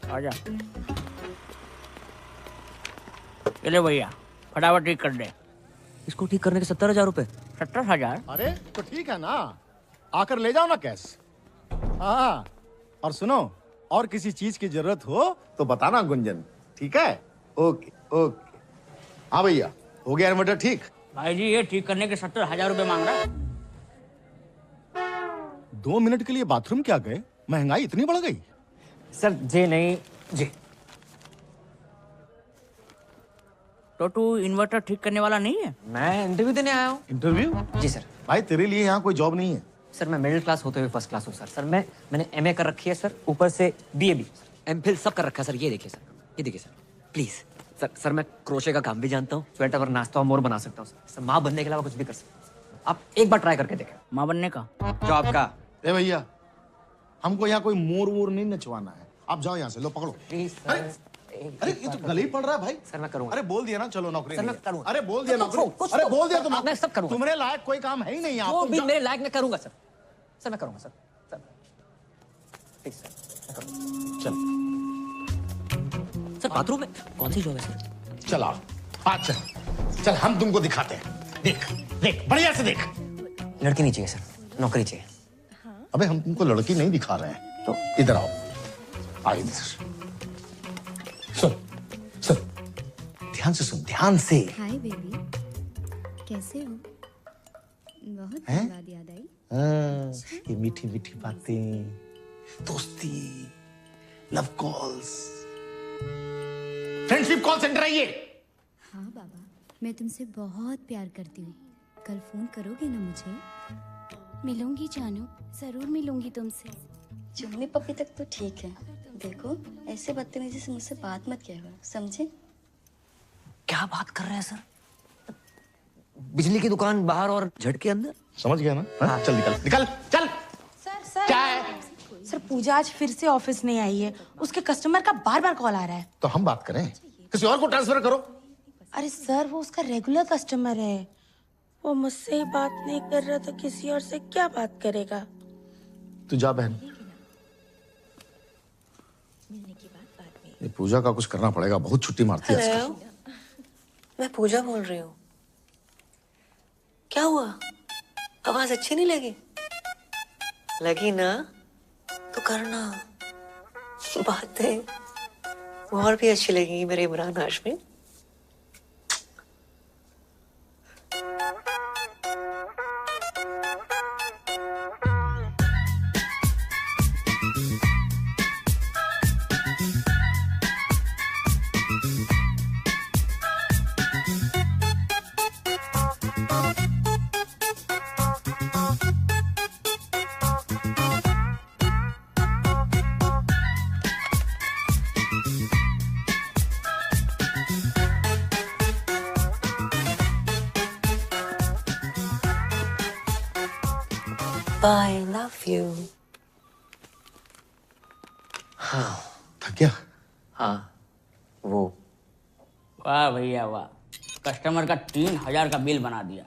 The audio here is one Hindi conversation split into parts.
आजा। चले भैया, फटाफट ठीक कर दे। इसको ठीक करने के 70,000 रुपए। 70,000? अरे तो ठीक है ना, आकर ले जाओ ना कैश। हाँ, और सुनो, और किसी चीज की जरूरत हो तो बताना गुंजन, ठीक है? Okay okay. हाँ भैया, हो गया इन्वर्टर ठीक? भाई जी ये ठीक करने के 70,000 रुपए मांग रहा है। 2 मिनट के लिए बाथरूम क्या गए? महंगाई इतनी बढ़ गई? सर जी नहीं जी। तो तू इन्वर्टर ठीक करने वाला नहीं है? मैं इंटरव्यू देने आया हूँ। इंटरव्यू? जी सर। भाई तेरे लिए यहाँ कोई जॉब नहीं है। सर मैं मिडिल क्लास होते हुए फर्स्ट क्लास हूँ सर। सर मैंने एमए कर रखी है सर, ऊपर से बीए भी, एमफिल सब कर रखा है सर। ये देखिए सर, ये देखिए सर, प्लीज सर मैं क्रोशे का काम भी जानता हूँ, स्वेटर और नाश्ता और मोर बना सकता हूँ सर। माँ बनने के अलावा कुछ भी कर सकता हूँ। आप एक बार ट्राई करके देखें। माँ बनने का? जॉब का। ए भैया, हमको यहाँ कोई मोर वोर नहीं नचवाना है। आप जाओ यहाँ से, लो पकड़ो। प्लीज अरे अरे ये तो गले ही पड़ रहा है भाई। सर मैं करूँगा। अरे बोल दिया ना, चलो नौकरी सर नहीं मैं है। करूँगा। अरे बोल दिया नौकरी। कुछ अरे तो- बोल दिया तुम। मैं सब करूँगा। तुम्हारे लायक कोई काम है ही नहीं यहाँ। वो तुम भी जाओ। मेरे लायक मैं करूँगा सर। सर मैं करूँगा सर। सर प्लीज सर मैं करूँगा। चल सर बाथरूम में कौन सी जॉब है सर? चला आज चल चल, हम तुमको दिखाते हैं। देख देख, बढ़िया से देख। लड़की नहीं चाहिए सर, नौकरी चाहिए। अबे हम तुमको लड़की नहीं दिखा रहे हैं, तो इधर आओ। आओ इधर। सुन सुन, ध्यान से सुन, ध्यान से। हाय बेबी, कैसे हो? बहुत हैं? दिन बाद याद आई। हाँ, ये मीठी मीठी बातें, दोस्ती, love calls, friendship call centre है ये। हाँ बाबा, मैं तुमसे बहुत प्यार करती हूँ। कल फोन करोगे ना मुझे? मिलूंगी जानू, जरूर मिलूंगी तुमसे। चुम्मी पप्पी तक तो ठीक है, देखो ऐसे बदतमीजी से मुझसे बात मत किया करो, समझे? क्या बात कर रहे हैं सर? बिजली की दुकान बाहर और झटके अंदर। समझ गया ना? हाँ? चल निकल निकल चल। सर क्या है? सर पूजा आज फिर से ऑफिस नहीं आई है, उसके कस्टमर का बार बार कॉल आ रहा है। तो हम बात करें, किसी और को ट्रांसफर करो। अरे सर वो उसका रेगुलर कस्टमर है, वो मुझसे ही बात नहीं कर रहा तो किसी और से क्या बात करेगा? तू जा बहन, ये पूजा का कुछ करना पड़ेगा, बहुत छुट्टी मारती है आजकल। मैं पूजा बोल रही हूँ। क्या हुआ? आवाज अच्छी नहीं लगी? लगी ना तो करना। बातें और भी अच्छी लगेंगी मेरे Imran Hashmi. I love you. थक गया? हाँ वो। वाह भैया वाह, कस्टमर का 3,000 का बिल बना दिया।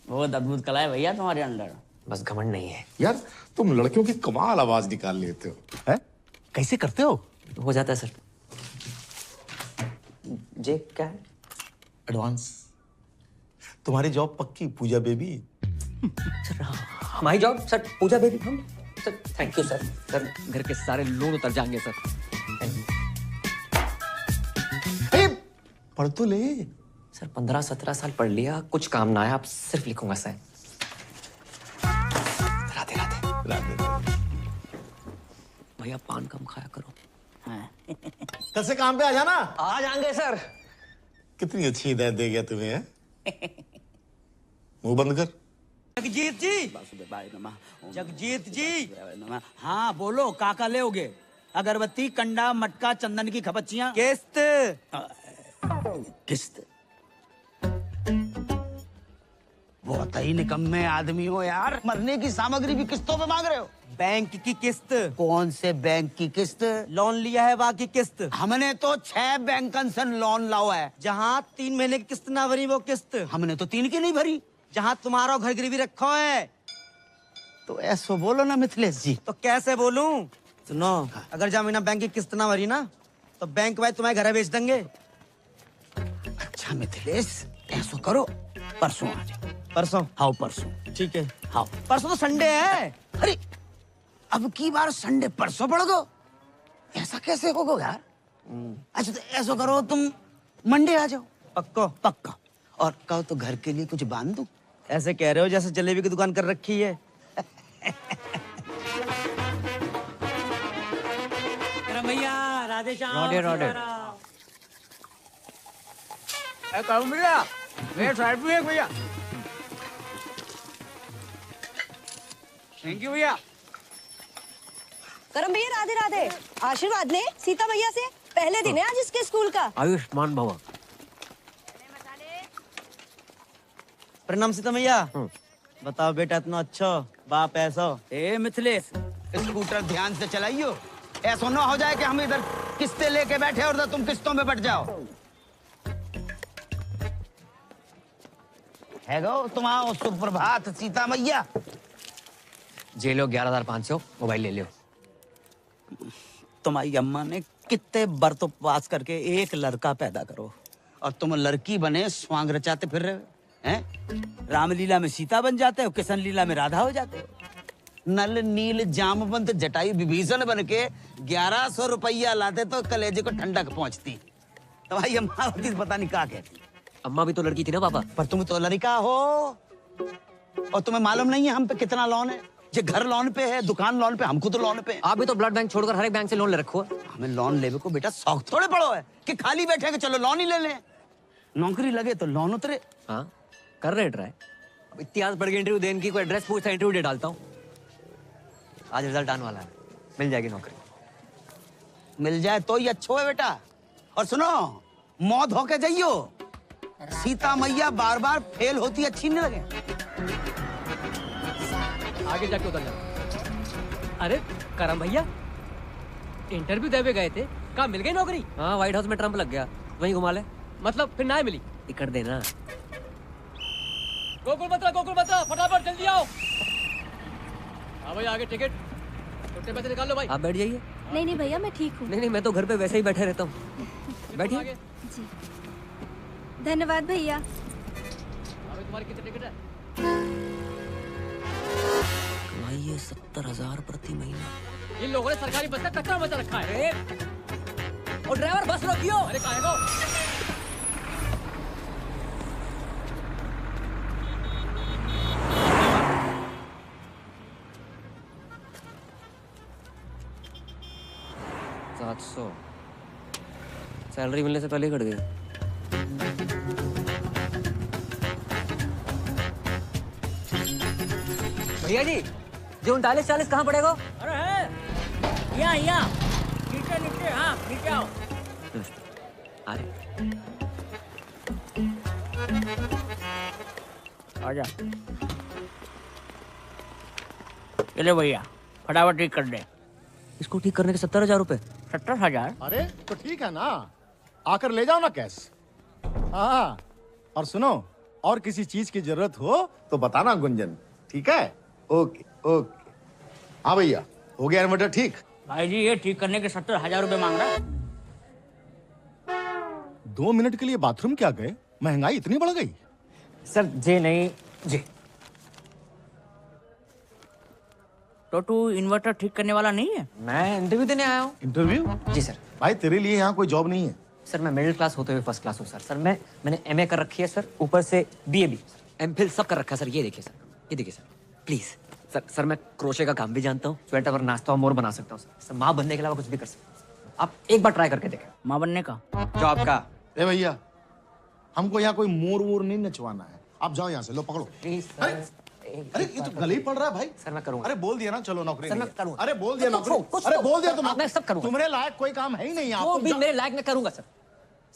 बहुत अद्भुत कला है भैया तुम्हारे अंदर। बस घमंड नहीं है। यार तुम लड़कियों की कमाल आवाज निकाल लेते हो, हैं? कैसे करते हो? हो जाता है सर। जे क्या है? एडवांस। तुम्हारी जॉब पक्की पूजा बेबी। सर हमारी जॉब सर पूजा बेबी हम sir. Thank you sir. Sir घर के सारे लोन उतर जाएंगे सर। ए, पढ़ तो ले। सर 15-17 साल पढ़ लिया, कुछ काम ना आया, आप सिर्फ लिखूंगा सर। राधे राधे। राधे। भैया पान कम खाया करो। कल से काम पे आ जाना। आ जाएंगे सर। कितनी अच्छी हिदायत दे गया तुम्हें, हैं? मुंह बंद कर। जगजीत जी, जगजीत जी, हाँ बोलो काका लेओगे? अगरबत्ती, कंडा, मटका, चंदन की खपच्चियाँ, किस्त। किस्त? बहुत ही निकम्मे आदमी हो यार, मरने की सामग्री भी किस्तों पे मांग रहे हो। बैंक की किस्त? कौन से बैंक की किस्त? लोन लिया है बाकी किस्त? हमने तो 6 बैंकन से लोन लाओ है, जहाँ 3 महीने की किस्त ना भरी वो किस्त हमने तो 3 की नहीं भरी। जहाँ तुम्हारा घर गिरवी रखा है तो ऐसो बोलो ना मिथिलेश जी। तो कैसे बोलूं? सुनो, अगर जा महीना बैंक की किस्त ना भरी ना तो बैंक वाले तुम्हारे घर बेच देंगे। अच्छा मिथिलेश, ऐसा करो, परसों आ जाओ। परसों? हाँ परसों। ठीक है, हाँ परसों तो संडे है। अरे अब की बार संडे परसों पड़ गो, ऐसा कैसे होगा यार? अच्छा तो ऐसा करो, तुम मंडे आ जाओ। पक्का? पक्का। और कहो तो घर के लिए कुछ बांध दूं? ऐसे कह रहे हो जैसे जलेबी की दुकान कर रखी है। भैया राधे श्याम। रोडे भैया मेरे साइड में एक भैया। थैंक यू भैया। करम भैया राधे राधे। आशीर्वाद ले सीता भैया से, पहले दिन है आज इसके स्कूल का। आयुष्मान भव। प्रणाम सीता भैया। बताओ बेटा, इतना अच्छा बाप ऐसा। ए मिथिलेश, स्कूटर ध्यान से चलाइयो, ऐसा ना हो जाए कि हम इधर किस्तें लेके बैठे और तुम किस्तों में बैठ जाओ। है गो तुम्हारा सुप्रभात सीता मैया। जे लो 11,500 मोबाइल ले लियो। तुम्हारी अम्मा ने कितने व्रत उपवास करके एक लड़का पैदा करो और तुम लड़की बने स्वांग रचाते फिर रहे हो, हैं? रामलीला में सीता बन जाते हो, किशन लीला में राधा हो जाते हो। नल नील जामवंत जटायु विभीषण बन के 1100 रुपया लाते तो कलेजे को ठंडक पहुंचती। तुम्हारी अम्मा होती तो पता नहीं क्या कहती। अम्मा भी तो लड़की थी ना पापा। पर तुम तो लड़का हो और तुम्हें मालूम नहीं है हम पे कितना लोन है। ये घर लोन पे है, दुकान लोन पे, हमको तो लोन पे है। आप भी तो ब्लड बैंक छोड़कर हर एक बैंक से लोन ले रखो है। हमें लोन लेवे को बेटा शौक थोड़े पड़ो है कि खाली बैठे के चलो लोन ही ले लें। नौकरी लगे तो लोन उतरे। हाँ कर रहे ट्राई। अब इतिहास पढ़ के इंटरव्यू देने की कोई एड्रेस पूछता, इंटरव्यू दे डालता हूँ। आज रिजल्ट आने वाला है, मिल जाएगी नौकरी। मिल जाए तो ही अच्छा है बेटा। और सुनो, मौत होके जाइयो, सीता मैया बार बार फेल होती अच्छी नहीं लगे। आगे जाके उतर जाओ। अरे करम भैया, इंटरव्यू देवे गए थे, कहाँ मिल गई नौकरी? हाँ व्हाइट हाउस में ट्रम्प लग गया, वहीं घुमा ले। मतलब फिर ना मिली? टिकट देना। गोकुल बता फटाफट जल्दी आओ। हाँ भाई आगे टिकट, छोटे पैसे निकाल लो भाई। आप बैठ जाइए। नहीं भैया मैं ठीक हूँ। नहीं मैं तो घर पे वैसे ही बैठे रहता हूँ। बैठिए। जी धन्यवाद भैया। अभी तुम्हारी कितनी टिकट है? कमाइए 70,000 प्रति महीना। इन लोगों ने सरकारी बस का कचरा मचा रखा है। और ड्राइवर बस रोकियो। अरे काहे को? $700 सैलरी मिलने से पहले ही कट गई। भैया जी, जो 39-40 कहाँ पड़ेगा? अरे है यहाँ नीचे हाँ नीचे आओ। अरे आजा, चले भैया फटाफट ठीक कर दे। इसको ठीक करने के 70,000 रुपए। 70,000? अरे तो ठीक है ना, आकर ले जाओ ना कैश। हाँ और सुनो, और किसी चीज की जरूरत हो तो बताना गुंजन, ठीक है? Okay okay. हाँ भैया, हो गया इन्वर्टर ठीक? भाई जी ये ठीक करने के 70,000 रुपए मांग रहा है। 2 मिनट के लिए बाथरूम क्या गए? महंगाई इतनी बढ़ गई? सर जी नहीं जी। तो तू इन्वर्टर ठीक करने वाला नहीं है? मैं इंटरव्यू देने आया हूँ। इंटरव्यू? जी सर। भाई तेरे लिए यहाँ कोई जॉब नहीं है। सर मैं मिडिल क्लास होते हुए फर्स्ट क्लास हूँ सर। मैंने एमए कर रखी है सर, ऊपर से बीए भी, एमफिल सब कर रखा है सर। ये देखिए सर, ये देखिए सर प्लीज। सर मैं क्रोशे का काम भी जानता हूँ, स्वेटर और नाश्ता और मोर बना सकता हूँ सर। माँ बनने के अलावा कुछ भी कर सकता हूँ। आप एक बार ट्राई करके देखें। माँ बनने का? जॉब का। ए भैया, हमको यहाँ कोई मोर वोर नहीं नचवाना है। आप जाओ यहाँ से, लो पकड़ो। प्लीज अरे ये तो गले ही पड़ रहा है भाई। सर मैं करूँगा। अरे बोल दिया ना, चलो नौकरी सर, नहीं मैं है। करूँगा। अरे बोल दिया कुछ नौकरी। कुछ अरे बोल दिया मैं सब करूँगा। तुम्हारे लायक कोई काम है ही नहीं यहाँ। वो तुम भी जाओ। मेरे लायक मैं करूँगा सर।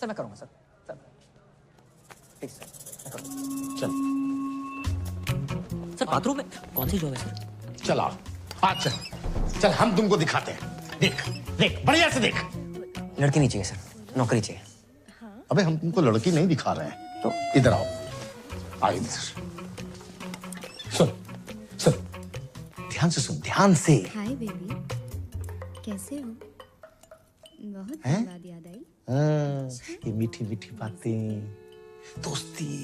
सर मैं करूँगा सर। प्लीज सर मैं करूँगा। चल सर बाथरूम में कौन सी जॉब है सर? चल आओ, आज चल चल, हम तुमको दिखाते हैं। देख देख बढ़िया से देख। लड़की नहीं चाहिए सर, नौकरी चाहिए। अबे हम तुमको लड़की नहीं दिखा रहे हैं, तो इधर आओ। आओ इधर। सुन सुन, ध्यान से सुन, ध्यान से। हाय बेबी, कैसे हो? बहुत दिन बाद याद आई। ये मीठी मीठी बातें, दोस्ती,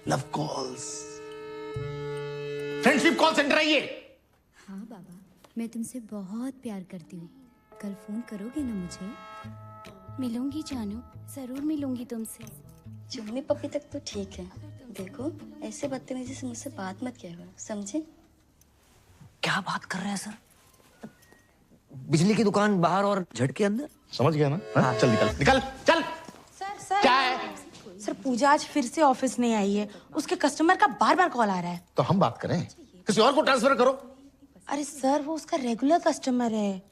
love calls, friendship call centre है ये। हाँ बाबा, मैं तुमसे बहुत प्यार करती हूँ। कल फोन करोगे ना मुझे? मिलूंगी जानू, जरूर मिलूंगी तुमसे। चुम्मी पप्पी तक तो ठीक है। देखो ऐसे बदतमीजी से मुझसे बात मत किया करो, समझे? क्या बात कर रहे हैं सर? बिजली की दुकान बाहर और झटके अंदर। समझ गया ना? हाँ? चल निकल निकल चल। सर क्या है? सर पूजा आज फिर से ऑफिस नहीं आई है। उसके कस्टमर का बार बार कॉल आ रहा है। तो हम बात करें, किसी और को ट्रांसफर करो। अरे सर वो उसका रेगुलर कस्टमर है।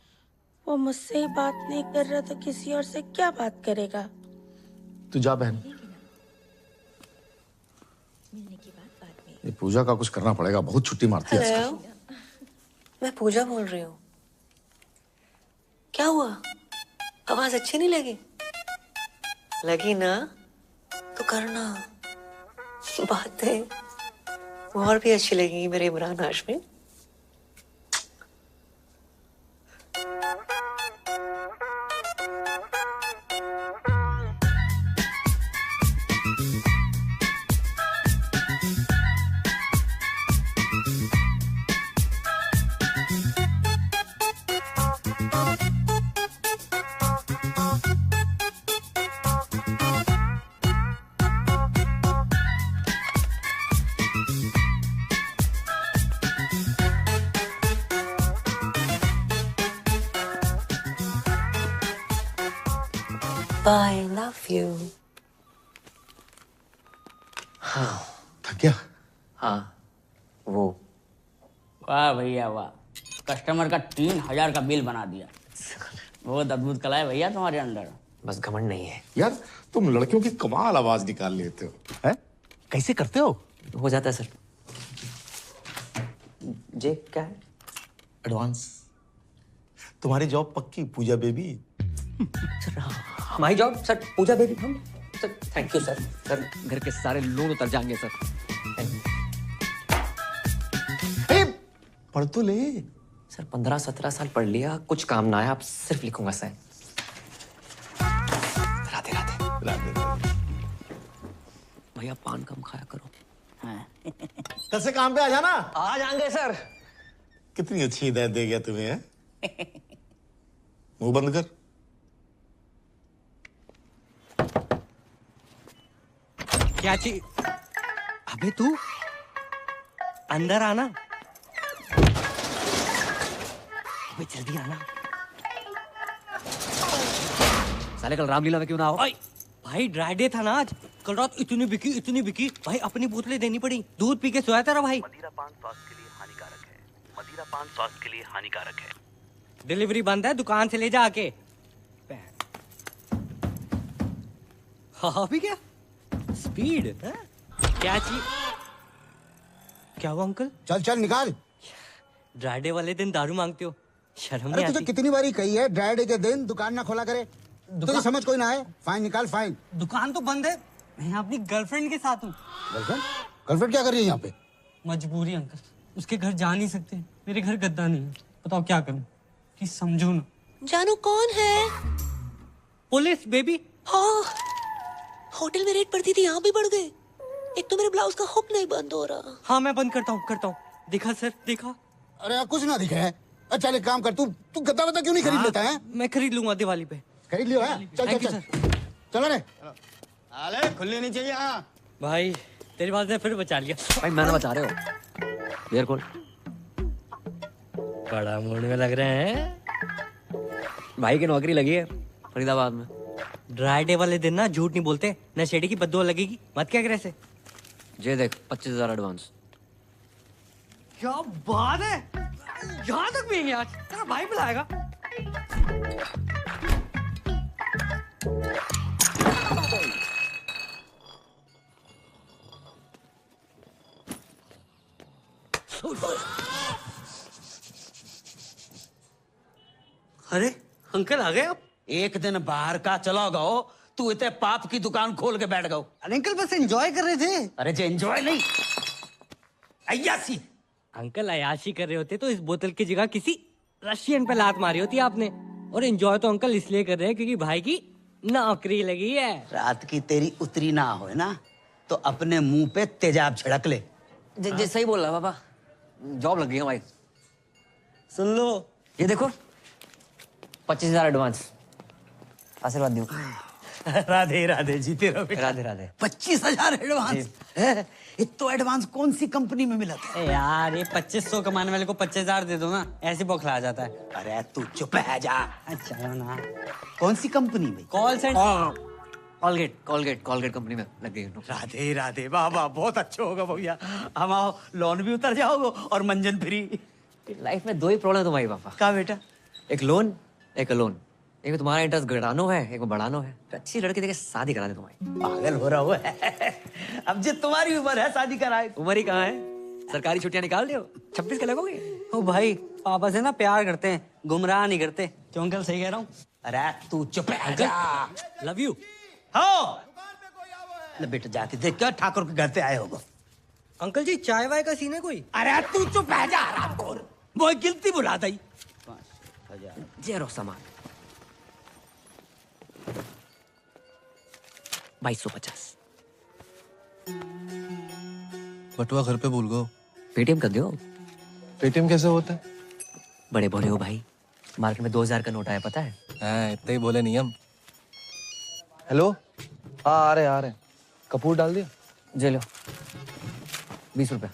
वो मुझसे ही बात नहीं कर रहा तो किसी और से क्या बात करेगा? तू जा बहन, ये पूजा का कुछ करना पड़ेगा, बहुत छुट्टी मारती है आजकल। हेलो, मैं पूजा बोल रही हूँ। क्या हुआ? आवाज अच्छी नहीं लगी? लगी ना तो करना। बातें और भी अच्छी लगेंगी मेरे Imran Hashmi. I love you. थक गया? हाँ वो। वाह भैया वाह, कस्टमर का 3000 का बिल बना दिया। बहुत अद्भुत कला है भैया तुम्हारे अंदर। बस घमंड नहीं है। यार तुम लड़कियों की कमाल आवाज निकाल लेते हो, हैं? कैसे करते हो? हो जाता है सर। जे क्या है? एडवांस। तुम्हारी जॉब पक्की पूजा बेबी। सर हमारी जॉब सर पूजा बेबी हम sir. Thank you sir. Sir घर के सारे लोन उतर जाएंगे सर। पढ़ तो ले। सर 15-17 साल पढ़ लिया, कुछ काम ना आया, अब सिर्फ लिखूंगा सर। राधे राधे। राधे। भैया पान कम खाया करो। कल से काम पे आ जाना। आ जाएंगे सर। कितनी अच्छी हिदायत दे गया तुम्हें, हैं? मुंह बंद कर। क्या चीज? अबे तू अंदर आना। अबे जल्दी आना। साले कल रामलीला में क्यों ना आओ? भाई ड्राई डे था ना आज। कल रात इतनी बिकी भाई, अपनी बोतलें देनी पड़ी। दूध पी के सोया था भाई। मदिरा पान स्वास्थ्य के लिए हानिकारक है। मदिरा पान स्वास्थ्य के लिए हानिकारक है। डिलीवरी बंद है, दुकान से ले जा आके। हाँ भी क्या स्पीड है? क्या चीज? क्या हुआ अंकल? चल चल निकाल। ड्राई डे वाले दिन दारू मांगते हो, शर्म नहीं अरे आती? तुझे कितनी बारी कही है ड्राई डे के दिन दुकान ना खोला करे। तुझे समझ कोई ना आए। फाइन निकाल फाइन। दुकान तो बंद है, मैं अपनी गर्लफ्रेंड के साथ हूँ। गर्लफ्रेंड? गर्लफ्रेंड क्या कर रही है यहाँ पे? मजबूरी अंकल, उसके घर जा नहीं सकते। मेरे घर गद्दा नहीं है, बताओ क्या करूँ? प्लीज समझो ना। जानू कौन है? Police baby. हाँ, होटल में रेड पड़ती थी, यहाँ भी बढ़ गए। एक तो मेरे ब्लाउज का हुक नहीं बंद हो रहा। हाँ मैं बंद करता हूँ। देखा सर, देखा? अरे कुछ ना दिखा है। अच्छा एक काम कर, तू गद्दा वद्दा क्यों नहीं खरीद लेता है? मैं खरीद लूंगा दिवाली पे। खरीद लियो है? चल Thank चल you, चल चलो रे। अरे खुलनी नहीं चाहिए। हाँ भाई तेरी बात ने फिर बचा लिया। भाई मैंने बचा रहे हो। बियर खोल। बड़ा मूड में लग रहे हैं। भाई की नौकरी लगी है फरीदाबाद में। ड्राई डे वाले दिन ना झूठ नहीं बोलते, नशेड़ी की बद्दुआ लगेगी। मत क्या करे से। ये देख 25,000 एडवांस। क्या बात है, यहाँ तक पियेंगे आज? तेरा भाई बुलाएगा। अरे अंकल आ गए आप? एक दिन बाहर का चला गो, तू इतने पाप की दुकान खोल के बैठ गो। अरे अंकल बस एंजॉय कर रहे थे। अरे जे एंजॉय नहीं, अय्यासी। अंकल अयाशी कर रहे होते तो इस बोतल की जगह किसी रशियन पे लात मारी होती आपने। और एंजॉय तो अंकल इसलिए कर रहे हैं क्योंकि भाई की नौकरी लगी है। रात की तेरी उतरी ना हो ना तो अपने मुंह पे तेजाब छिड़क ले। जी सही बोल रहा पापा, जॉब लग गई है भाई। सुन लो, ये देखो 25,000 एडवांस, आशीर्वाद दो। राधे राधे, जीते रहो बेटा। राधे राधे। 25,000 एडवांस? इतो एडवांस कौन सी कंपनी में मिला था? यार ये 2500 कमाने वाले को 25,000 दे दो ना, ऐसे बौखला जाता है। अरे तू चुप है जा। अच्छा ना, कौन सी कंपनी में? Call centre. कॉलगेट कंपनी में लग गई। राधे राधे, वाह वाह, बहुत अच्छा होगा भैया। हम आओ, लोन भी उतर जाओगे और मंजन फ्री। लाइफ में 2 ही प्रॉब्लम है तुम्हारी पापा। क्या बेटा? एक लोन, एक अलोन। एक में तुम्हारा इंटरेस्ट घटानो है, एक में बढ़ानो है। तो अच्छी लड़की देके शादी करा दे तुम्हारी। पागल हो रहा हुआ है। अब जो तुम्हारी उम्र है शादी कराए। उम्र ही कहाँ है, सरकारी छुट्टियां निकाल दियो, 26 के लगोगे। ओ भाई, पापा से ना प्यार करते हैं, गुमराह नहीं करते। क्यों अंकल, सही कह रहा हूँ? अरे तू चुप है जा। Love you. हाँ बेटा, जाके देख क्या ठाकुर के घर से आए होगा। अंकल जी, चाय वाय का सीन है कोई? अरे तू चुप है जा, वो गिनती बुला दी। 0 सामान 2250। बटुआ घर पे भूल गो। पेटीएम कर दो। पेटीएम कैसे होता है? बड़े बोले हो भाई, मार्केट में 2000 का नोट आया, पता है? हाँ, इतना ही बोले नियम। हेलो, हाँ आ रहे। कपूर डाल दिया? जे लो 20 रुपया।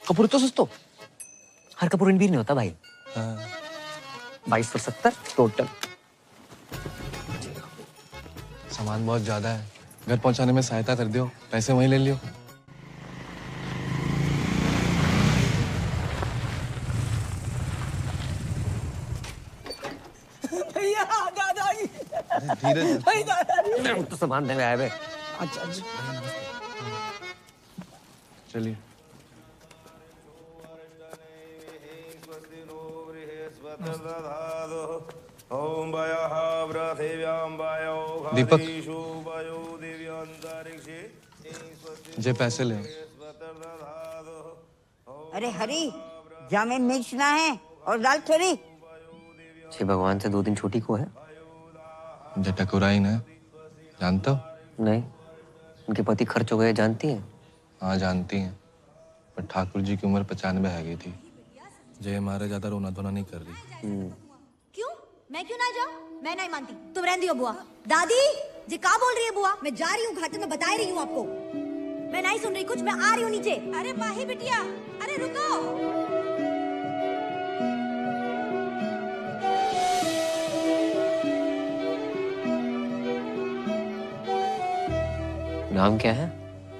कपूर तो सस्तो। हर कपूर इनवीर नहीं होता भाई। हाँ। 2270 टोटल। सामान बहुत ज्यादा है, घर पहुंचाने में सहायता कर दियो, पैसे वहीं ले लियो। भैया दादाजी, धीरे भाई दादाजी। तो सामान देने आए बे। अच्छा चलिए। दीपक, जे पैसे ले। अरे हरी, जामे मिर्च ना है और दाल थोड़ी। छे भगवान से 2 दिन छोटी को है। जे टकुराई ना, जानते हो? नहीं, उनके पति खर्च हो गए, जानती हैं? हाँ जानती हैं, पर ठाकुर जी की उम्र 95 है गई थी। जय हमारे ज्यादा रोना धोना नहीं कर रही। क्यों? मैं क्यों ना जाऊं? मैं नहीं मानती, तुम रहने दियो बुआ। दादी जी क्या बोल रही है बुआ? मैं जा रही हूँ घाटे में, बता रही हूँ आपको। मैं नहीं सुन रही कुछ, मैं आ रही हूँ नीचे। अरे माही बिटिया, अरे रुको। नाम क्या है?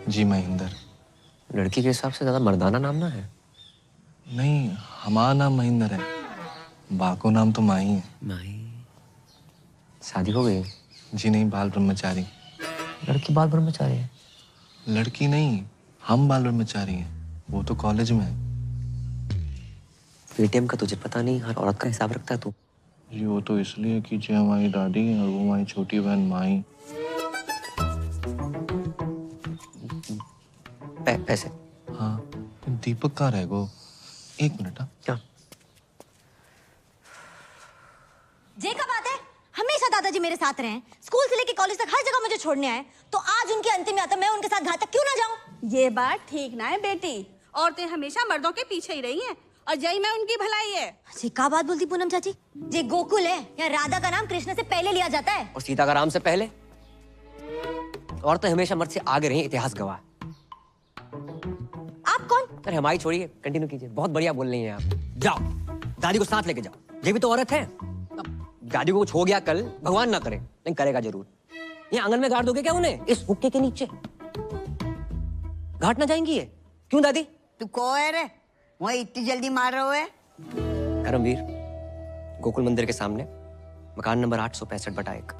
जी महेंद्र। लड़की के हिसाब से ज्यादा मर्दाना नाम ना है। नहीं, हमारा नाम महेंद्र है, बाको नाम तो माही है। माही? शादी हो गई? जी नहीं, बाल ब्रह्मचारी। लड़की बाल ब्रह्मचारी है? लड़की नहीं, हम बाल ब्रह्मचारी हैं, वो तो कॉलेज में है। पेटीएम का तुझे पता नहीं, हर औरत का हिसाब रखता है तू। जी वो तो इसलिए कि जे हमारी दादी है और वो हमारी छोटी बहन माही। पैसे? हाँ, दीपक कहाँ रह गो? 1 मिनट। क्या? जे का बात है, हमेशा दादाजी मेरे साथ रहे। स्कूल से लेके कॉलेज तक हर जगह मुझे छोड़ने आए, तो आज उनकी अंतिम यात्रा मैं उनके साथ घाट तक क्यों ना जाऊं? ये बात ठीक ना है बेटी, औरतें हमेशा मर्दों के पीछे ही रही हैं और यही में उनकी भलाई है। जी का बात बोलती पूनम चाची? जे गोकुल है या राधा का नाम कृष्ण से पहले लिया जाता है, और सीता का राम से पहले। औरतें हमेशा मर्द से आगे रही, इतिहास गवाह। आप कौन? अरे हमारी छोड़िए, कंटिन्यू कीजिए, बहुत बढ़िया बोल रही हैं आप। जाओ, दादी को साथ लेके जाओ, ये भी तो औरत है। दादी को कुछ हो गया कल, भगवान ना करे, लेकिन करेगा जरूर। ये आंगन में गाड़ दोगे क्या उन्हें, इस हुक्के के नीचे? घाट ना जाएंगी ये? क्यों दादी? तू को है रे, वही इतनी जल्दी मार रहे हो है? धर्मवीर, गोकुल मंदिर के सामने, मकान नंबर 865/1।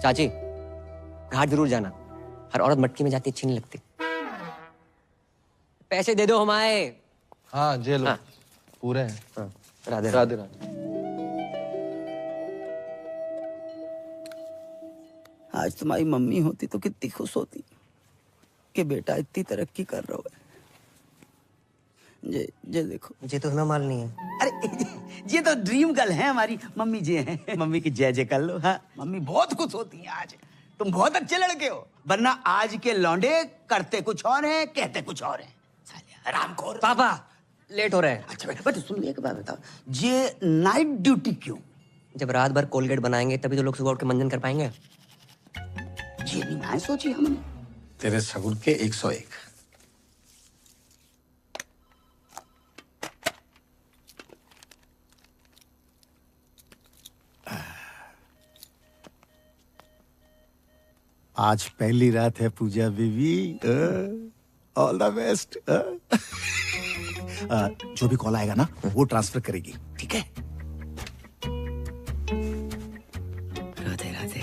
चाची, घाट जरूर जाना, हर औरत मटकी में जाती अच्छी नहीं लगती। पैसे दे दो हमारे। हाँ जे लो। हाँ। पूरे हैं। हाँ। राधे राधे राधे। आज तुम्हारी मम्मी होती तो कितनी खुश होती कि बेटा इतनी तरक्की कर रहा है। जे देखो, मुझे तो हमें मालूम नहीं है। अरे ये तो ड्रीम गर्ल है हमारी मम्मी जी हैं। मम्मी की जय जय कर लो। हाँ मम्मी बहुत खुश होती हैं आज। तुम बहुत अच्छे लड़के हो, वरना आज के लौंडे करते कुछ और हैं, कहते कुछ और हैं। रामखोर। पापा लेट हो रहा है। अच्छा बेटा सुन, एक बात बताओ, ये नाइट ड्यूटी क्यों? जब रात भर कोलगेट बनाएंगे तभी तो लोग सुबह उठ के मंजन कर पाएंगे। ये नहीं मैं सोची हमने। तेरे सगुन के 101। आज पहली रात है पूजा बीवी। All the best. जो भी कॉल आएगा ना वो ट्रांसफर करेगी, ठीक है? राधे राधे।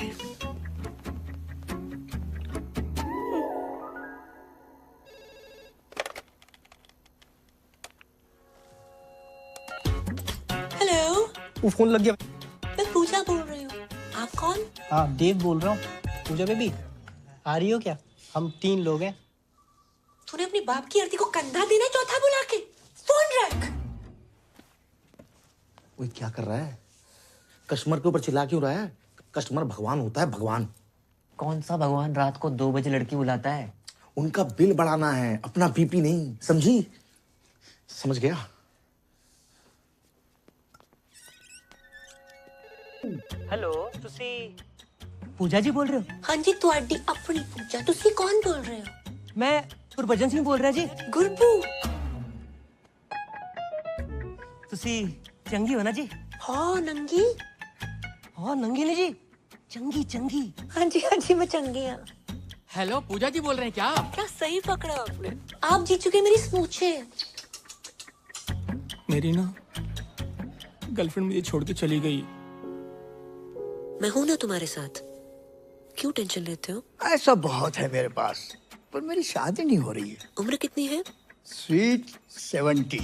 हेलो, वो फोन लग गया। मैं पूजा बोल रही हूँ। आप कौन? हाँ देव बोल रहा हूँ। पूजा बेबी आ रही हो क्या? हम 3 लोग हैं। तूने अपनी बाप की आरती को कंधा देना चौथा बुला के फोन रख। वो क्या कर रहा है? कस्टमर के ऊपर चिल्ला क्यों रहा है? कस्टमर भगवान होता है, भगवान। कौन सा भगवान रात को 2 बजे लड़की बुलाता है? उनका बिल बढ़ाना है, अपना बीपी नहीं, समझी? समझ गया? हेलो, तुसी पूजा जी बोल रहे हो? हाँ जी, ਤੁਹਾਡੀ अपनी पूजा। तुसी कौन बोल रहे हो? मैं गुरबचन सिंह बोल रहा जी। गुरपू। तुसी चंगी हो ना जी? हाँ नंगी। हाँ नंगी नहीं जी, चंगी चंगी। हाँ जी मैं चंगी हूँ। हेलो, पूजा जी बोल रहे हैं क्या? क्या सही पकड़ा आपने। आप जीत चुके मेरी स्मूचे। मेरी ना गर्लफ्रेंड मुझे छोड़ के चली गई। मैं हूं ना तुम्हारे साथ, क्यों टेंशन लेते हो? ऐसा बहुत है मेरे पास, पर मेरी शादी नहीं हो रही है। उम्र कितनी है? स्वीट 70।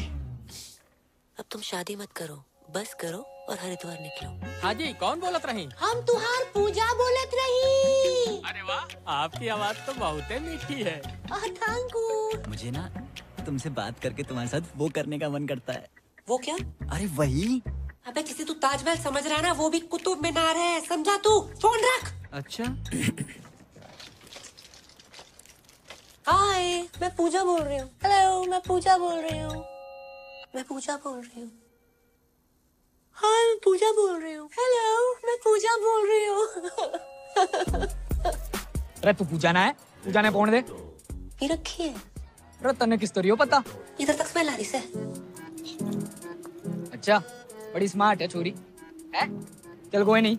अब तुम शादी मत करो, बस करो और हरिद्वार निकलो। हाँ जी, कौन बोलत रही? हम तुहार पूजा बोलत रही। अरे वाह, आपकी आवाज तो बहुत मीठी है। Thank you. मुझे ना तुमसे बात करके तुम्हारे साथ वो करने का मन करता है। वो क्या? अरे वही। अबे जिसे तू ताजमहल समझ रहा है ना, वो भी कुतुब मीनार है, समझा तू? फोन रख। अच्छा। हाय, मैं पूजा बोल रही हूँ। हेलो, मैं पूजा बोल रही हूँ। मैं पूजा बोल रही हूँ। हाय, मैं पूजा बोल रही हूँ। हेलो, मैं पूजा बोल रही हूँ। अरे तू पूजा ना है? पूजा ने फोन दे। पी रखी है। अरे तन्ने किस तोरी हो पता? इधर तक स्मेल आ रही से। अच्छा, बड़ी स्मार्ट है छोरी। है? चल कोई नहीं,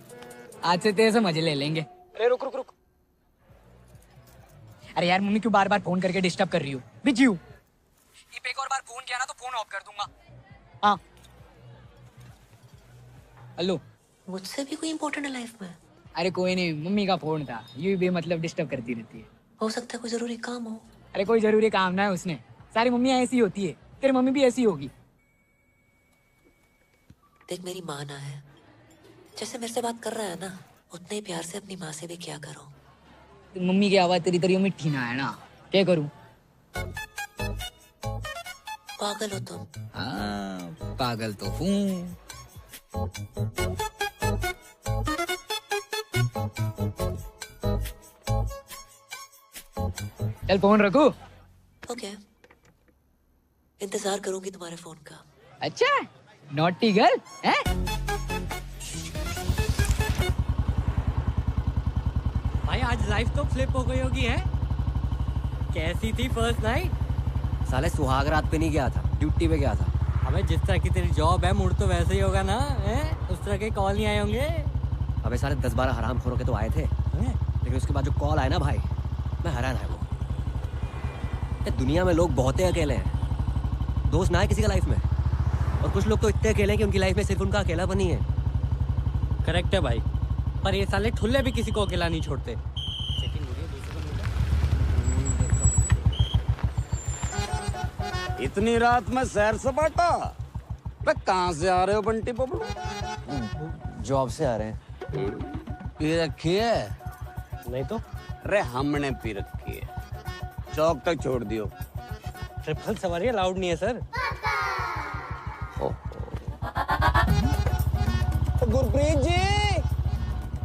आज से तेरे से मजे ले लेंगे। अरे रुक रुक रुक। अरे यार मम्मी क्यों बार बार फोन करके डिस्टर्ब कर रही हो? बिजी हूँ। एक और बार फोन किया ना तो फोन ऑफ कर दूंगा। हाँ। हेलो। मुझसे भी कोई इम्पोर्टेंट है लाइफ में? अरे कोई नहीं, मम्मी का फोन था, यूं भी मतलब डिस्टर्ब करती रहती है। हो सकता है कोई जरूरी काम हो। अरे कोई जरूरी काम ना है उसने, सारी मम्मियाँ ऐसी होती है, तेरी मम्मी भी ऐसी होगी। देख मेरी माँ ना है, जैसे मेरे से बात कर रहा है ना, उतने ही प्यार से अपनी माँ से भी क्या करो। मम्मी की आवाज तेरी तरह मिठी ना है ना, क्या करूं? पागल हो तुम। हाँ पागल तो हूँ। चल फोन रखो। ओके, इंतजार करूंगी तुम्हारे फोन का। अच्छा, नॉटी गर्ल है? भाई आज लाइफ तो फ्लिप हो गई होगी है? कैसी थी फर्स्ट नाइट? साले सुहाग रात पे नहीं गया था, ड्यूटी पे गया था। अबे जिस तरह की तेरी जॉब है, मूड तो वैसे ही होगा ना, हैं? उस तरह के कॉल नहीं आए होंगे? अबे साले 10-12 हरामखोरों के तो आए थे, लेकिन उसके बाद जो कॉल आए ना भाई, मैं हैरान है। वो दुनिया में लोग बहुत ही अकेले हैं, दोस्त ना है किसी का लाइफ में, और कुछ लोग तो इतने अकेले हैं कि उनकी लाइफ में सिर्फ उनका अकेलापन ही है। करेक्ट है भाई, पर ये साले ठुल्ले भी किसी को अकेला नहीं छोड़ते। इतनी रात में सैर सपाटा? कहाँ से आ रहे हो बंटी बबलू? जॉब से आ रहे हैं। पी रखी है? नहीं तो। अरे हमने पी रखी है, चौक तक छोड़ दियो। ट्रिपल सवारी अलाउड नहीं है सर। गुरप्रीत जी,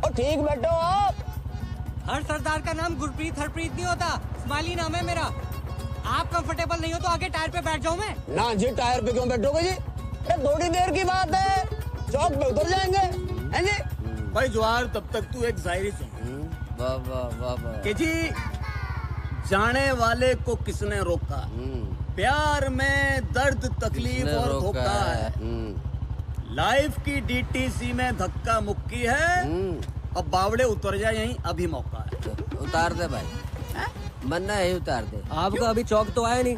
और ठीक बैठो आप। हर सरदार का नाम गुरप्रीत हरप्रीत नहीं होता, स्माइली नाम है मेरा। आप कंफर्टेबल नहीं हो तो आगे टायर पे बैठ जाऊं मैं? ना जी, टायर पे क्यों बैठोगे जी? अरे थोड़ी देर की बात है, चौक पे उतर जाएंगे, हैं जी? भाई जवाहर, तब तक तू एक शायरी सुन। वाह वाह वाह वाह। कि जी जाने वाले को किसने रोका, प्यार में दर्द तकलीफ और धोखा है, लाइफ की डीटीसी में धक्का मुक्की है, अब बावड़े उतर जाए यहीं अभी मौका है। उतार दे भाई, मन्ना यही उतार दे। आपको अभी चौक तो आया नहीं।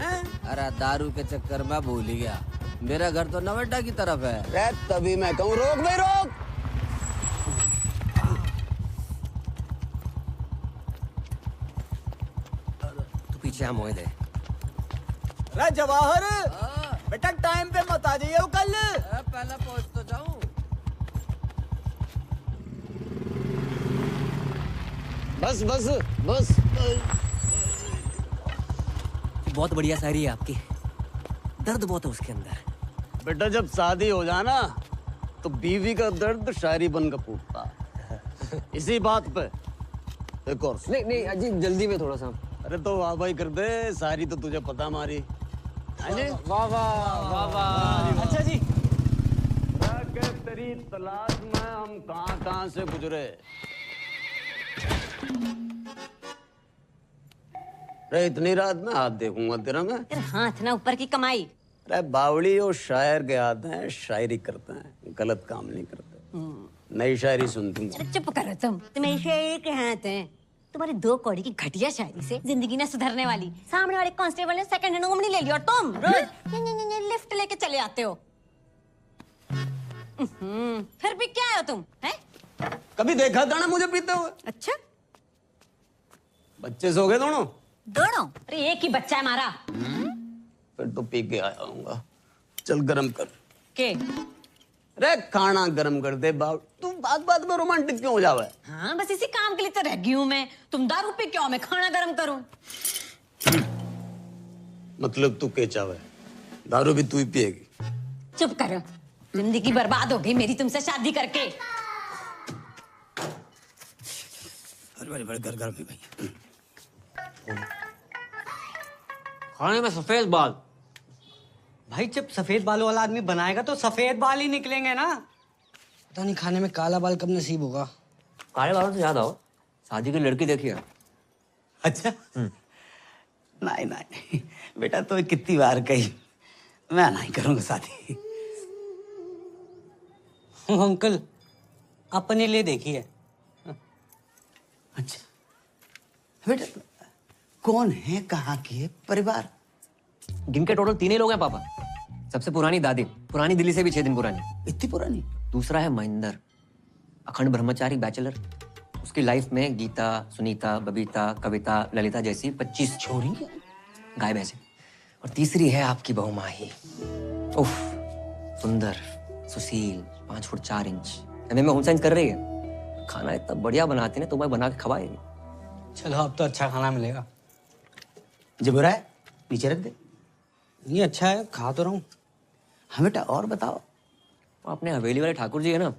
अरे दारू के चक्कर में भूल ही गया, मेरा घर तो नवेटा की तरफ है। तभी मैं कहूँ रोक भाई रोक। तू पीछे हम मोए दे। अरे जवाहर, बेटा टाइम पे मत आ जाइए कल। पहले पहुंच तो जाऊं। बस बस बस। बहुत बढ़िया शायरी है आपकी, दर्द बहुत है उसके अंदर। बेटा जब शादी हो जाए ना तो बीवी का दर्द शायरी बनकर फूटता। इसी बात पे एक और नहीं नहीं अजी, जल्दी में थोड़ा सा। अरे तो वाह भाई कर दे, सारी तो तुझे पता हमारी। वाह वाह वाह। अच्छा जी, तेरी तलाश में हम कहां से गुजरे। अरे इतनी रात में हाथ देखूंगा तेरा मैं? हाथ ना ऊपर की कमाई। अरे बावड़ी और शायर के हाथ हैं, शायरी करते हैं, गलत काम नहीं करते। नई शायरी सुनती हूँ। चुप करो तुम, तुम्हें शायरी के हाथ हैं। तुम्हारी 2 कौड़ी की घटिया शायरी से जिंदगी ना सुधरने वाली। सामने वाले कांस्टेबल ने सेकंड हैंड उंगली ले ली और तुम रोज लिफ्ट लेके चले आते हो। फिर भी क्या हो तुम, हैं? कभी देखा था ना मुझे पीते हुए? अच्छा, बच्चे सो गए दोनों? दोनों? अरे एक ही बच्चा है हमारा। फिर तो पी के आया हूँगा। चल गरम कर के। अरे खाना गरम कर दे। तू बात बात में रोमांटिक क्यों हो जावे? हाँ बस इसी काम के लिए तो रह गई हूँ मैं। तुम दारू पी क्यों, मैं खाना गरम करूँ? मतलब तू के चावे, दारू भी तू ही पिएगी? चुप करो, जिंदगी बर्बाद हो गई मेरी तुमसे शादी करके। बड़े घर घर भी भाई। खाने में सफेद बाल। भाई जब सफेद बालों वाला आदमी बनाएगा तो सफेद बाल ही निकलेंगे ना। पता नहीं खाने में काला बाल कब नसीब होगा। काले बालों से याद आओ, शादी की लड़की देखी है? अच्छा नहीं नहीं बेटा, तो कितनी बार कही मैं नहीं करूंगा शादी। अंकल अपने लिए देखी है। अच्छा बेटा, कौन है, कहाँ की है, परिवार? गिन के टोटल 3 ही लोग हैं पापा। सबसे पुरानी दादी, पुरानी दिल्ली से भी 6 दिन पुरानी। इतनी पुरानी? दूसरा है महेंद्र, अखंड ब्रह्मचारी बैचलर। उसकी लाइफ में गीता, सुनीता, बबीता, कविता, ललिता जैसी 25 छोरी गाय भैंसे। और तीसरी है आपकी बहू माही। उफ, सुंदर, सुशील, 5 फुट 4 इंच। एमए में होम साइंस कर रही है। खाना इतना बढ़िया बनाती है ना, तुम्हें बना के खवाएगी। चलो अब तो अच्छा खाना मिलेगा। जो बुरा है नीचे रख दे। ये अच्छा है, खा तो रहा हूँ। हाँ बेटा और बताओ। अपने हवेली वाले ठाकुर जी है ना,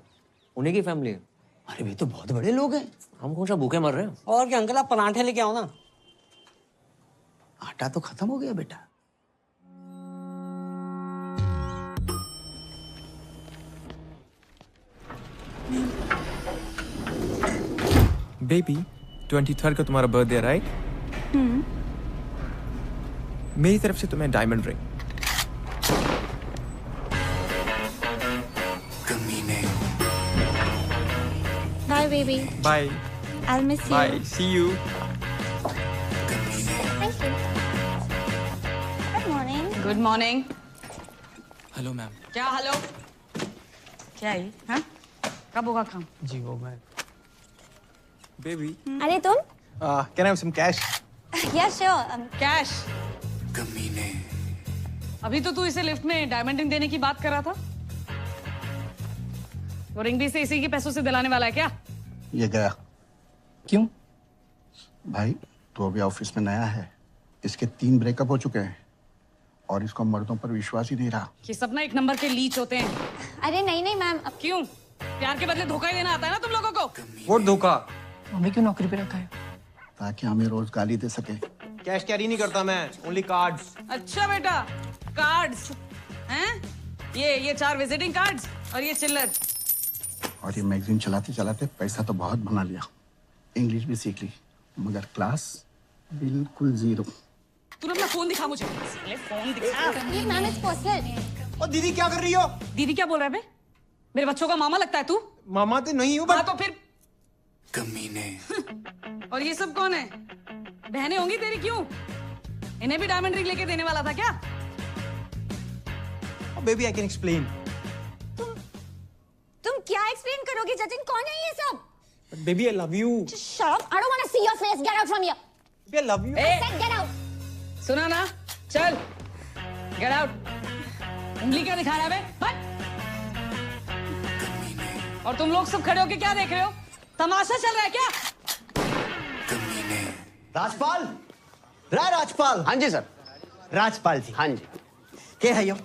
उन्हीं की फैमिली है। अरे वे तो बहुत बड़े लोग हैं। हम कौन सा भूखे मर रहे हैं? और क्या अंकल, आप पराठे लेके आओ ना। आटा तो खत्म हो गया बेटा। बेबी 23rd को तुम्हारा बर्थडे राइट? मेरी तरफ से तुम्हें diamond ring. Bye, baby. Bye I'll miss you. Bye, see you. Thank you. Good morning. Good morning. Hello ma'am. क्या हेलो? क्या है? हाँ? कब होगा काम? जी वो मैं। बेबी अरे तुम? Can I have some cash? Yes, sure. Cash? अभी तो तू इसे लिफ्ट में डायमंड रिंग देने की बात कर रहा था। वो रिंग भी इसे इसी के पैसों से दिलाने वाला है क्या? ये गया। क्यों? भाई तो अभी ऑफिस में नया है, इसके 3 ब्रेकअप हो चुके हैं और इसको मर्दों पर विश्वास ही नहीं रहा। ये सब ना 1 नंबर के लीच होते हैं। अरे नहीं नहीं मैम। क्यों? प्यार के बदले धोखा ही देना आता है ना तुम लोगों को। वो धोखा। हमें क्यों नौकरी पे रखा है? ताकि हमें रोज गाली दे सके। कैश कैरी नहीं करता मैं, ओनली कार्ड्स। अच्छा बेटा, कार्ड्स हैं? ये 4 विजिटिंग कार्ड्स और ये चिल्लर। और ये मैगजीन चलाते चलाते पैसा तो बहुत बना लिया, इंग्लिश भी सीख ली, मगर क्लास बिल्कुल जीरो। तूने अपना फोन दिखा मुझे। फोन दिखा। ये मैम इट्स पर्सनल। और दीदी क्या कर रही हो? दीदी क्या बोल रहा है बे? मेरे बच्चों का मामा लगता है तू? मामा तो नहीं हूँ। हाँ तो फिर कमीने। और ये सब कौन है? बहनें होंगी तेरी, क्यों? इन्हें भी डायमंड रिंग लेके देने वाला था क्या? Baby I can explain. तुम क्या एक्सप्लेन करोगे जतिन? कौन है ये सब? Baby I love you. Shut up! I don't want to see your face. Get out from here. Baby I love you. A, Said get out. सुना ना? चल, get out. उंगली क्या दिखा रहा है बे? हट! और तुम लोग सब खड़े होके क्या देख रहे हो? तमाशा चल रहा है क्या? राजपाल, राजपाल। हाँ जी सर। राजपाल जी। हाँ जी। क्या है यो?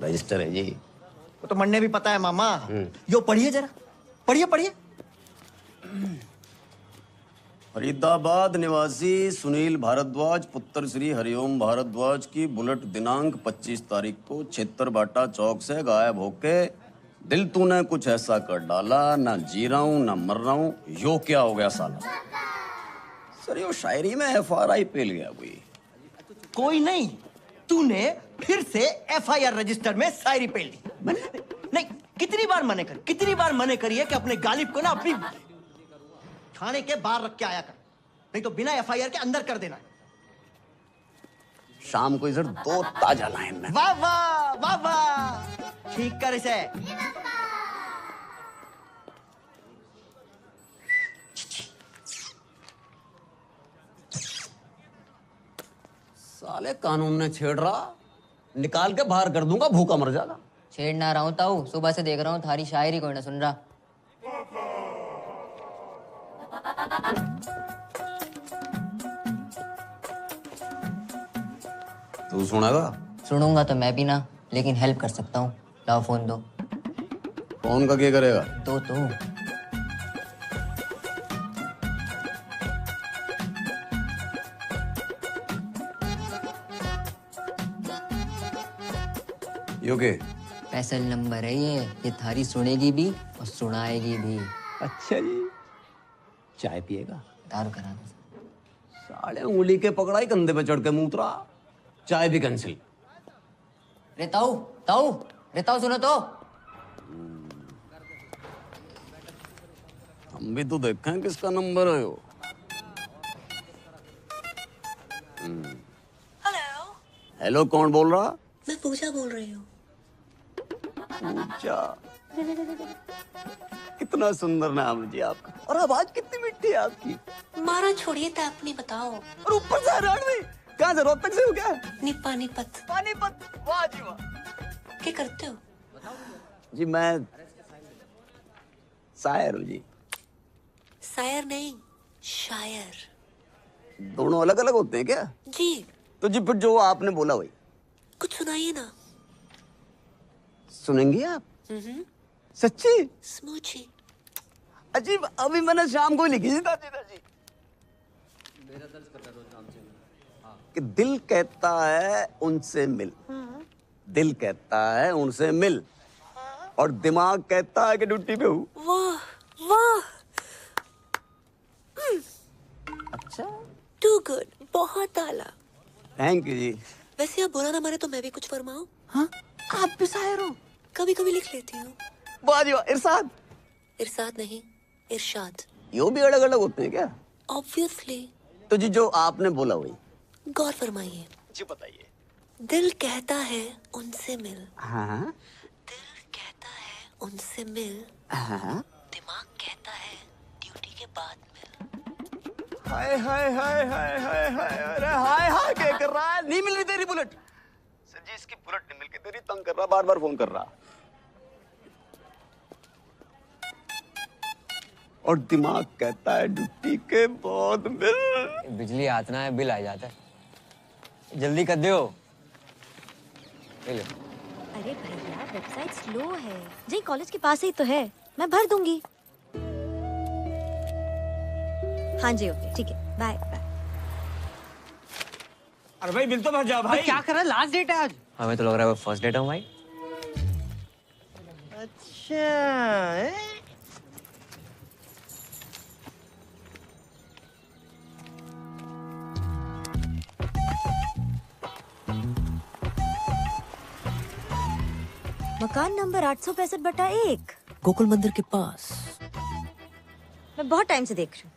रजिस्टर है जी। वो तो मन्ने भी पता है मामा। यो पढ़िए जरा, पढ़िए पढ़िए। फरीदाबाद निवासी सुनील भारद्वाज पुत्र श्री हरिओम भारद्वाज की बुलेट दिनांक 25 तारीख को छेत्तरबाटा चौक से गायब होके दिल तूने कुछ ऐसा कर डाला, ना जी रहा हूं ना मर रहा हूं, यो क्या हो गया साला? सर यो शायरी में FRI पेल गया कोई नहीं, तूने फिर से FIR रजिस्टर में शायरी पेल दी। नहीं, कितनी बार मने करिए कि अपने गालिब को ना अपनी थाने के बाहर रख के आया कर, नहीं तो बिना FIR के अंदर कर देना। शाम को इधर 2 ताजा लाइन में। वाह वाह वाह वाह, ठीक कर इसे। साले कानून ने छेड़ रहा, निकाल के बाहर कर दूंगा, भूखा मर जाएगा। छेड़ ना रहा हूँ ताऊ, सुबह से देख रहा हूँ थारी शायरी कोई ना सुन रहा। तू सुनेगा? सुनूंगा तो मैं भी ना, लेकिन हेल्प कर सकता हूँ। लाओ फोन दो। फोन का क्या करेगा? दो तो। योगे स्पेशल नंबर है ये थारी सुनेगी भी और सुनाएगी भी। अच्छा जी। चाय पिएगा? दारू करा दो। साले उंगली के पकड़ाई, कंधे पे चढ़ के मूत्रा, चाय भी कैंसिल। रे ताऊ सुनो तो। हम भी तो देखें किसका नंबर है वो। हेलो। हेलो, कौन बोल रहा? मैं पूजा बोल रही हूँ। पूजा, कितना सुंदर नाम जी आपका, और आवाज कितनी मिठी है आपकी। मारा छोड़िए तो अपनी बताओ। और ऊपर से रणवी, कहाँ से, रोहतक से हो क्या? पानीपत। पानीपत, वाह जी वाह। क्या करते हो? जी मैं शायर हूँ जी। शायर नहीं, शायर। दोनों अलग अलग होते हैं क्या? जी। तो जी फिर जो आपने बोला वही कुछ सुनाइए ना। सुनेंगी आप? सच्ची? स्मूची। अजीब, अभी मैंने शाम को लिखी थी ताजी। कि दिल कहता है उनसे मिल, दिल कहता है उनसे मिल, और दिमाग कहता है कि ड्यूटी पे हूँ। वाह वाह। अच्छा, टू गुड, बहुत आला। थैंक यू जी। वैसे आप बुरा ना माने तो मैं भी कुछ फरमाऊं? हाँ, आप भी शायर हो? कभी कभी लिख लेती हूँ। वाह जी वाह। इरशाद? इरशाद नहीं, इरशाद। यो भी अलग अलग होते हैं क्या? ऑब्वियसली। तो जी जो आपने बोला वही। गौर फरमाइए जी, बताइए। दिल कहता है उनसे मिल। हाँ। दिल कहता है उनसे मिल। हाँ। दिमाग कहता है ड्यूटी के बाद मिल। हाय हाय हाय हाय हाय हाय, अरे हाय हाय क्या कर रहा है? नहीं मिल रही तेरी बुलेट। सर जी, इसकी बुलेट नहीं मिल के तेरी तंग कर रहा, बार बार फोन कर रहा। और दिमाग कहता है ड्यूटी के बाद मिल। बिजली आतना है, बिल आ जाता है। जल्दी कर दो। अरे भैया, वेबसाइट स्लो है। जी कॉलेज के पास ही तो है। मैं भर दूंगी। हाँ जी ओके ठीक है, बाय बाय। अरे भाई बिल तो भर जा भाई। क्या कर रहा है? लास्ट डेट है आज। हमें तो लग रहा है वो फर्स्ट डेट है भाई। अच्छा मकान नंबर 865/1 गोकुल मंदिर के पास। मैं बहुत टाइम से देख रही हूँ,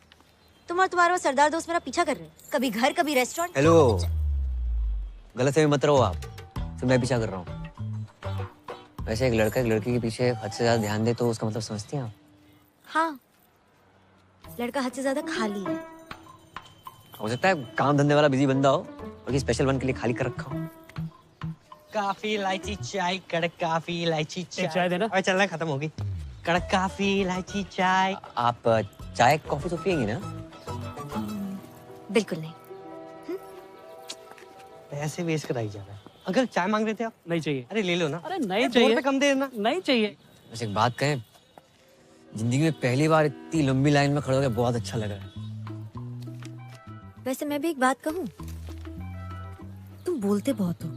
तुम और तुम्हारा वो सरदार दोस्त मेरा पीछा कर रहे हैं। कभी घर कभी रेस्टोरेंट। हेलो, गलत फहमी मत रहो आप, तो मैं पीछा कर रहा हूँ। वैसे एक लड़का एक लड़की के पीछे हद से ज्यादा ध्यान दे तो उसका मतलब समझती हैं आप? हाँ, लड़का हद से ज्यादा खाली है। हो सकता है काम धंधे वाला बिजी बंदा हो और कि स्पेशल वन के लिए खाली कर रखा हो। काफी इलायची चाय, कड़क काफी इलायची चाय। चाय देना। अरे चलना खत्म होगी। कड़क काफी इलायची चाय। आप चाय कॉफी तो पियेंगी ना? बिल्कुल नहीं। पैसे वेस्ट कराई जा रहा है। अंकल चाय मांग रहे थे आप? नहीं चाहिए। अरे ले लो ना। अरे नहीं चाहिए। 2 रुपए कम दे देना। नहीं चाहिए। वैसे एक बात कहें, जिंदगी में पहली बार इतनी लंबी लाइन में खड़े होकर बहुत अच्छा लगा है। वैसे मैं भी एक बात कहूँ, तुम बोलते बहुत हो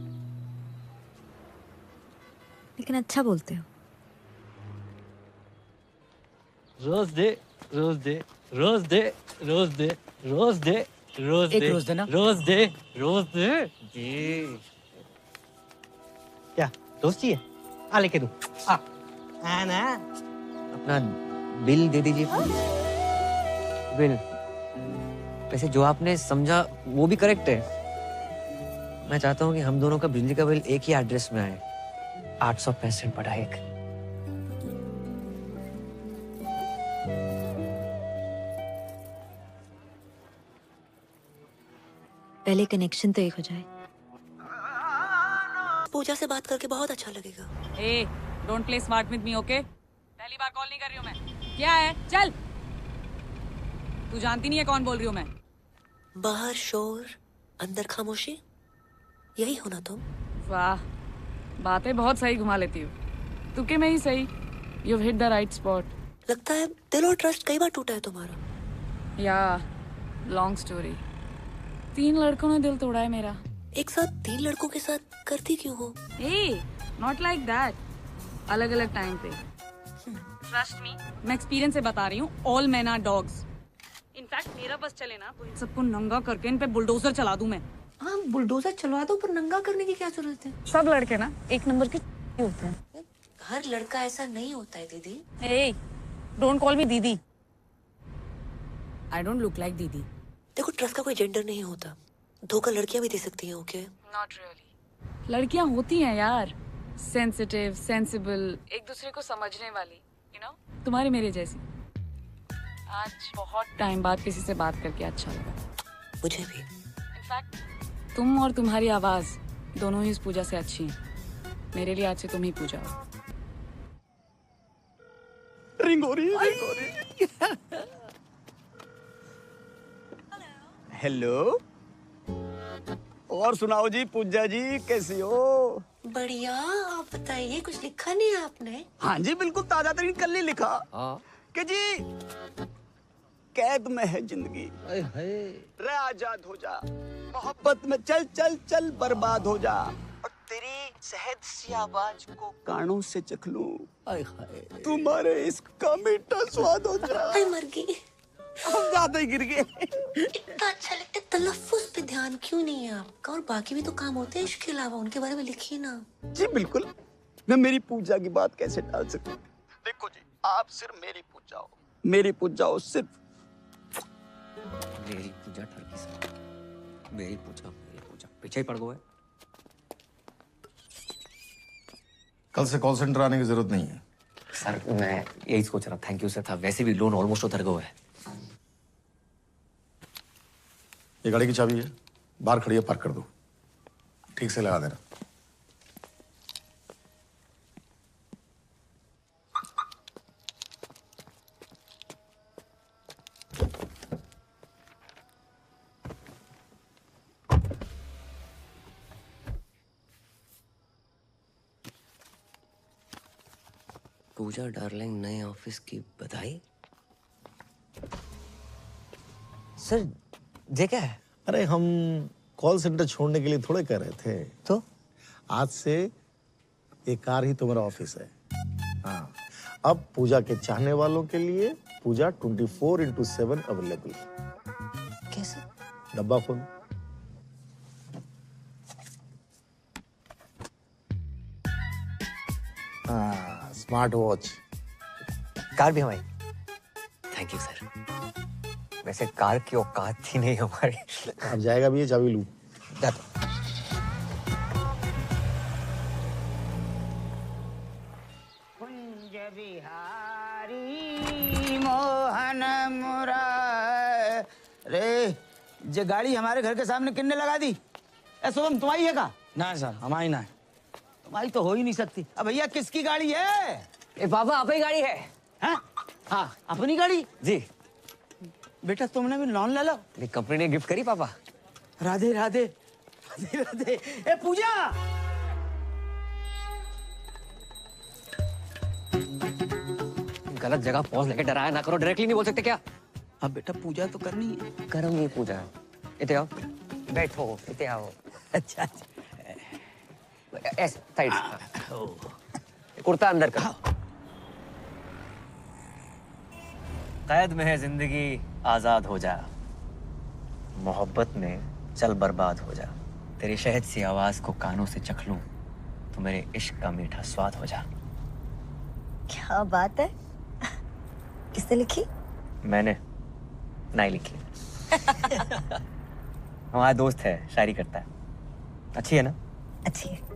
लेकिन अच्छा बोलते हो। रोज दे, रोज दे, रोज दे, रोज दे, रोज दे, रोज एक दे, रोज देना। रोज दे, रोज दे। जी क्या रोज चाहिए? आ लेके दूं। आ ना। अपना बिल दे दीजिए प्लीज। बिल। वैसे जो आपने समझा वो भी करेक्ट है। मैं चाहता हूँ कि हम दोनों का बिजली का बिल एक ही एड्रेस में आए। 865/1। पहले कनेक्शन तो एक हो जाए। पूजा से बात करके बहुत अच्छा लगेगा। ए, don't play smart with me, okay? पहली बार कॉल नहीं कर रही हूँ मैं। क्या है? चल। तू जानती नहीं है कौन बोल रही हूँ मैं। बाहर शोर, अंदर खामोशी, यही हो ना तुम? वाह, बातें बहुत सही घुमा लेती हूँ। तुके में ही सही। You hit the right spot. लगता है दिल और ट्रस्ट कई बार टूटा है तुम्हारा। या लॉन्ग स्टोरी। 3 लड़कों ने दिल तोड़ा है मेरा। एक साथ 3 लड़कों के साथ करती क्यों हो? ए, नॉट लाइक दैट। अलग अलग टाइम पे। ट्रस्ट मी, मैं एक्सपीरियंस से बता रही हूँ। All men are dogs. In fact मेरा बस चले ना तो इन सबको नंगा करके इन पे बुलडोजर चला दूं मैं। हाँ बुलडोजर चलवा दो, पर नंगा करने की क्या जरूरत है? सब लड़के ना एक नंबर के होते हैं। हर लड़का ऐसा नहीं होता है दीदी। ए, डोंट कॉल मी दीदी। आई डोंट लुक लाइक दीदी। देखो ट्रस्ट का कोई जेंडर नहीं होता। धोखा लड़कियां भी दे सकती हैं, ओके? Not really. लड़कियां होती हैं यार, सेंसिटिव, सेंसिबल, एक दूसरे को समझने वाली, यू नो, तुम्हारे मेरे जैसी। आज बहुत टाइम बाद किसी से बात करके अच्छा लगा। मुझे भी। इनफैक्ट तुम और तुम्हारी आवाज दोनों ही इस पूजा से अच्छी हैं। मेरे लिए आज से तुम ही पूजा हो। रिंग हो रही है, रिंग हो रही है। हेलो, और सुनाओ जी पूजा जी, कैसी हो? बढ़िया, आप बताइए, कुछ लिखा नहीं है आपने? हाँ जी बिल्कुल ताजा तरीन कल ही लिखा कि जी कैद में है जिंदगी, रे आजाद हो जा, मोहब्बत में चल चल चल बर्बाद हो जा, और तेरी शहद सी आवाज को कानों से चख लूं, तुम्हारे इश्क का मीठा स्वाद हो जा। मर गई। हम ज्यादा ही गिर गए। इतना अच्छा लगता है, तलफ्फुज पे ध्यान क्यों नहीं है आपका? और बाकी भी तो काम होते हैं इश्क के अलावा, उनके बारे में लिखिए ना। जी बिल्कुल, मैं मेरी पूजा की बात कैसे टाल सकती? देखो जी, आप सिर्फ मेरी पूजा हो, मेरी पूजा हो सिर्फ। मेरी पूजा ठरकी से, मेरी पूजा पीछे ही पड़ गए। कल से कॉल सेंटर आने की जरूरत नहीं है। सर मैं यही सोच रहा, थैंक यू सर था। वैसे भी लोन ऑलमोस्ट उतर गया है। ये गाड़ी की चाबी है, बाहर खड़ी है, पार्क कर दो, ठीक से लगा देना। पूजा डार्लिंग नए ऑफिस की बधाई। सर ये क्या है? अरे हम कॉल सेंटर छोड़ने के लिए थोड़े कह रहे थे। तो आज से एक कार ही तुम्हारा ऑफिस है। हाँ, अब पूजा के चाहने वालों के लिए पूजा 24/7 अवेलेबल। कैसे? डब्बा खोल। हाँ, स्मार्ट वॉच। कार भी हमारी। Thank you sir. वैसे कार की औकात थी नहीं हमारी। अब जाएगा भी ये, चाबी लूं। कुंज बिहारी मोहन मुरारे। ये गाड़ी हमारे घर के सामने किन्ने लगा दी? ए शुभम, तुम्हारी है का? ना सर, हमारी ना है। तुम्हारी तो हो ही नहीं सकती। अब भैया किसकी गाड़ी है? ए पापा, अपनी गाड़ी है। हाँ हाँ, अपनी गाड़ी। जी बेटा तुमने भी लोन ले लो। कंपनी ने गिफ्ट करी पापा। राधे राधे राधे राधे। ए पूजा, गलत जगह पॉज लेके डराया ना करो। डायरेक्टली नहीं बोल सकते क्या? अब बेटा पूजा तो करनी है। करूंगी पूजा। इते आओ, बैठो। इते आओ। अच्छा ऐसे साइड। कुर्ता अंदर करो। कैद में है जिंदगी, आजाद हो जा। मोहब्बत में चल बर्बाद हो जा। तेरी शहद सी आवाज को कानों से चख लूं तो मेरे इश्क का मीठा स्वाद हो जा। क्या बात है? किसने लिखी? मैंने नहीं लिखी। हमारा दोस्त है, शायरी करता है। अच्छी है ना? अच्छी है।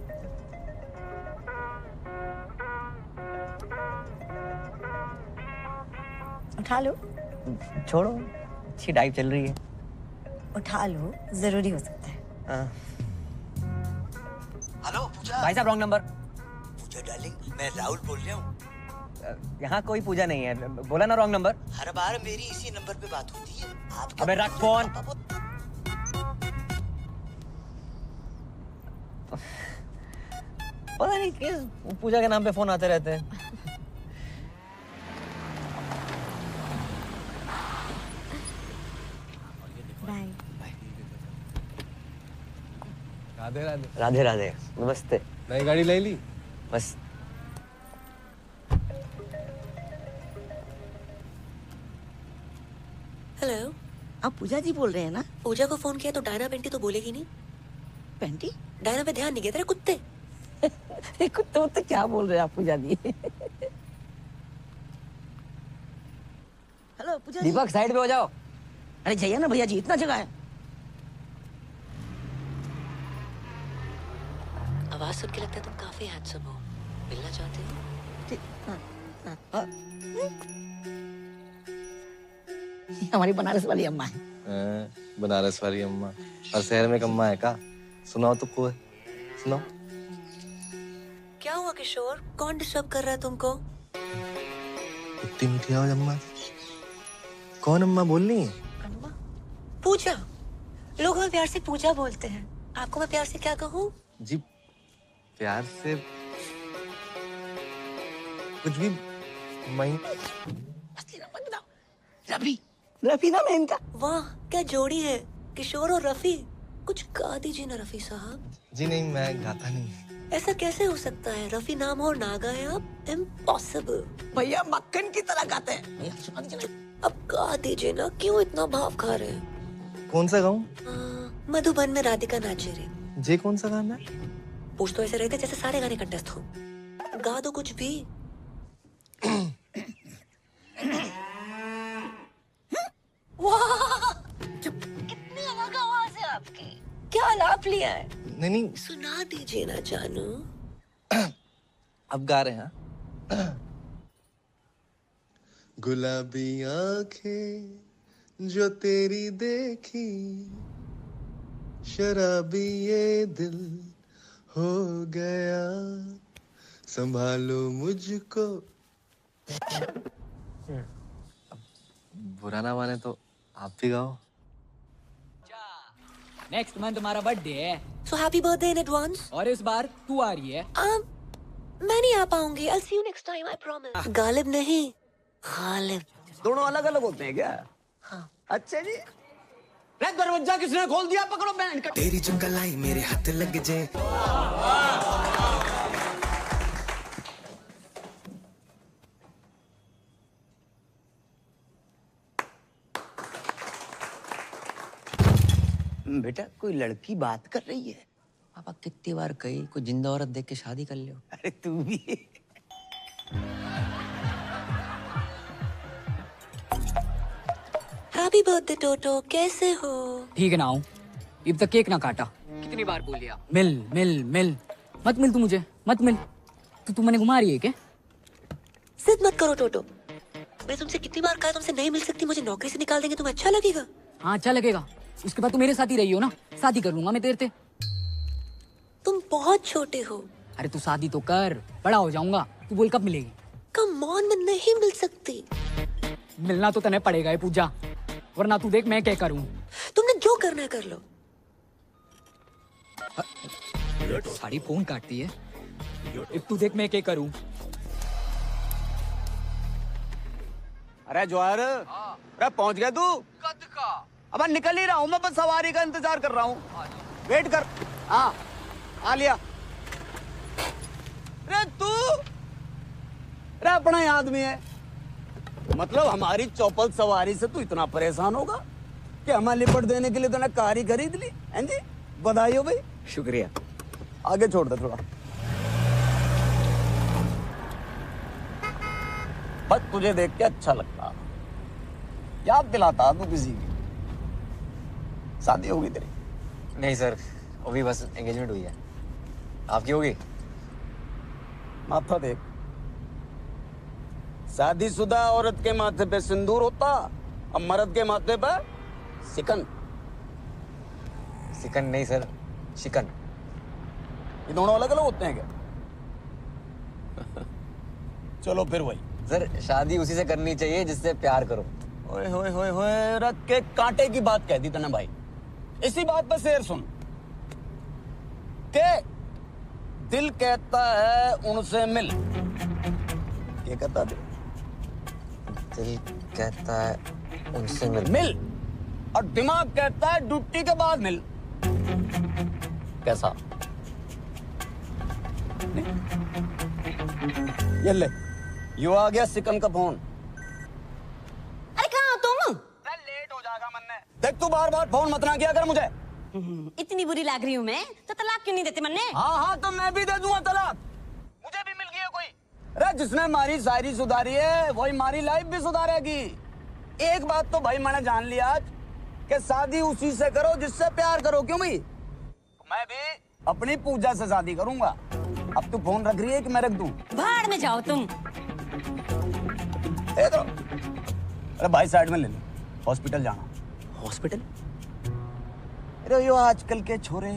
उठा लो। छोड़ो, अच्छी डाइव चल रही है। उठा लो, जरूरी हो सकता है। हेलो पूजा। भाई साहब रॉन्ग नंबर। पूजा डार्लिंग, मैं राहुल बोल रहा हूँ। यहाँ कोई पूजा नहीं है। बोला ना रॉन्ग नंबर। हर बार मेरी इसी नंबर पे बात होती है। आप अबे रख फोन। पता नहीं किस पूजा के नाम पे फोन आते रहते हैं। बाय। राधे राधे। राधे राधे। नमस्ते। नई गाड़ी ले ली? बस। हेलो, आप पूजा जी बोल रहे हैं ना? पूजा को फोन किया तो डायना पेंटी तो बोलेगी नहीं। पेंटी? डायना पे ध्यान नहीं गया तेरे कुत्ते। कुत्ते तो क्या बोल रहे हैं आप पूजा जी? हेलो पूजा जी। दीपक साइड पे हो जाओ। अरे जाइए ना भैया जी, इतना जगह है। आवाज सुन के लगता है तुम काफी हैंडसम हो। मिलना चाहते हो? हमारी बनारस वाली अम्मा है। बनारस वाली अम्मा। और शहर में एक अम्मा है का? सुनाओ तो कोई। सुनाओ। क्या हुआ किशोर? कौन डिस्टर्ब कर रहा है तुमको? इतनी मीठी आवाज अम्मा। कौन अम्मा बोल रही है? अम्मा? पूजा। लोग हमें प्यार से पूजा बोलते हैं। आपको मैं प्यार से क्या कहूँ? जी प्यार से कुछ भी। मैं रफी, रफी नाम है इनका। वाह क्या जोड़ी है, किशोर और रफी। कुछ गा दीजिए ना रफी साहब। जी नहीं, मैं गाता नहीं। ऐसा कैसे हो सकता है? रफी नाम हो और ना गाए आप? इम्पॉसिबल। भैया मक्खन की तरह गाते हैं। भैया सुना दीजिए। अब गा दीजिए ना, क्यों इतना भाव खा रहे हैं? कौन सा गाऊं? मधुबन में राधिका नाचे रे। जी कौन सा गाना है? पूछ तो ऐसे रहे थे जैसे सारे गाने कंटेस्ट हो। गा दो कुछ भी। वाह कितनी अलग आवाज है आपकी। क्या आलाप लिया है? नहीं सुना दीजिए ना जानू। अब गा रहे हैं। गुलाबी आंखें जो तेरी देखी, शराबी ये दिल हो गया, संभालो मुझको। बुरा ना माने तो आप भी गाओ। नेक्स्ट मंथ तुम्हारा बर्थडे है। So happy birthday in advance. और इस बार तू आ रही है। मैं नहीं आ पाऊंगी। I'll see you next time, I promise. Ghalib नहीं, गालिब। दोनों अलग अलग होते हैं क्या? हाँ। अच्छा जी। रे दरवाजा किसने खोल दिया? पकड़ो बैंड का। तेरी जो कलाई मेरे हाथ लग जाए। बेटा कोई लड़की बात कर रही है। पापा कितनी बार कही कोई जिंदा औरत देख के शादी कर लो। अरे तू भी। हैप्पी बर्थडे टोटो, कैसे हो? ठीक है ना हूँ। अब तक केक ना काटा। कितनी बार बोल लिया मिल मिल मिल। मत मिल तू मुझे, मत मिल। तू मैंने घुमा रही है क्या? जिद मत करो टोटो। मैं तुमसे कितनी बार कहा तुमसे नहीं मिल सकती, मुझे नौकरी से निकाल देंगे, तुम्हें अच्छा लगेगा? हाँ अच्छा लगेगा। उसके बाद तू मेरे साथ ही रही हो ना, शादी कर लूंगा मैं तेरे से। तुम बहुत छोटे हो। अरे तू शादी तो कर, बड़ा हो जाऊंगा। तू बोल कब मिलेगी? कम ऑन, मैं नहीं मिल सकती। मिलना तो तने पड़ेगा है पूजा, वरना तू देख मैं क्या करूं। तुमने जो करना है कर लो। साड़ी फोन काटती है। अब तू देख मैं क्या करूं। अरे जवाहर, अरे पहुंच गया तू? कद का? अब निकल ही रहा हूँ मैं, बस सवारी का इंतजार कर रहा हूँ। वेट कर। हाँ आ लिया। अरे तू, अरे अपना ही आदमी है। मतलब हमारी चौपल सवारी से तू इतना परेशान होगा कि हमें लिपट देने के लिए तूने कार ही खरीद ली? हैं जी, बधाई हो भाई। शुक्रिया। आगे छोड़ दे थोड़ा। बस तुझे देख के अच्छा लगता, याद दिलाता तू किसी की। शादी होगी तेरी? नहीं सर, अभी बस एंगेजमेंट हुई है। आपकी होगी? माथा देख, शादीशुदा औरत के माथे पे सिंदूर होता, अब मर्द के माथे पे सिकन। सिकन नहीं सर, शिकन। ये दोनों अलग अलग होते हैं क्या? चलो फिर वही। सर शादी उसी से करनी चाहिए जिससे प्यार करो। ओए होए होए होए, रख के कांटे की बात कह दी तूने भाई। इसी बात पर शेर सुन के दिल कहता है उनसे मिल। ये कहता है दिल कहता है उनसे मिल। मिल, और दिमाग कहता है ड्यूटी के बाद मिल। कैसा? ये ले, यो आ गया सिकन का फोन। अरे कहाँ हो तुम? लेट हो जाएगा मन्ने। देख तू बार बार फोन मत ना किया कर मुझे। इतनी बुरी लग रही हूँ मैं तो तलाक क्यों नहीं देते मन्ने? हाँ हाँ तो मैं भी दे दूंगा तलाक। मुझे भी मिल गया कोई। अरे जिसने हमारी शायरी सुधारी है वही हमारी लाइफ भी सुधारेगी। एक बात तो भाई मैंने जान लिया आज कि शादी उसी से करो जिससे प्यार करो। क्यों भाई? मैं भी अपनी पूजा से शादी करूंगा। अब तू फोन रख रही है कि मैं रख दूं? भाड़ में जाओ तुम। दे दो। अरे भाई साइड में ले लो, हॉस्पिटल जाना। हॉस्पिटल? अरे यो आजकल के छोरे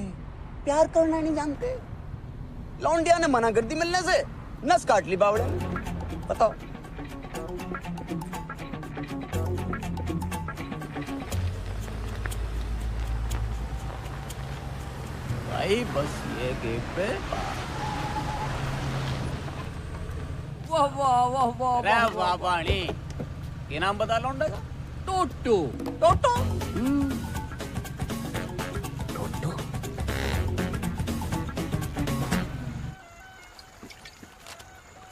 प्यार करना नहीं जानते। लौंडिया ने मना कर दी मिलने से, नस काट ली बावड़े ने। बताओ। भाई बस ये गेट पे। वाह वाह वाह वाह अरे वाह पानी। ये नाम बता लौंडे का? टोटो। टोटो?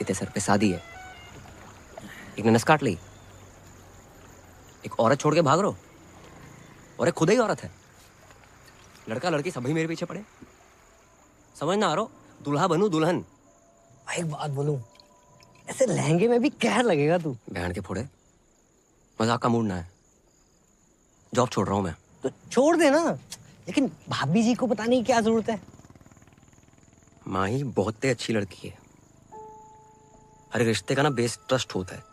इतने सर पे शादी है, एक ने नस काट ली, एक औरत छोड़ के भाग रहो, और एक खुद ही औरत है। लड़का लड़की सभी मेरे पीछे पड़े। समझ ना आ रहा, दूल्हा बनूं दुल्हन। भाई एक बात बोलूं, ऐसे लहंगे में भी कहर लगेगा तू। बहन के फोड़े, मजाक का मूड ना है। जॉब छोड़ रहा हूं मैं। तो छोड़ देना, लेकिन भाभी जी को बताने की क्या जरूरत है? माँ ही बहुत ही अच्छी लड़की है। हर रिश्ते का ना बेस ट्रस्ट होता है।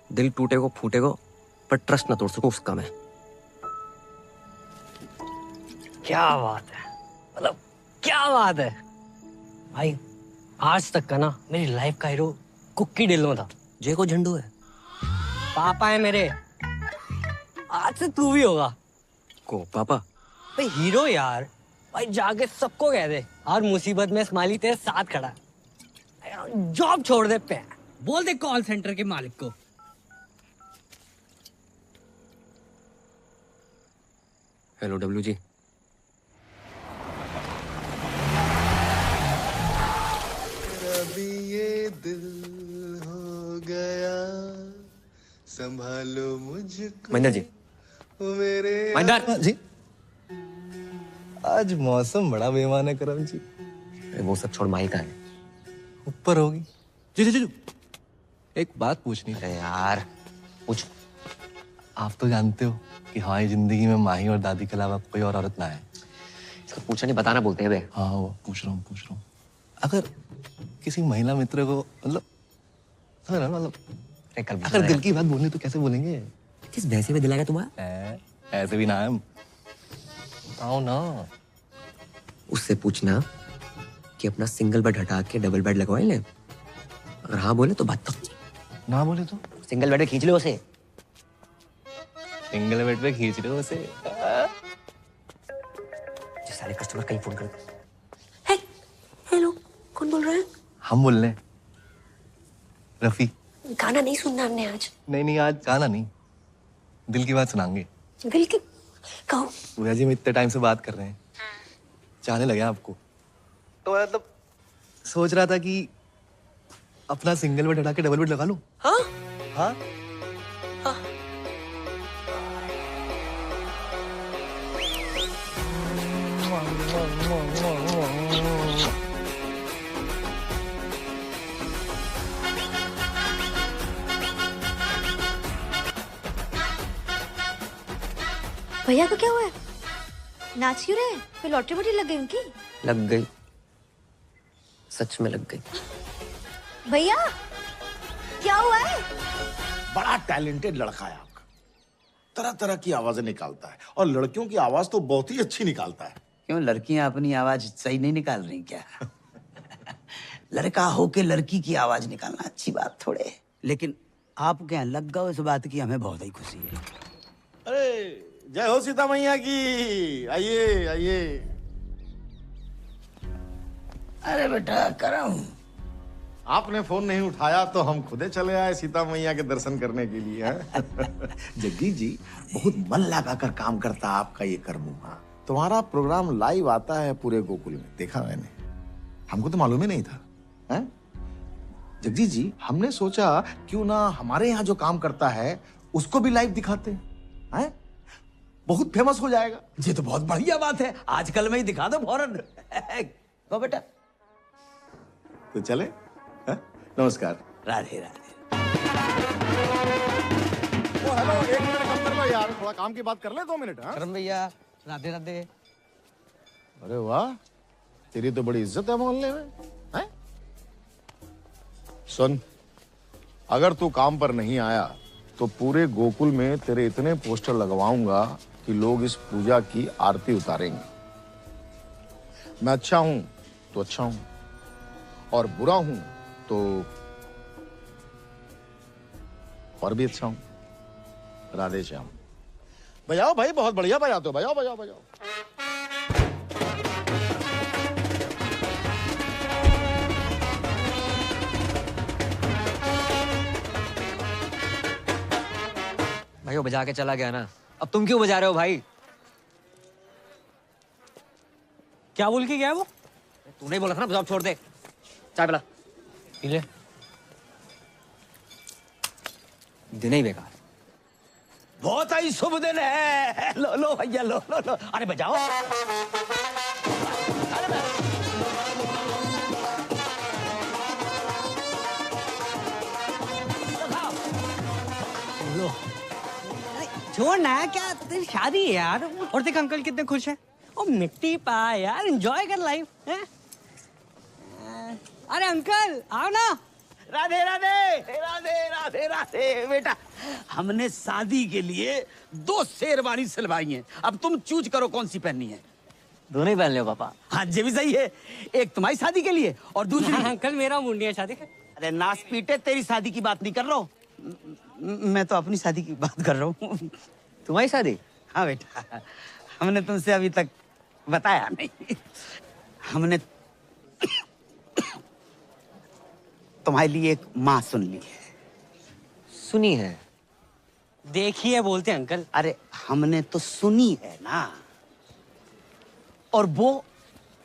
दिल टूटे को फूटे को, पर ट्रस्ट ना तोड़ सकूं उसका मैं। क्या बात है, मतलब क्या बात है भाई। आज तक का ना मेरी लाइफ का हीरो कुक्की ढिल्लों था। जय को झंडू है, पापा है मेरे। आज से तू भी होगा। को पापा? भाई हीरो यार, भाई जाके सबको कह दे, हर मुसीबत में स्माइली तेरे साथ खड़ा है। जॉब छोड़ दे पे बोल दे कॉल सेंटर के मालिक को। हेलो डब्लू जी। अभी ये दिल हो गया संभालो मुझको। महेंद्र जी। ओ मेरे महेंद्र जी। आज मौसम बड़ा बेईमान है करम जी। वो सब छोड़, माही कहाँ है? ऊपर होगी। जी जी जी। एक बात पूछनी है यार। पूछ। आप तो जानते हो कि हमारी जिंदगी में माही और दादी के अलावा कोई और औरत ना है। इसको पूछा नहीं, बताना बोलते हैं बे। हाँ वो पूछ रहा हूँ। अगर किसी महिला मित्र को मतलब अगर दिल की बात बोलनी तो कैसे बोलेंगे? किस भैंसे में दिलाएगा तुम्हारा? ऐसे भी ना है। आओ ना। उससे पूछना कि अपना सिंगल बेड हटा के डबल बेड लगवाए ले। अगर हाँ बोले तो बात तो, ना बोले तो सिंगल बेड पे खींच लो उसे। सिंगल बेड पे खींच लो उसे। सारे कस्टमर कहीं फोन कर। हेलो, कौन बोल रहा है? हम बोल रहे हैं रफी। गाना नहीं सुनना हमने आज। नहीं आज गाना नहीं, दिल की बात सुनाएंगे। दिल की कहो। भैया जी, हम इतने टाइम से बात कर रहे हैं, चाहने लगे आपको, तो मतलब सोच रहा था कि अपना सिंगल बेड हटा के डबल बेड लगा लूं। हाँ हाँ भैया को क्या हुआ है? नाच क्यों रहे? कोई लॉटरी वॉटरी लग गई उनकी? लग गई, सच में लग गई। भैया क्या हुआ है? बड़ा टैलेंटेड लड़का है आपका, तरह तरह की आवाजें निकालता है और लड़कियों की आवाज तो बहुत ही अच्छी निकालता है। क्यों, लड़कियां अपनी आवाज सही नहीं निकाल रही क्या? लड़का होके लड़की की आवाज निकालना अच्छी बात थोड़े है। लेकिन आप क्या लग गए इस बात की, हमें बहुत ही खुशी है। अरे जय हो सीता मैया की। आइए आइए। अरे बेटा करम, आपने फोन नहीं उठाया तो हम खुदे चले आए सीता मैया के दर्शन करने के लिए। जग्गी जी, बहुत मन लगाकर काम करता आपका ये कर्मुआ। तुम्हारा प्रोग्राम लाइव आता है पूरे गोकुल में, देखा मैंने, हमको तो मालूम ही नहीं था। हैं? जग्गी जी, हमने सोचा क्यों ना हमारे यहाँ जो काम करता है उसको भी लाइव दिखाते हैं, बहुत फेमस हो जाएगा। ये तो बहुत बढ़िया बात है, आजकल में ही दिखा दो फौरन। तो बेटा तो चले। है? नमस्कार। राधे राधे। ओ हेलो, 1 मिनट कम कर लो यार, थोड़ा काम की बात कर ले 2 मिनट। करम भैया, राधे राधे। अरे वाह, तेरी तो बड़ी इज्जत है मोहल्ले में। हैं? सुन, अगर तू काम पर नहीं आया तो पूरे गोकुल में तेरे इतने पोस्टर लगवाऊंगा कि लोग इस पूजा की आरती उतारेंगे। मैं अच्छा हूं तो अच्छा हूं, और बुरा हूं तो और भी अच्छा हूं। राधे श्याम। बजाओ भाई, बहुत बढ़िया बजाते हो, बजाओ बजाओ बजाओ। भाई वो बजा के चला गया ना, अब तुम क्यों बजा रहे हो भाई? क्या बोल के गया वो? तूने बोला था ना जॉब छोड़ दे। चाय पिला। पी ले। दिन ही बेकार। बहुत ही शुभ दिन है। लो लो भैया, लो लो लो। अरे बजाओ। लो। छोड़ ना, क्या तेरी शादी है यार। और देख अंकल कितने खुश हैं। ओ मिट्टी पा यार, एंजॉय कर लाइफ है। अरे अंकल आओ ना। राधे राधे राधे राधे राधे। बेटा, हमने शादी के लिए 2 शेरवानी सिलवाई हैं, अब तुम चूज करो कौन सी पहननी है। दोनों ही पहन लो पापा। हाँ ये भी सही है, एक तुम्हारी शादी के लिए और दूसरी अंकल मेरा मुंडिया शादी। अरे नास पीटे, तेरी शादी की बात नहीं कर रहा हूँ मैं, तो अपनी शादी की बात कर रहा हूँ। तुम्हारी शादी? हाँ बेटा, हमने तुमसे अभी तक बताया नहीं। हमने तुम्हारे लिए एक माँ सुन ली है। सुनी है? देखिए बोलते हैं अंकल। अरे हमने तो सुनी है ना। और वो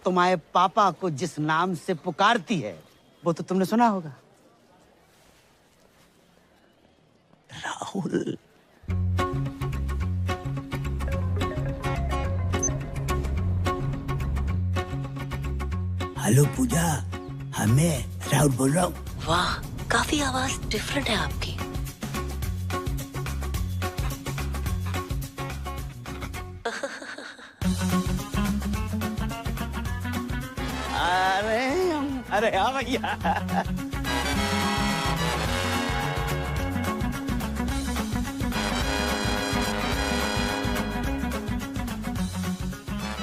तुम्हारे पापा को जिस नाम से पुकारती है वो तो तुमने सुना होगा, राहुल। हेलो पूजा, हाँ मैं राहुल बोल रहा हूँ। वाह, काफी आवाज डिफरेंट है आपकी। अरे हाँ भैया।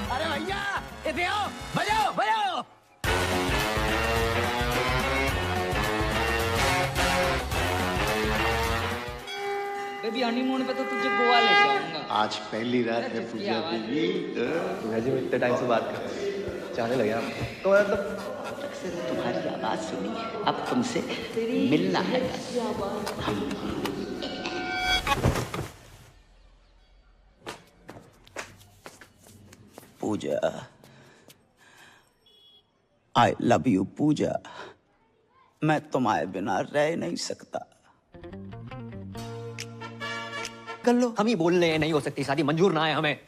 अरे भैया इधर आओ, बजाओ बजाओ। बेबी हनीमून पे तो तुझे गोवा ले जाऊंगा। आज पहली रात है पूजा बीबी। जी मैं इतने टाइम से बात कर रहा हूँ, चाहने लगे आप तो मतलब अक्सर तुम्हारी आवाज सुनी, अब तुमसे मिलना है। पूजा, आई लव यू पूजा। मैं तुम्हारे बिना रह नहीं सकता। कर लो। हम ही बोल रहे हैं नहीं हो सकती शादी, मंजूर ना है हमें।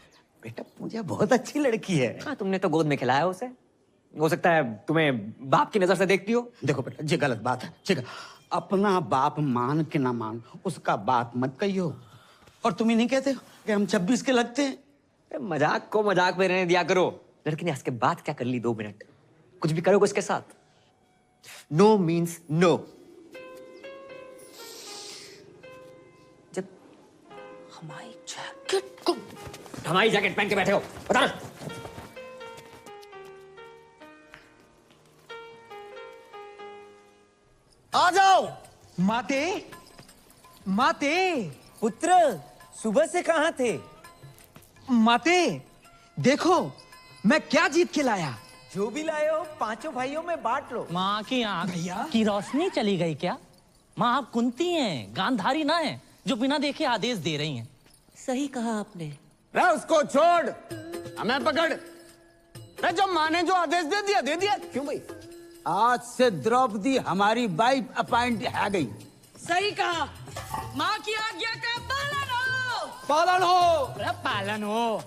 बेटा पूजा बहुत अच्छी लड़की है। हाँ, तुमने तो गोद में खिलाया उसे, हो सकता है तुम्हें बाप की नजर से देखती हो। देखो बेटा ये गलत बात है, ठीक है? अपना बाप मान के ना मान, उसका बात मत कहियो। और तुम ही नहीं कहते हो कि हम 26 के लगते हैं? मजाक को मजाक में रहने दिया करो। लड़की ने हंस के बात क्या कर ली 2 मिनट, कुछ भी करोगे उसके साथ। No means no. जब हमारी जैकेट पहन के बैठे हो, बता ना। आ जाओ। माते, माते, पुत्र सुबह से कहां थे? माते, देखो मैं क्या जीत के लाया। जो भी लाए हो 5 भाइयों में बांट लो। माँ की आंख की रोशनी चली गई क्या? माँ आप कुंती हैं, गांधारी ना है जो बिना देखे आदेश दे रही हैं। सही कहा आपने। रे उसको छोड़, हमें पकड़। रे जो माँ ने जो आदेश दे दिया दे दिया। क्यों भाई? आज से द्रौपदी हमारी वाइफ अपॉइंट है गई। सही कहा। माँ की आज्ञा का पालन हो। पालन हो। अरे पालन हो।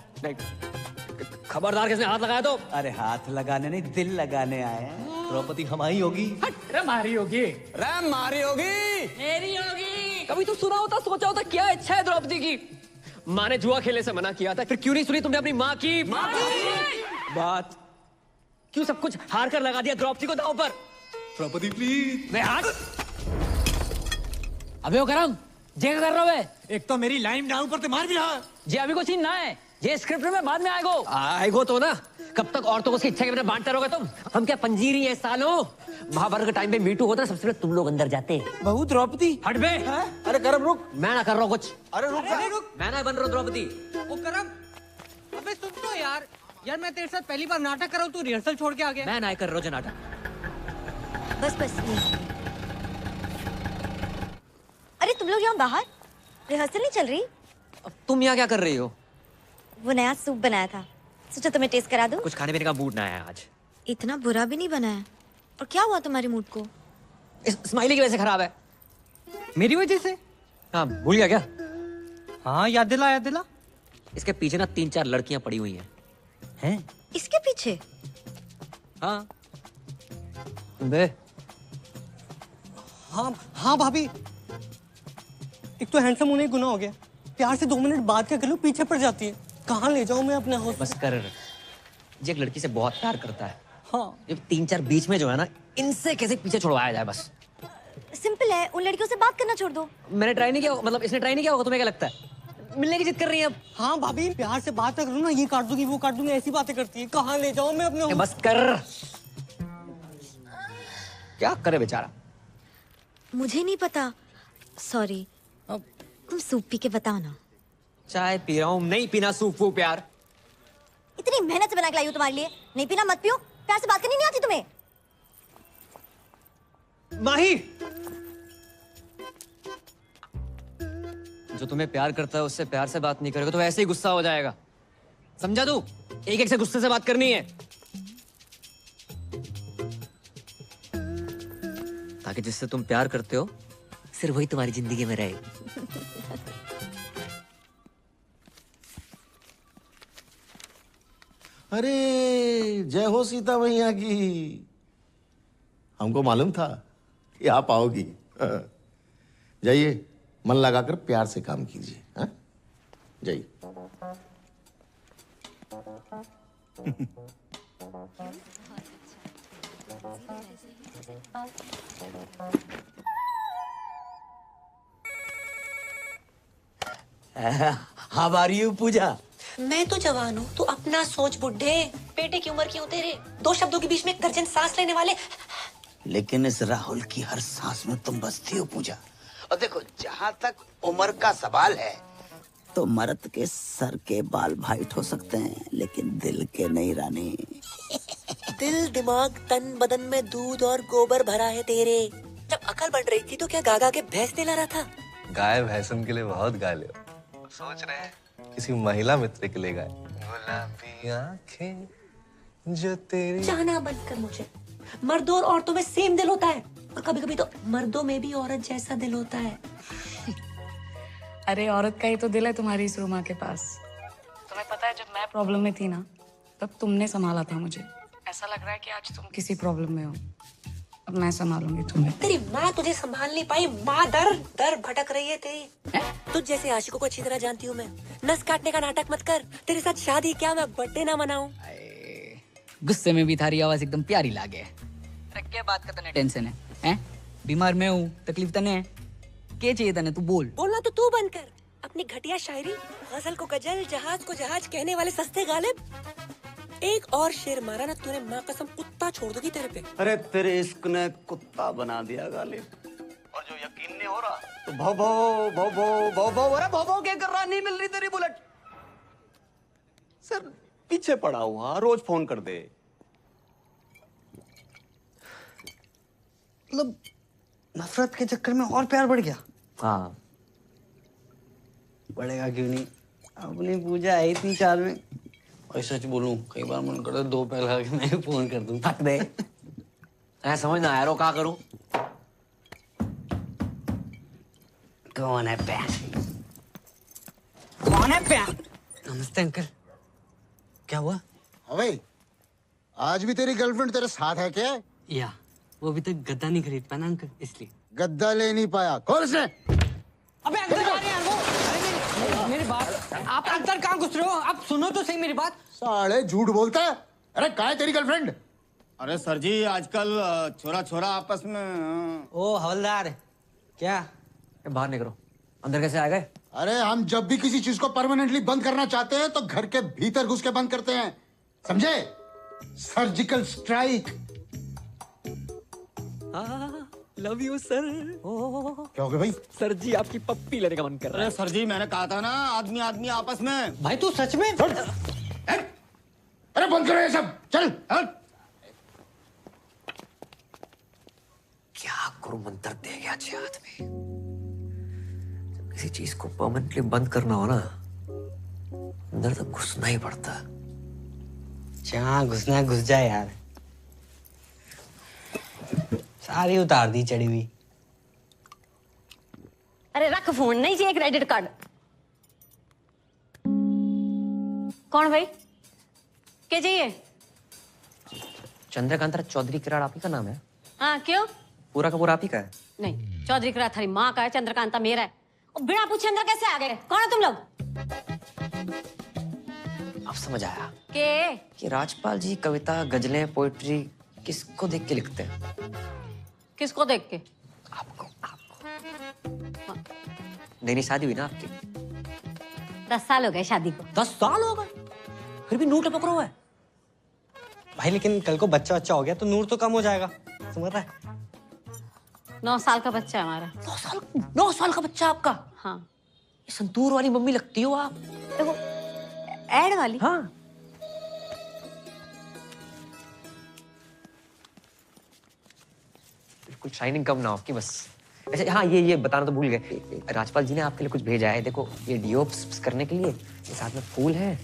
खबरदार, किसने हाथ लगाया तो? अरे हाथ लगाने नहीं, दिल लगाने आए हैं। द्रौपदी हमारी होगी। अरे मारी होगी। रे मारी होगी। मेरी होगी। कभी तो सुना होता, सोचा होता क्या इच्छा है द्रौपदी की। माँ ने जुआ खेलने से मना किया था, फिर क्यों नहीं सुनी तुमने अपनी माँ की बात? क्यों सब कुछ हार कर लगा दिया द्रौपदी को दांव पर? द्रौपदी प्लीज। अबे ओ करम, जे कर रहा है? एक तो मेरी लाइन डाउन पर ते मार भी रहा। जे अभी को सीन ना है, ये स्क्रिप्ट में बाद में आएगो तो ना। कब तक औरतों को उसकी इच्छा के बिना बांटते रहोगे तुम? हम क्या पंजीरी है सालों? महाभारत के टाइम पे मीटू होता है, सबसे पहले तुम लोग अंदर जाते। बहू द्रौपदी। हट बे। अरे करम रुक। मैं ना कर रहा हूँ कुछ। अरे रुक जा। मैं ना बन रहा हूँ द्रौपदी। ओ करम, अबे सुन तो यार मैं तेरे साथ पहली बार नाटक कर रहा हूँ, तू रिहर्सल छोड़ के आ गया। मैं ना कर रहा हूँ नाटक। बस बस अरे तुम लोग यहाँ बाहर रिहर्सल नहीं चल रही? अब तुम यहाँ क्या कर रही हो? वो नया सूप बनाया था, सोचा तुम्हें टेस्ट करा दूं। कुछ खाने पीने का मूड ना है आज। इतना बुरा भी नहीं बना है। और क्या हुआ तुम्हारे मूड को? स्माइली की वजह से खराब है। मेरी वजह से? हाँ, भूल गया क्या? हाँ याद दिला, याद दिला। इसके पीछे ना 3-4 लड़कियां पड़ी हुई हैं। इसके पीछे? हाँ बे। हाँ हाँ भाभी, एक तो हैंडसम होने गुनाह हो गया, प्यार से 2 मिनट बात क्या कर लो पीछे पड़ जाती है। कहाँ ले जाऊं मैं अपने हाउस? बस कर। ये एक लड़की से बहुत प्यार करता है। हाँ, ये 3-4 बीच में जो है ना, इनसे कैसे पीछे छुड़वाया जाए बस। सिंपल है, उन लड़कियों से बात करना छोड़ दो। मैंने ट्राई नहीं किया, मतलब इसने ट्राई नहीं किया होगा। तुम्हें क्या लगता है मिलने की जिद कर रही है अब? हाँ भाभी, प्यार से बात करूँ ना, ये काट दूंगी वो काट दूंगी, ऐसी बातें करती है। कहाँ ले जाऊं मैं अपने? बस कर। क्या करे बेचारा? मुझे नहीं पता, सॉरी। तुम सूप पी के बताओ ना। चाय पी रहा हूँ, नहीं पीना सूप वो प्यार। इतनी मेहनत से बना के लाई हूँ तुम्हारे लिए, नहीं पीना मत पियो। प्यार से बात करनी नहीं आती तुम्हें? माही, जो तुम्हें प्यार करता है उससे प्यार से बात नहीं करेगा तो ऐसे ही गुस्सा हो जाएगा। समझा तू? एक एक से गुस्से से बात करनी है ताकि जिससे तुम प्यार करते हो सिर्फ वही तुम्हारी जिंदगी में रहे। अरे जय हो सीता मैया की। हमको मालूम था कि आप आओगी। जाइए, मन लगाकर प्यार से काम कीजिए। हाँ? जाइए। हाउ आर यू पूजा? मैं तो जवान हूँ, तो अपना सोच बुड्ढे। बेटे की उम्र क्यों तेरे? 2 शब्दों के बीच में 1 दर्जन सांस लेने वाले। लेकिन इस राहुल की हर सांस में तुम बसती हो पूजा। और देखो, जहाँ तक उम्र का सवाल है तो मर्द के सर के बाल वाइट हो सकते हैं लेकिन दिल के नहीं रानी। दिल, दिमाग, तन, बदन में दूध और गोबर भरा है तेरे। जब अकल बढ़ रही थी तो क्या गागा के भैंस ने लड़ा था? गाय भैंसन के लिए बहुत गा ले। सोच रहे हैं किसी महिला मित्र के लिए गाए। गुलाबी आंखें जो तेरी। चाहना बंद कर मुझे। मर्दों और औरतों में सेम दिल होता है, और कभी-कभी तो मर्दों में भी औरत जैसा दिल होता है। अरे औरत का ही तो दिल है तुम्हारी इस रूमा के पास। तुम्हें पता है, जब मैं प्रॉब्लम में थी ना तब तुमने संभाला था मुझे। ऐसा लग रहा है कि आज तुम किसी प्रॉब्लम में हो, अब मैं संभालूंगी तुम्हें। तेरी माँ तुझे संभाल नहीं पाई, माँ दर दर भटक रही है तेरी। तुझ जैसे आशिकों को अच्छी तरह जानती हूँ मैं। नस काटने का नाटक मत कर। तेरे साथ शादी क्या मैं बर्थडे ना मनाऊं? गुस्से में भी थारी आवाज एकदम प्यारी लागे। अरे क्या बात का तने टेंशन है? हैं? बीमार मैं हूँ, तकलीफ तने है? क्या चाहिए तने? तू बोल। बोलना तो तू बंद कर। अपनी घटिया शायरी, गजल को गजल, जहाज को जहाज कहने वाले सस्ते गालिब। एक और शेर मारा ना तूने, माँ कसम कुत्ता छोड़ दूंगी तेरे पे। अरे तेरे इश्क ने कुत्ता बना दिया गालिब। और जो यकीन नहीं हो रहा तो भो भो भो भो भो भो। अरे भो भो क्या कर रहा? नहीं मिल रही तेरी बुलेट। सर पीछे पड़ा हुआ, रोज फोन कर दे। मतलब नफरत के चक्कर में और प्यार बढ़ गया। हाँ, बढ़ेगा क्यों नहीं? अपनी पूजा है इतनी चाल में। और सच बोलूं, कई बार मन करता है 2 पैर लगा के मैं फोन कर दूं। थक दे। ऐसा समझ ना आया रो, क्या करूं? कौन है प्यार? कौन है प्यार? नमस्ते अंकल। क्या हुआ? अबे, आज भी तेरी गर्लफ्रेंड तेरे साथ है क्या? या वो अभी तक गद्दा नहीं खरीद पाया ना अंकल, इसलिए। गद्दा ले नहीं पाया? कौन उसने? अबे अंकल आ रहे हैं वो। अरे मेरी बात, आप अंदर कहाँ घुस रहे हो? आप सुनो तो सही मेरी बात। साले झूठ बोलता है। अरे कहाँ है तेरी गर्लफ्रेंड? अरे सर जी, आजकल छोरा छोरा आपस में। ओ हवलदार, क्या बाहर निकलो। अंदर कैसे आ गए? अरे हम जब भी किसी चीज को परमानेंटली बंद करना चाहते हैं तो घर के भीतर घुस के बंद करते हैं, समझे? Surgical strike. Love you sir. क्या हो गया भाई? सर जी आपकी पप्पी लेने का मन कर रहा है। अरे सर जी, मैंने कहा था ना, आदमी आदमी आपस में। भाई तू सच में? अरे बंद करो ये सब, चल। क्या गुरु मंत्र दे गया छे हाथ में। जब किसी चीज को परमानेंटली बंद करना हो ना, अंदर तक घुसना ही पड़ता। जहाँ घुसना घुस जाए यार। सारी उतार दी चढ़ी हुई। अरे रख फोन, नहीं चाहिए क्रेडिट कार्ड। कौन भाई? क्या चाहिए? चंद्रकांता चौधरी किराड़ आप ही का नाम है? हाँ क्यों? पूरा का पूरा आप ही का है? नहीं, चौधरी किराड़ थारी माँ का है, चंद्रकांता मेरा है। और बिना पूछे अंदर कैसे आ गए? कौन है तुम लोग? अब समझ आया के? कि राजपाल जी कविता, गजलें, पोएट्री किसको देख के लिखते हैं? किसको देख के? आपको। नई शादी हुई ना आपकी? 10 साल हो गए शादी को। 10 साल हो गए? फिर भी नूर टपक रहा है भाई। लेकिन कल को बच्चा हो गया तो नूर तो कम हो जाएगा, समझ रहा है? 9 साल का बच्चा है हमारा। 9 साल का बच्चा आपका? हाँ। ये संतूर वाली मम्मी लगती हो आप। देखो, ऐड वाली। हाँ। बिल्कुल शाइनिंग कम ना हो कि बस। अच्छा हाँ, ये बताना तो भूल गए, राजपाल जी ने आपके लिए कुछ भेजा है। देखो ये डीओ करने के लिए, ये साथ में फूल है,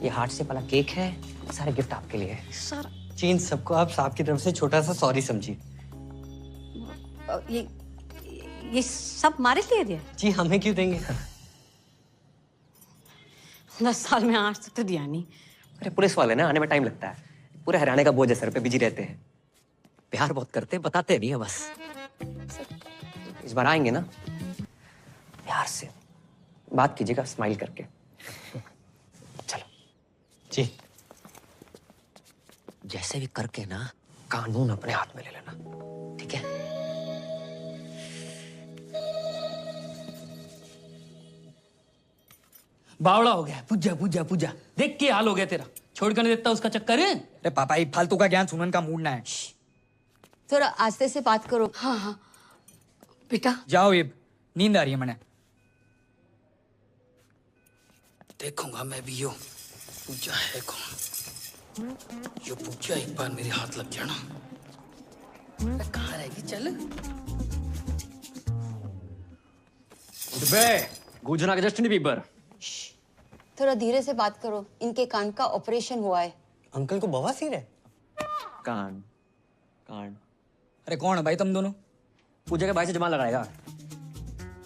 ये हार्ट शेप वाला केक है, सारे गिफ्ट आपके लिए है। सर चेंज सबको आप साहब की तरफ से छोटा सा सॉरी समझिए। ये सब हमारे लिए दिया? जी हमें क्यों देंगे? 10 साल में आज तक तो दिया नहीं। अरे पुलिस वाले ना, आने में टाइम लगता है, पूरे हरियाणा का बोझ है सर पे, बिजी रहते हैं, प्यार बहुत करते हैं, बताते नहीं है बस। इस बार आएंगे ना, प्यार से बात कीजिएगा, स्माइल करके। चलो जी। जैसे भी करके ना कानून अपने हाथ में ले लेना, ठीक है? बावड़ा हो गया, पूजा पूजा पूजा, देख के हाल हो गया तेरा, छोड़ कर नहीं देता उसका चक्कर है। अरे पापा ये फालतू का ज्ञान सुनने का मूड ना है। थोड़ा आस्ते से बात करो। हाँ हाँ बेटा जाओ, ये नींद आ रही है मैंने। देखूंगा मैं भी यो पूजा है कौन। यो पूजा एक बार मेरे हाथ लग गया ना, कहाँ रहेगी? चल गूंजना के जस्टिन बीबर। थोड़ा धीरे से बात करो, इनके कान का ऑपरेशन हुआ है। अंकल को बवासीर है? कान कान। अरे कौन है भाई तुम दोनों? पूजा के भाई से जमा लगाएगा।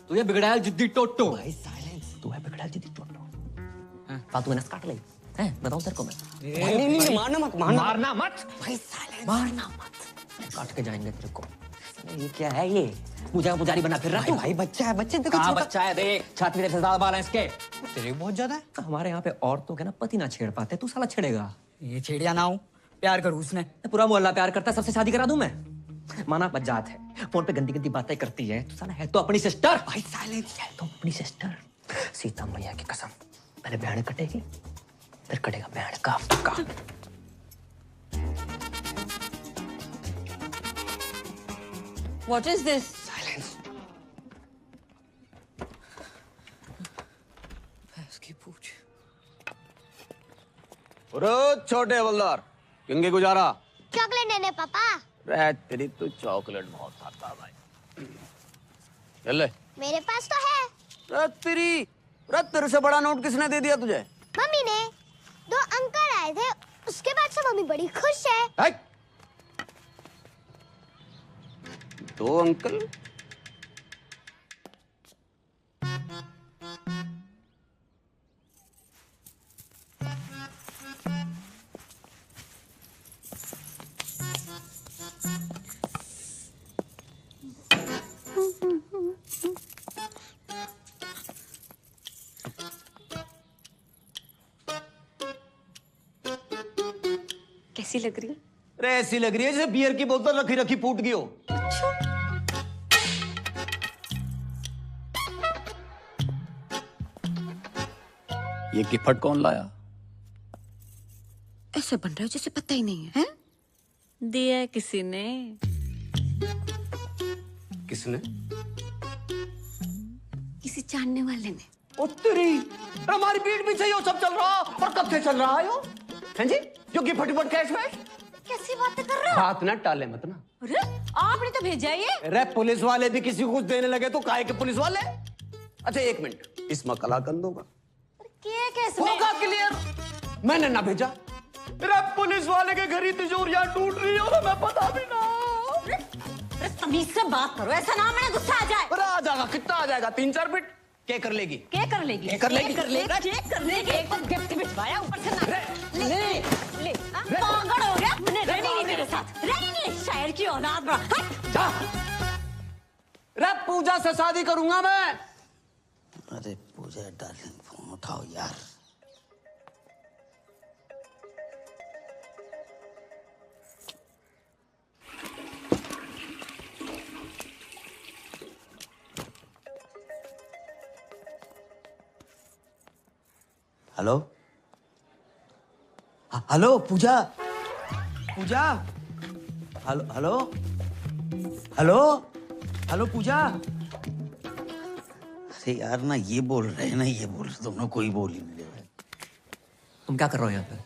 तू ये बिगड़ा है जिद्दी टोटो। भाई साइलेंस। तू है बिगड़ा है जिद्दी टोटो। फालतू में नस काट ले, हैं? बताऊं तेरे को मैं। नहीं मारना मत, मारना मत भाई साइलेंस। मारना मत, काट के जाएंगे तेरे को। ये क्या है ये? पूजा का पुजारी बना फिर रहा तू? भाई बच्चा है, बच्चे देखो कहाँ छोटा। बच्चा है? देख छाती में ज्यादा बाल है इसके। तेरे बहुत ज्यादा है। हमारे यहाँ पे औरतों के ना पति ना छेड़ पाते, तू साला छेड़ेगा। ये छेड़िया ना हो, प्यार करूँ उसने। पूरा मोहल्ला प्यार करता है, सबसे शादी करा दूं मैं। माना बजात है, फोन पे गंदी गंदी बातें करती है, तू साला है तो अपनी सिस्टर। भाई साइलेंस। है तो अपनी सिस्टर। सीता मैया की कसम, पहले बहन कटेगी फिर कटेगा बहन का। What is this? साइलेंस। इसकी पूछ। छोटे हवलदार, किंगे गुजारा? चॉकलेट देने पापा। रे तेरी तो चॉकलेट बहुत खाता भाई। चल ले। मेरे पास तो है। तेरे से बड़ा नोट किसने दे दिया तुझे? मम्मी ने। 2 अंकल आए थे, उसके बाद से मम्मी बड़ी खुश है। 2 अंकल? कैसी लग रही है? अरे ऐसी लग रही है जैसे बियर की बोतल रखी रखी फूट गई हो। ये गिफ्ट कौन लाया? ऐसे बन रहा है जैसे पता ही नहीं है, दिया है किसी ने। किसने? किसी जानने वाले ने। ओ तेरी, हमारी पीठ पीछे ये सब चल रहा और कब से चल रहा है यो? हैं जी? जो गिफ्ट कैश में? कैसी बातें कर रहे हो? बात ना टाले मत ना। अरे आपने तो भेजा ये। अरे पुलिस वाले भी किसी को कुछ देने लगे तो काहे के पुलिस वाले? अच्छा 1 मिनट, इसमें कलाकंद होगा? होगा क्लियर, मैंने ना भेजा। अरे पुलिस वाले के घर ही तिजोरियां टूट रही हो, मैं पता भी ना। अरे तमीज से बात करो, ऐसा ना मैंने गुस्सा आ जाए। अरे आ जाएगा, कितना आ जाएगा? 3-4 बिट क्या कर लेगी? क्या कर लेगी? क्या कर लेगी? चेक कर लेगी। एक बार गिफ्ट भिजवाया, ऊपर से ना ले पागल हो गया। मैंने रहनी नहीं तेरे साथ, रहनी नहीं। शायर की औलाद बड़ा। जा। रे पूजा से शादी करूंगा मैं। अरे पूजा डार्लिंग, फोन उठाओ यार। हेलो हेलो पूजा, पूजा, हेलो हेलो हेलो हेलो पूजा। अरे यार ना ये बोल रहे हैं ना ये बोल रहे, तुम लोग कोई बोल ही नहीं रहे। तुम क्या कर रहे हो यहाँ पे?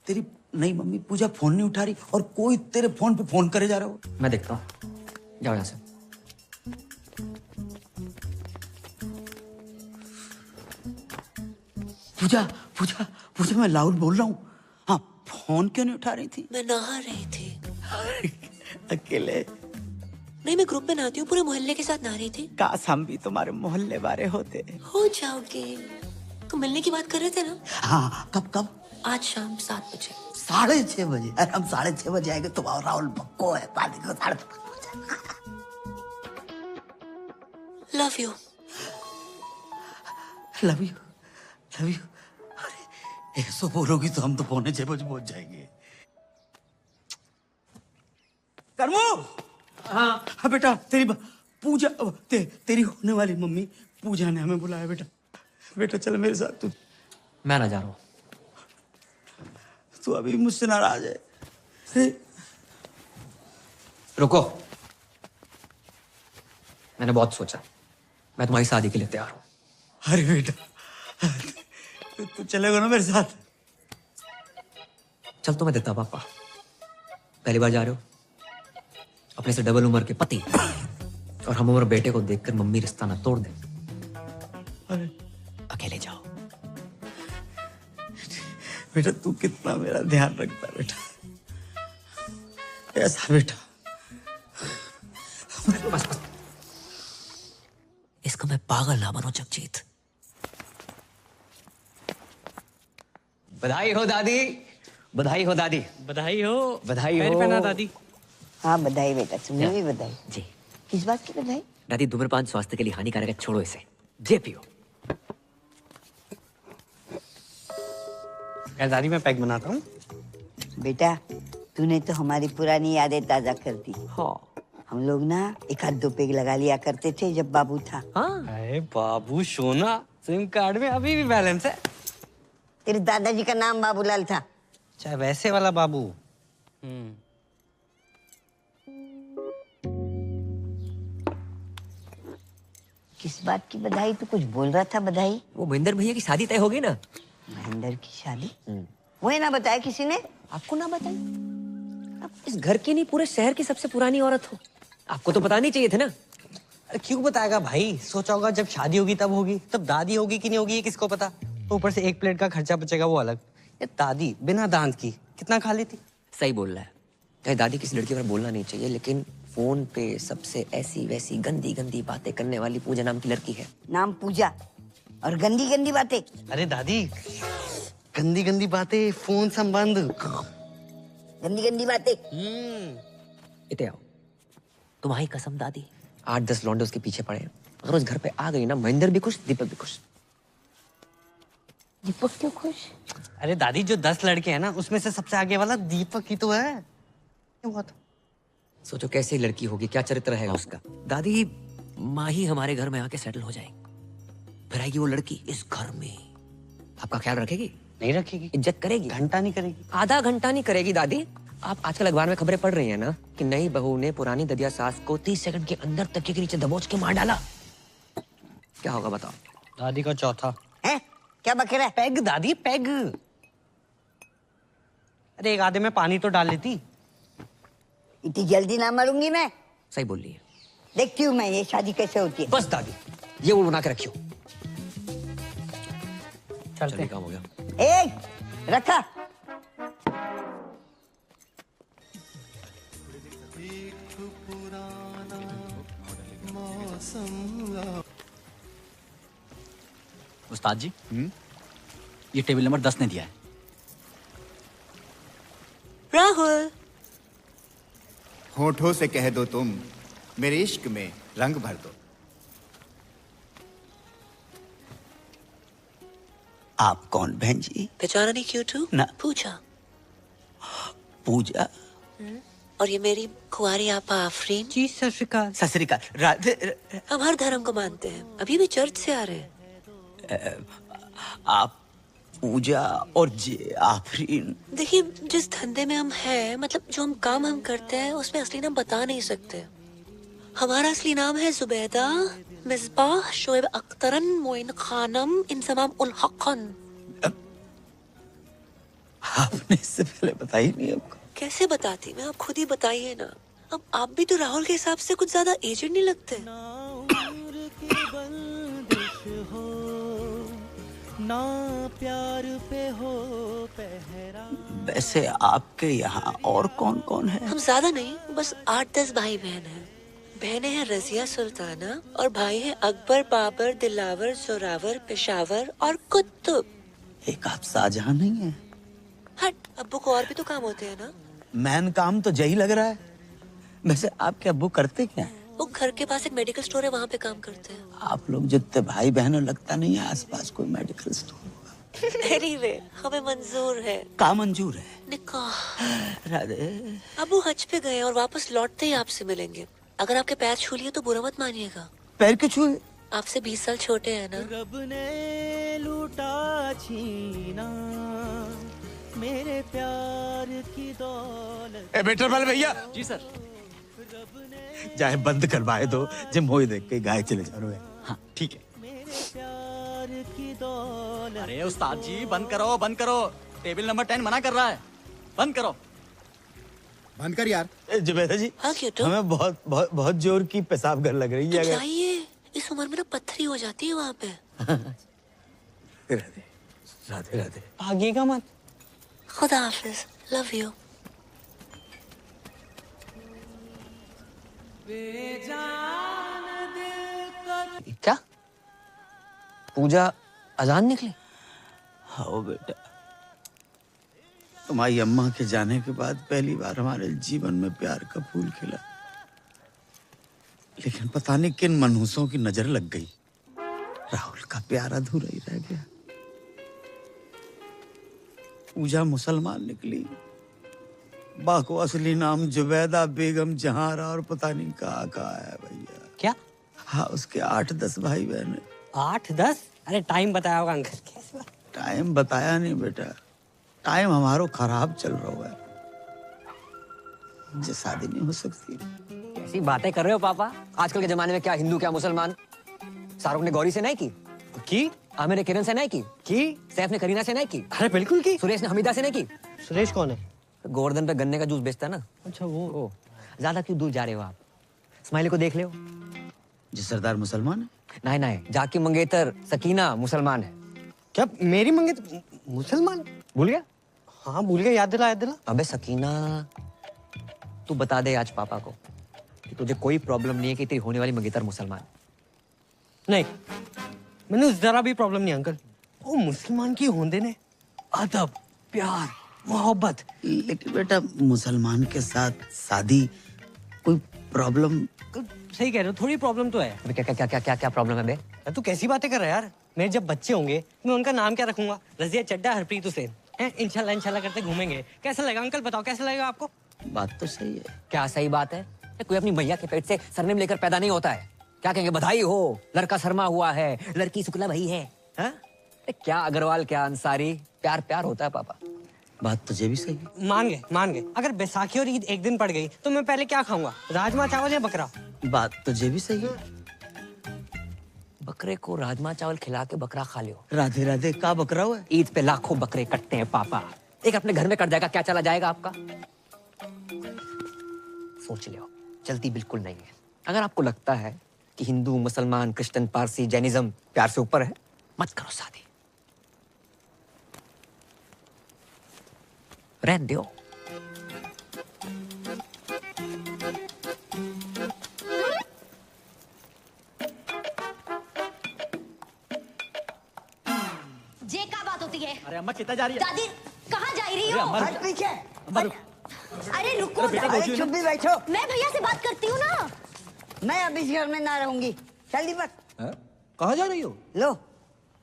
तेरी नई मम्मी पूजा फोन नहीं उठा रही और कोई तेरे फोन पे फोन करे जा रहा हो। मैं देखता हूँ, जाओ यहाँ से। पूजा पूजा पूजा, मैं लाउड बोल रहा हूँ। हाँ, फोन क्यों नहीं उठा रही थी? मैं नहा रही थी। अकेले? नहीं, मैं ग्रुप में नहाती हूँ, पूरे मोहल्ले के साथ नहा रही थी। काश हम भी तुम्हारे मोहल्ले वाले होते। हो जाओगे। तो मिलने की बात कर रहे थे ना? हाँ, कब कब? आज शाम 7 बजे। 6:30 बजे? अरे हम 6:30 बजे आएंगे, तुम और राहुल पक्को है, पानी को 6:30 love you. Love you love you. अरे ऐसा बोलोगी तो हम तो 6:45 बजे पहुंच जाएंगे। कर्मो। हाँ बेटा, तेरी पूजा तेरी होने वाली मम्मी पूजा ने हमें बुलाया। बेटा बेटा चल मेरे साथ। तू मैं ना जा रहा हूँ। तू अभी मुझसे नाराज है? रुको, मैंने बहुत सोचा, मैं तुम्हारी शादी के लिए तैयार हूँ। अरे बेटा, तू चलेगा ना मेरे साथ? चल तुम्हें देता पापा। पहली बार जा रहे हो, अपने से डबल उम्र के पति और हम उम्र बेटे को देखकर मम्मी रिश्ता ना तोड़ दे। अरे अकेले जाओ। बेटा तू कितना मेरा ध्यान रखता है बेटा, ऐसा बेटा। बस बस, इसको मैं पागल ना बनो जगजीत। बधाई हो दादी, बधाई हो दादी। बधाई हो। बधाई पैर हो। पहना दादी। हाँ बधाई बेटा, तुम्हें भी बधाई। जी। किस बात की बधाई? दादी धूम्रपान स्वास्थ्य के लिए हानिकारक है, छोड़ो इसे, जे पियो। यार दादी मैं पैक बनाता हूँ। बेटा तूने तो हमारी पुरानी यादें ताजा कर दी। हाँ। हम लोग ना 1-2 पेग लगा लिया करते थे जब बाबू था। हाँ। अरे बाबू सोना, सिम कार्ड में अभी भी बैलेंस है। तेरे दादाजी का नाम बाबूलाल था। चाहे वैसे वाला बाबू। किस बात की बधाई? तू कुछ बोल रहा था बधाई? वो महेंद्र भैया की शादी तय हो गई ना। महेंद्र की शादी? वही ना बताया किसी ने? आपको ना बताई? आप इस घर की नहीं, पूरे शहर की सबसे पुरानी औरत हो, आपको तो पता नहीं चाहिए थे ना। अरे क्यों बताएगा भाई? सोचा होगा जब शादी होगी तब होगी, तब दादी होगी कि नहीं होगी ये किसको पता। ऊपर से 1 प्लेट का खर्चा बचेगा वो अलग। ये दादी बिना दांत की कितना खा लेती। सही बोल रहा है। चाहे दादी किसी लड़की पर बोलना नहीं चाहिए, लेकिन फोन पे सबसे ऐसी वैसी गंदी गंदी बातें करने वाली पूजा नाम की लड़की है। नाम पूजा और गंदी गंदी बातें। अरे दादी, गंदी गंदी बातें, फोन संबंध, गंदी गंदी बातें। इते आओ, तुम्हारी कसम दादी, 8-10 लौंडे उसके पीछे पड़े हैं। अगर उस घर पे आ गई ना, महेंद्र भी खुश, दीपक भी खुश। दीपक क्यों खुश? अरे दादी जो 10 लड़के हैं ना, उसमें से सबसे आगे वाला दीपक ही तो है। क्यों हुआ था? सोचो कैसी लड़की होगी, क्या चरित्र रहेगा उसका। दादी माँ ही हमारे घर में आके सेटल हो जाएगी, फिर आएगी वो लड़की इस घर में, आपका ख्याल रखेगी? नहीं रखेगी। इज्जत करेगी? घंटा नहीं करेगी। आधा घंटा नहीं करेगी दादी। आप आजकल अखबार में खबरें पढ़ रही हैं ना कि नई बहू ने पुरानी ददिया सास को 30 सेकंड के अंदर तकिए के नीचे दबोच के मार डाला। क्या होगा बताओ? दादी का चौथा। है? क्या बक रहा है? पैग दादी, पैग। अरे एक आधे में पानी तो डाल लेती। इतनी जल्दी ना मरूंगी मैं। सही बोल रही है। देखती हूँ मैं ये शादी कैसे होती है। बस दादी, ये वो बना के रखियो। चलते। काम हो गया। रखा। उस्ताद जी, ये टेबल नंबर 10 ने दिया है। राहुल, होठों से कह दो तुम, मेरे इश्क में रंग भर दो। आप कौन बहन जी? पहचाना नहीं क्यों तू? ना। पूजा। पूजा? और ये मेरी कुंवारी आपा आफरीन। जी सत श्री अकाल। सत श्री अकाल। राधे। हम हर धर्म को मानते हैं, अभी भी चर्च से आ रहे हैं। आप पूजा और जे आफरीन। देखिए जिस धंधे में हम हैं, मतलब जो हम काम हम करते हैं, उसमें असली नाम बता नहीं सकते। हमारा असली नाम है जुबैदा मिसबाह शोएब अख्तरन मोइन खानम इंसमाम उल हक़न। आपने इससे पहले बताई नहीं हमको? कैसे बताती मैं? आप खुद ही बताइए ना। अब आप भी तो राहुल के हिसाब से कुछ ज्यादा एजेड नहीं लगते। ना प्यार पे हो पहरा। वैसे आपके यहाँ और कौन कौन है? हम ज्यादा नहीं, बस 8-10 भाई बहन हैं। बहनें हैं रजिया सुल्ताना और भाई हैं अकबर, बाबर, दिलावर, जोरावर, पेशावर और कुतुब। एक आप शाहजहां नहीं है? हट, अब्बू को और भी तो काम होते हैं ना। मैन काम तो यही लग रहा है। वैसे आपके अब्बू करते क्या है? वो घर के पास एक मेडिकल स्टोर है, वहाँ पे काम करते हैं। आप लोग जितने भाई बहनों लगता नहीं है आसपास कोई मेडिकल स्टोर। एनीवे, हमें मंजूर है। का मंजूर है? निकाह। राधे। अब्बू हज पे गए और वापस लौटते ही आपसे मिलेंगे। अगर आपके पैर छू लिए तो बुरा मत मानिएगा। पैर क्यों छुए? आपसे 20 साल छोटे हैं ना। रब ने लूटा छीना मेरे प्यार की दौलत। बेटर वाले भैया। जी सर। चाहे बंद करवाए दो, जब मोई देख के गाय चले जा रहे। हाँ ठीक है। अरे उस्ताद जी बंद करो बंद करो, टेबल नंबर 10 मना कर रहा है, बंद करो। बंद कर यार। जुबैदा जी। हाँ क्यों? हमें बहुत बहुत बहुत जोर की पेशाब घर लग रही है। तो जाइए, इस उम्र में ना पत्थरी हो जाती है वहाँ पे। राधे राधे राधे। भागिएगा मत। खुदा हाफिज, लव यू। क्या पूजा अजान निकली? हाँ बेटा, तुम्हारी अम्मा के जाने के बाद पहली बार हमारे जीवन में प्यार का फूल खिला। लेकिन पता नहीं किन मनहूसों की नजर लग गई, राहुल का प्यार अधूरा ही रह गया। पूजा मुसलमान निकली, बा को असली नाम जुबैदा बेगम जहारा और पता नहीं कहाँ है भैया। क्या? हाँ, उसके 8-10 भाई बहन। 8-10? अरे टाइम बताया होगा अंकल। कैसे बात? टाइम बताया नहीं बेटा, टाइम हमारो खराब चल रहा है, मुझे शादी नहीं हो सकती। कैसी बातें कर रहे हो पापा? आजकल के जमाने में क्या हिंदू क्या मुसलमान। शाहरुख ने गौरी से नहीं की, आमिर ने किरण से नहीं की, सैफ ने करीना से नहीं की। अरे बिल्कुल की। सुरेश ने हमीदा से नहीं की। सुरेश कौन है? गोवर्धन पे गन्ने का जूस बेचता है ना। अच्छा वो। ज्यादा क्यों दूर जा रहे हो आप? स्माइली को देख ले। जी सरदार मुसलमान है? नहीं नहीं, जाकी मंगेतर सकीना मुसलमान है। क्या मेरी मंगेतर मुसलमान? भूल गया? हाँ भूल गया, याद दिला याद दिला। अबे सकीना, तू बता दे आज पापा को कि तुझे कोई प्रॉब्लम नहीं है कि तेरी होने वाली मंगेतर मुसलमान। नहीं, मैंने जरा भी प्रॉब्लम नहीं अंकल। वो मुसलमान की होंदे ने अदब, प्यार, मोहब्बत। लेकिन बेटा मुसलमान के साथ शादी कोई प्रॉब्लम? सही कह रहे हो, थोड़ी प्रॉब्लम तो है। क्या क्या क्या क्या क्या क्या प्रॉब्लम है बे? तू कैसी बातें कर रहा है यार? मेरे जब बच्चे होंगे मैं उनका नाम क्या रखूंगा? रजिया चड्डा, हरप्रीत हुसैन। इंशाल्लाह इंशाल्लाह करते घूमेंगे। कैसा लगेगा अंकल, बताओ कैसा लगेगा आपको? बात तो सही है। क्या सही बात है? कोई अपनी मैया के पेट से सरनेम लेकर पैदा नहीं होता है। क्या कहेंगे? बधाई हो, लड़का शर्मा हुआ है, लड़की शुक्ला भाई है। हा? क्या अग्रवाल क्या अंसारी, प्यार प्यार होता है पापा। बात तुझे भी सही है। मान गए। अगर बैसाखी और ईद एक दिन पड़ गई तो मैं पहले क्या खाऊंगा? राजमा चावल या बकरा? बात तुझे भी सही है। बकरे को राजमा चावल खिला के बकरा खा लियो। राधे राधे। का बकरा हुआ है? ईद पे लाखों बकरे कटते हैं पापा, एक अपने घर में कट जाएगा, क्या चला जाएगा आपका? सोच लियो, चलती बिल्कुल नहीं है। अगर आपको लगता है कि हिंदू मुसलमान क्रिश्चियन पारसी जैनिज्म प्यार से ऊपर है, मत करो शादी, रहने दो। जे का बात होती है? अरे अम्मा कितना जा रही है? दादी कहाँ जा रही अरे हो? अम्मा पीछे। अम्मा रुक। अरे रुको, अरे बेटा बैठो ना। चुप भी बैठो। मैं भैया से बात करती हूँ ना। मैं अब इस घर में ना रहूंगी। चल दीपक। कहाँ जा रही हो? लो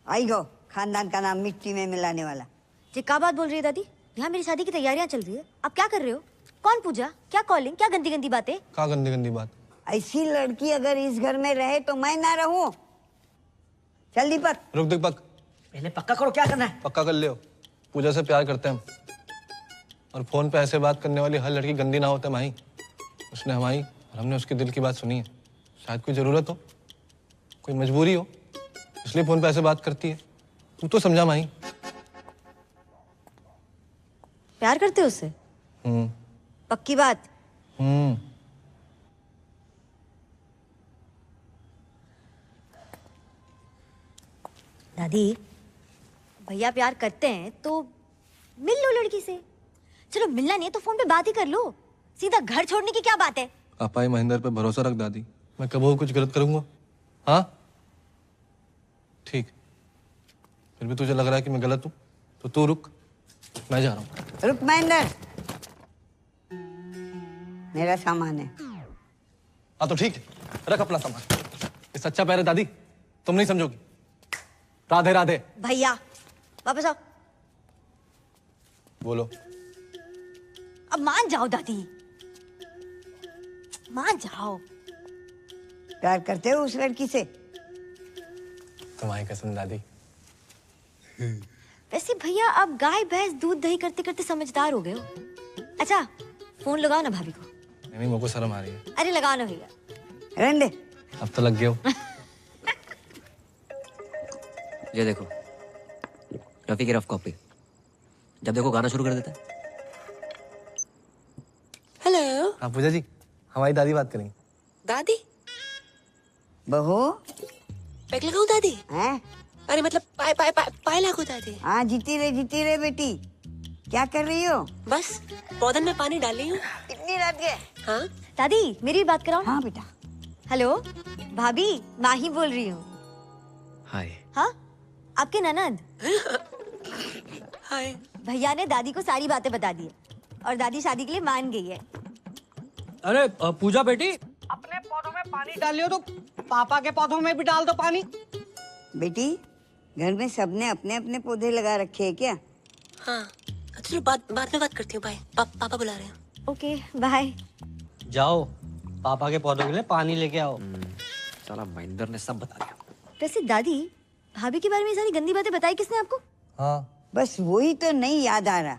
आई गो, खानदान का नाम मिट्टी में मिलाने वाला। जे का बात बोल रही है दादी? यहाँ मेरी शादी की तैयारियां चल रही है, आप क्या कर रहे हो? कौन पूजा, क्या कॉलिंग, क्या गंदी गंदी बातें? क्या गंदी गंदी बात? ऐसी लड़की अगर इस घर में रहे तो मैं ना रहूं। चल दीपक। रुक दीपक, पहले पक्का करो क्या करना है। पक्का कर लियो। पूजा से प्यार करते हैं हम, और फोन पे ऐसे बात करने वाली हर लड़की गंदी ना होता माही। उसने हमारी और हमने उसके दिल की बात सुनी है। शायद कोई जरूरत हो, कोई मजबूरी हो, इसलिए फोन पे ऐसे बात करती है। तू तो समझा माही। प्यार करते हो उससे? पक्की बात? दादी भैया प्यार करते हैं तो मिल लो लड़की से। चलो मिलना नहीं है तो फोन पे बात ही कर लो। सीधा घर छोड़ने की क्या बात है? पापा ही महेंद्र पे भरोसा रख दादी, मैं कभी कुछ गलत करूंगा? हाँ ठीक, फिर भी तुझे लग रहा है कि मैं गलत हूँ तो तू रुक, मैं जा रहा हूँ। रुक महेंद्र, मेरा सामान है। हाँ तो ठीक है, रख अपना सामान। ये सच्चा प्यार है दादी, तुम नहीं समझोगी। राधे राधे। भैया वापस आओ। बोलो। अब मान जाओ दादी, मान जाओ। प्यार करते हो उस लड़की से? तुम्हारी कसम दादी। वैसे भैया अब गाय भैंस दूध दही करते करते समझदार हो गए हो। अच्छा फोन लगाओ ना भाभी को। नहीं मेरे को शर्म आ रही है। अरे लगाओ ना भैया। रहने दे। अब तो लग गया हो। ये देखो रफी की रफ कॉपी, जब देखो गाना शुरू कर देता है। हेलो। हाँ पूजा जी, हमारी दादी बात करेंगी। दादी बहू पैक लगाऊं दादी? हैं? अरे मतलब पाए पाए पाए पाए लागू दादी। हाँ जीती रहे बेटी। क्या कर रही हो? बस पौधन में पानी डाल रही हूँ। इतनी रात के? हाँ दादी मेरी बात कराओ। हाँ बेटा। हेलो भाभी, माही बोल रही हूँ। हाय। हाँ आपके ननद। हाय। भैया ने दादी को सारी बातें बता दी और दादी शादी के लिए मान गई है। अरे पूजा बेटी, अपने पौधों में पानी डाल लियो तो पापा के पौधों में भी डाल दो पानी। बेटी घर में सबने अपने अपने पौधे लगा रखे हैं क्या? हाँ चलो बाद में बात करती हूँ। बाय। पापा बुला रहे हैं। Okay bye. जाओ पापा के पौधों के लिए पानी लेके आओ। साला महेंद्र ने सब बता दिया। वैसे दादी भाभी के बारे में ये सारी गंदी बातें बताई किसने आपको? हाँ बस वही तो नहीं याद आ रहा,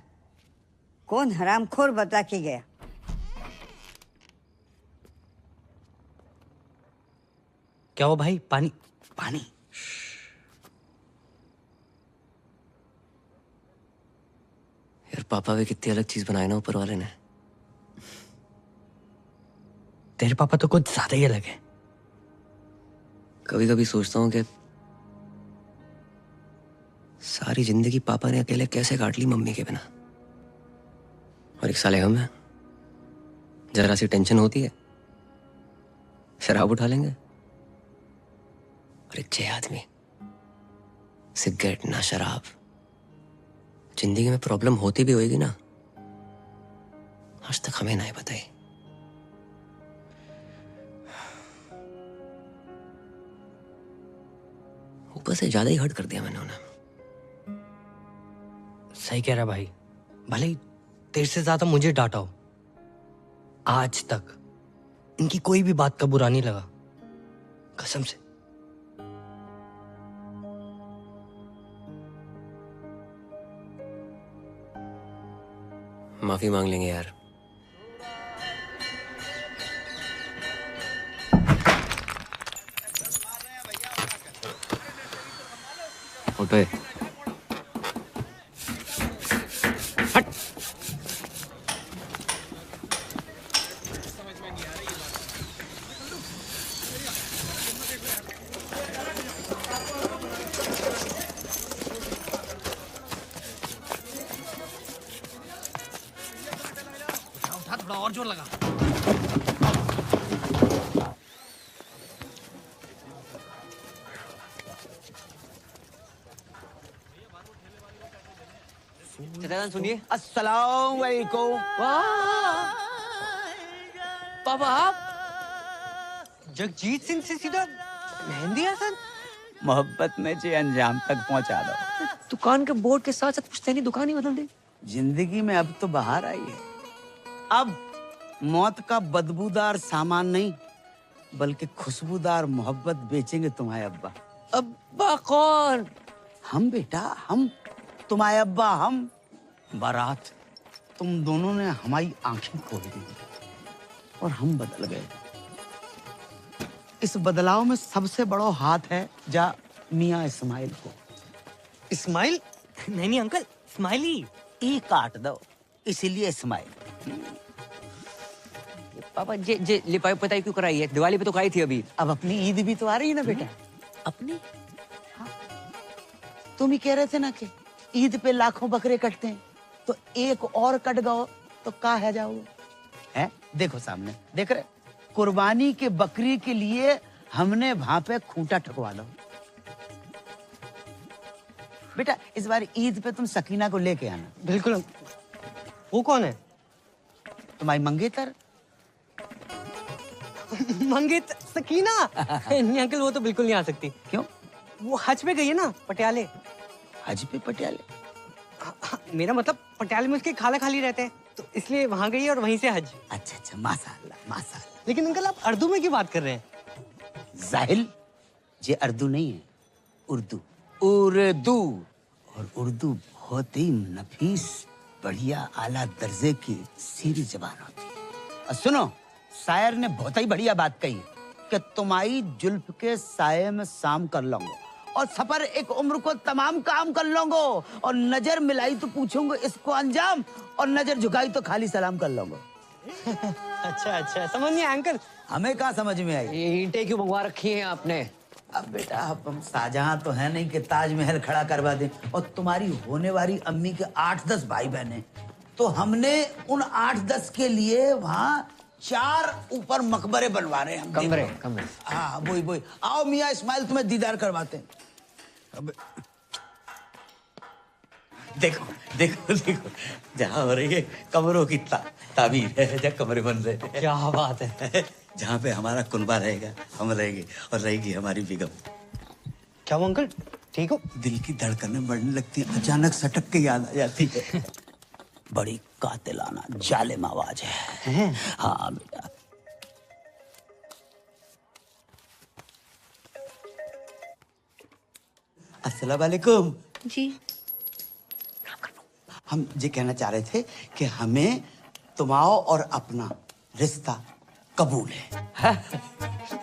कौन हरामखोर बता के गया। क्या हो भाई? पानी पानी। यार पापा भी कितनी अलग चीज बनाए ना ऊपर वाले ने। तेरे पापा तो कुछ ज्यादा ही अलग है। कभी कभी सोचता हूँ कि सारी जिंदगी पापा ने अकेले कैसे काट ली मम्मी के बिना। और एक साले हम हैं, जरा सी टेंशन होती है शराब उठा लेंगे। और एक 6 आदमी, सिगरेट ना शराब। जिंदगी में प्रॉब्लम होती भी होगी ना, आज तक हमें नहीं बताई। ऊपर से ज्यादा ही हर्ट कर दिया मैंने उन्हें। सही कह रहा भाई, भले ही तेरे से ज्यादा मुझे डांटा हो, आज तक इनकी कोई भी बात का बुरा नहीं लगा, कसम से। माफी मांग लेंगे यार। फोटो है। हट। उठा थोड़ा और जोर लगा। सुनिए। अस्सलाम वालेकुम। पापा आप जगजीत सिंह से सीधा मेहंदी हसन? मोहब्बत में जे अंजाम तक पहुंचा दो। दुकान के बोर्ड के साथ साथ पुश्तैनी नहीं दुकान ही बदल दी। जिंदगी में अब तो बाहर आई है। अब मौत का बदबूदार सामान नहीं बल्कि खुशबूदार मोहब्बत बेचेंगे तुम्हारे अब्बा। अब्बा कौन? हम बेटा, हम तुम्हारे अब्बा। हम बारात, तुम दोनों ने हमारी आंखें खोल दी और हम बदल गए। इस बदलाव में सबसे बड़ा हाथ है जा मियाँ इस्माइल को। इस्माइल? नहीं अंकल, स्माइली। ई काट दो, इसीलिए इस्माइल। पापा जे जे लिपाई पताई क्यों कराई है? दिवाली पे तो कराई थी अभी। अब अपनी ईद भी तो आ रही है ना बेटा। अपनी? तुम ही कह रहे थे ना कि ईद पे लाखों बकरे कटते हैं, तो एक और कट गओ तो का है जाओगे? हैं? देखो सामने, देख रहे? कुर्बानी के बकरी के लिए हमने वहां पे खूंटा ठकवा लो। बेटा इस बार ईद पे तुम सकीना को लेके आना। बिल्कुल। वो कौन है? तुम्हारी मंगेतर। मंगेतर सकीना? नहीं अंकल, वो तो बिल्कुल नहीं आ सकती। क्यों? वो हज पे गई है ना, पटियाले। हज पे पटियाले? मेरा मतलब पटियाले में उसके खाला खाली रहते हैं, तो इसलिए वहां गई है और वहीं से हज। अच्छा अच्छा, माशाअल्लाह माशाअल्लाह। लेकिन अंकल आप उर्दू में क्यों बात कर रहे हैं? जाहिल, ये उर्दू नहीं है, उर्दू। उर्दू। और उर्दू बहुत ही नफीस, बढ़िया, आला दर्जे की सीरी जबान होती है। और सुनो, शायर ने बहुत ही बढ़िया बात कही कि तुम्हारी जुल्फ के साये में शाम कर लूंगा और सफर एक उम्र को तमाम काम कर लूंगा, और नजर मिलाई तो पूछूंगा इसको अंजाम, और नजर झुकाई तो खाली सलाम कर लूंगा। अच्छा अच्छा, समझ नहीं आया अंकल। हमें कहाँ समझ में आई? ये ईंटें क्यों मंगवा रखी हैं आपने? अब बेटा हम शाहजहां तो है नहीं कि ताजमहल खड़ा करवा दें, और तुम्हारी होने वाली अम्मी के 8-10 भाई बहन, तो हमने उन 8-10 के लिए वहाँ 4 ऊपर मकबरे बनवा रहे हैं हम। कमरे कमरे। हाँ वही वही। आओ मियाँ इस्माइल, तुम्हें दीदार करवाते हैं। अब देखो देखो देखो, जहाँ हो रही है कमरों की ताबीर है, जहाँ कमरे बन रहे हैं। क्या बात है। जहाँ पे हमारा कुनबा रहेगा हम रहेंगे, और रहेगी हमारी बेगम। क्या वो अंकल ठीक हो? दिल की धड़कनें बढ़ने लगती हैं, अचानक सटक के याद आ जाती है। बड़ी कातिलाना जालिम आवाज है। हाँ बेटा। अस्सलाम वालेकुम। जी। हम ये कहना चाह रहे थे कि हमें तुम्हारा और अपना रिश्ता कबूल है।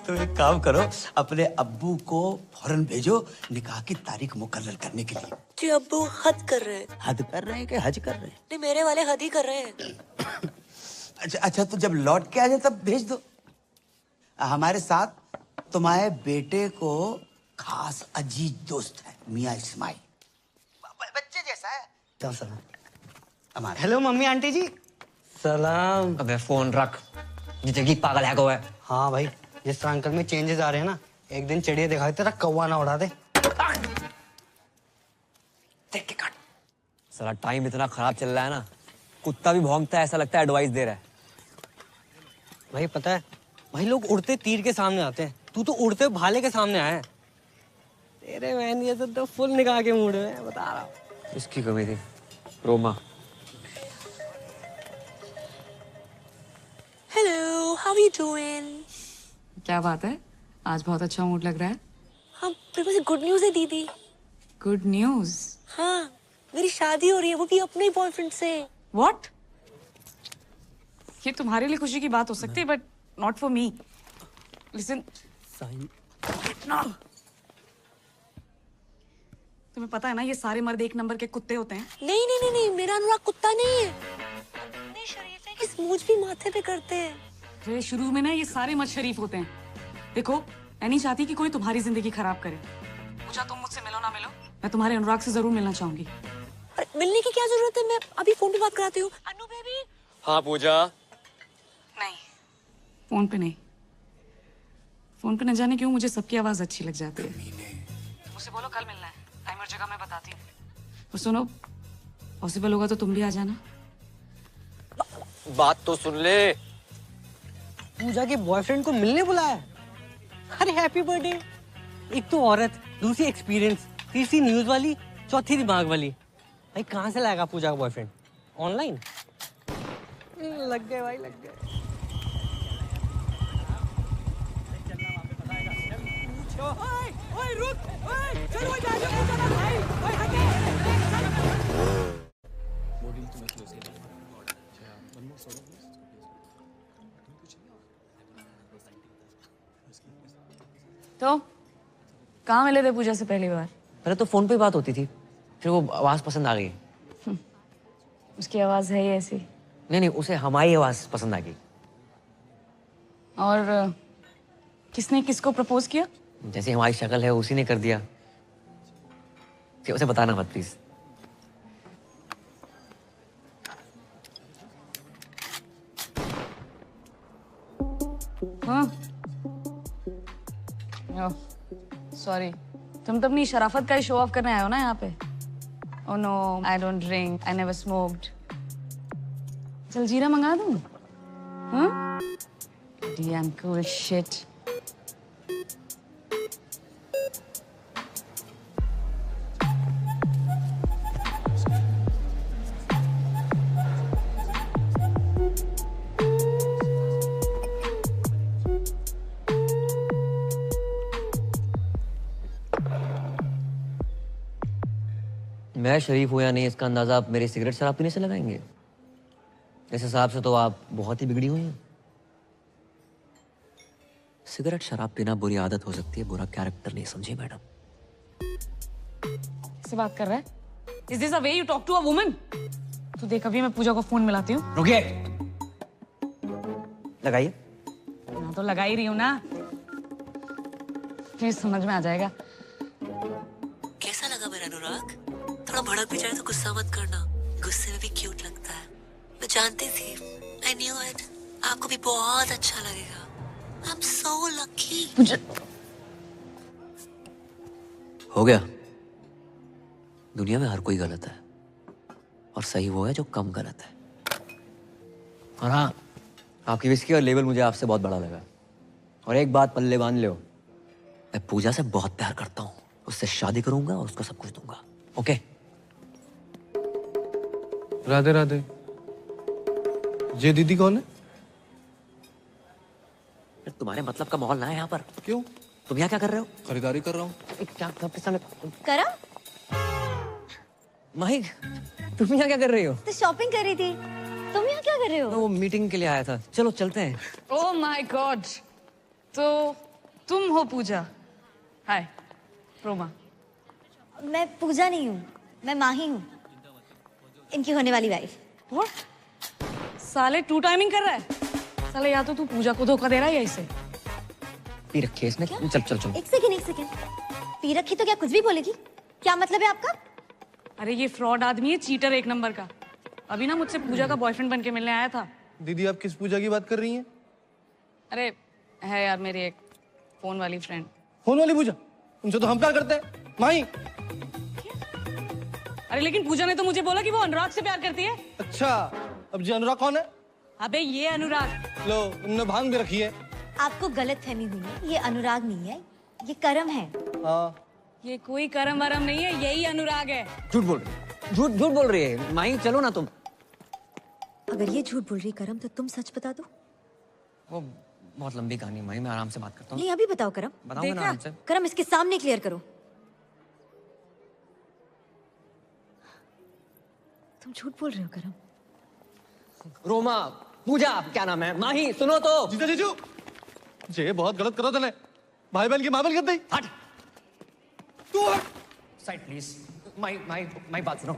तो एक काम करो, अपने अब्बू को फौरन भेजो निकाह की तारीख मुकर्रर करने के लिए। जी अब्बू हद कर रहे हैं। हद कर रहे हैं कि हज कर रहे हैं? नहीं, मेरे वाले हद ही कर रहे हैं। अच्छा अच्छा, तो जब लौट के आ जाए तब भेज दो। हमारे साथ तुम्हारे बेटे को खास अजीज दोस्त है, मियाँ इस्माइल, बच्चे जैसा है। क्या सलाम? हमारा। हेलो मम्मी आंटी जी। सलाम। अबे फोन रख, जिंदगी पागल है को है। हाँ भाई, जिस तरह अंकल में चेंजेस आ रहे हैं ना, एक दिन चिड़िया दिखाई तेरा कौवा ना उड़ा दे। देख के काट। साला टाइम इतना खराब चल रहा है ना, कुत्ता भी भौंकता है, ऐसा लगता है एडवाइस दे रहा है। भाई पता है, भाई लोग उड़ते तीर के सामने आते हैं, तू तो उड़ते भाले के सामने आया है। तेरे बहन ये तो फुल निकाह के मूड में बता रहा हूँ। इसकी कमी थी Roma. Hello, how are you doing? क्या बात है, आज बहुत अच्छा मूड लग रहा है। हाँ, मेरे पास गुड न्यूज़ है दीदी। Good news? हाँ, मेरी शादी हो रही है, वो भी अपने बॉयफ्रेंड से। व्हाट? ये तुम्हारे लिए खुशी की बात हो सकती है, but not for me. Listen, तुम्हें पता है ना, ये सारे मर्द एक नंबर के कुत्ते होते हैं। नहीं नहीं नहीं नहीं, मेरा अनुराग कुत्ता नहीं है। इतने शरीफ है कि स्मूच भी माथे पे करते हैं। फिर शुरू में ना ये सारे मर्द शरीफ होते हैं। देखो, मैं नहीं चाहती कि कोई तुम्हारी जिंदगी खराब करे। पूजा, तुम मुझसे मिलो ना मिलो, मैं तुम्हारे अनुराग से जरूर मिलना चाहूंगी। अरे मिलने की क्या जरूरत है, मैं अभी फोन पे बात कराती हूँ। अनु बेबी। हाँ पूजा। नहीं, फोन पे नहीं। फोन पे न जाने क्यों मुझे सबकी आवाज अच्छी लग जाती है। मुझसे बोलो कल मिलना है, टाइम और जगह मैं बताती हूँ। और सुनो, पॉसिबल होगा तो तुम भी आ जाना। बात तो सुन ले। पूजा के बॉयफ्रेंड को मिलने बुलाया? अरे हैप्पी बर्थडे। एक तो औरत, दूसरी एक्सपीरियंस, तीसरी न्यूज वाली, चौथी दिमाग वाली। भाई कहाँ से लाएगा पूजा का बॉयफ्रेंड? ऑनलाइन? लग गए भाई, लग गए। ओए रुक, ओए चलो जा जा भाई, ओए हटे। तो कहाँ मिले थे पूजा से पहली बार? पहले तो फोन पे बात होती थी, फिर वो आवाज पसंद आ गई। उसकी आवाज है ही ऐसी। नहीं नहीं, उसे हमारी आवाज पसंद आ गई। और किसने किसको प्रपोज किया? जैसे हमारी शक्ल है उसी ने कर दिया। कि उसे बताना मत प्लीज। हाँ सॉरी, तुम तो अपनी शराफत का ही शो ऑफ करने आए हो ना यहाँ पे। Oh no, I don't drink, I never smoked. चल जीरा मंगा दूँ? हाँ? Damn cool shit. मैं शरीफ हूं या नहीं इसका अंदाजा आप मेरी सिगरेट शराब पीने से लगाएंगे? इस हिसाब से तो आप बहुत ही बिगड़ी हुई हैं। सिगरेट शराब पीना बुरी आदत हो सकती है, बुरा कैरेक्टर नहीं, समझिए मैडम। किससे बात कर रहा है? Is this a way you talk to a woman? तो देख, अभी मैं पूजा को फोन मिलाती हूँ। रुकिए, लगाइए। हाँ, तो लगा ही रही हूँ ना, प्लीज समझ में आ जाएगा। कैसा लगा मेरा अनुराग? थोड़ा भड़क भी जाए तो गुस्सा मत करना, गुस्से में भी क्यूट लगता है। मैं जानती थी, I knew it, आपको भी बहुत अच्छा लगेगा। I'm so lucky। हो गया। दुनिया में हर कोई गलत है और सही वो है जो कम गलत है। और हाँ, आपकी विस्की और लेवल मुझे आपसे बहुत बड़ा लगा। और एक बात पल्ले बांध लो, मैं पूजा से बहुत प्यार करता हूँ, उससे शादी करूंगा और उसको सब कुछ दूंगा। ओके? राधे राधे। ये दीदी कौन है? तुम्हारे मतलब का माहौल ना है यहाँ पर। क्यों? तुम यहाँ क्या कर रहे हो? खरीदारी कर रहा हूँ। क्या आपके सामने करा? माही, तुम यहाँ क्या कर रही हो? तो शॉपिंग कर रही थी। तुम यहाँ क्या कर रहे हो? वो मीटिंग के लिए आया था। चलो चलते हैं। ओह माय गॉड, तो तुम हो पूजा? हाय रोमा। मैं पूजा नहीं हूँ, मैं माही हूँ, इनकी होने वाली वाइफ। व्हाट? साले टू टाइमिंग कर रहा है साले। या तो तू पूजा को धोखा दे रहा है या इसे। पी रखी है इसने। चल चल चल। एक सेकंड। पी रखी तो क्या कुछ भी बोलेगी? क्या मतलब है आपका? अरे ये फ्रॉड आदमी है, चीटर एक नंबर का। अभी ना मुझसे पूजा का बॉयफ्रेंड बन के मिलने आया था। दीदी आप किस पूजा की बात कर रही हैं? अरे है यार, मेरी एक फोन वाली फ्रेंड। फोन वाली पूजा? उनसे तो हम प्यार करते हैं माही। अरे लेकिन पूजा ने तो मुझे बोला कि वो अनुराग से प्यार करती है। अच्छा, अब जी अनुराग कौन है? अबे ये अनुराग। लो, उन्होंने भांग भी रखी है। आपको गलत फहमी हुई है, ये अनुराग नहीं है, ये करम है। हाँ। ये कोई करम वरम नहीं है, यही अनुराग है। झूठ बोल रही है, झूठ बोल रही है। माही चलो ना तुम। अगर ये झूठ बोल रही करम तो तुम सच बता दो। वो बहुत लंबी कहानी माही, मैं आराम से बात करता हूँ। नहीं अभी बताओ करम। बताऊंगा ना आराम से। करम इसके सामने क्लियर करो। तुम झूठ बोल रहे हो करम। रोमा, पूजा, क्या नाम है? माही सुनो तो। जीजा जीजू, ये बहुत गलत करो तूने। भाई बहन की मामल कर दी। हट। तू हट। Side please. माही बात सुनो।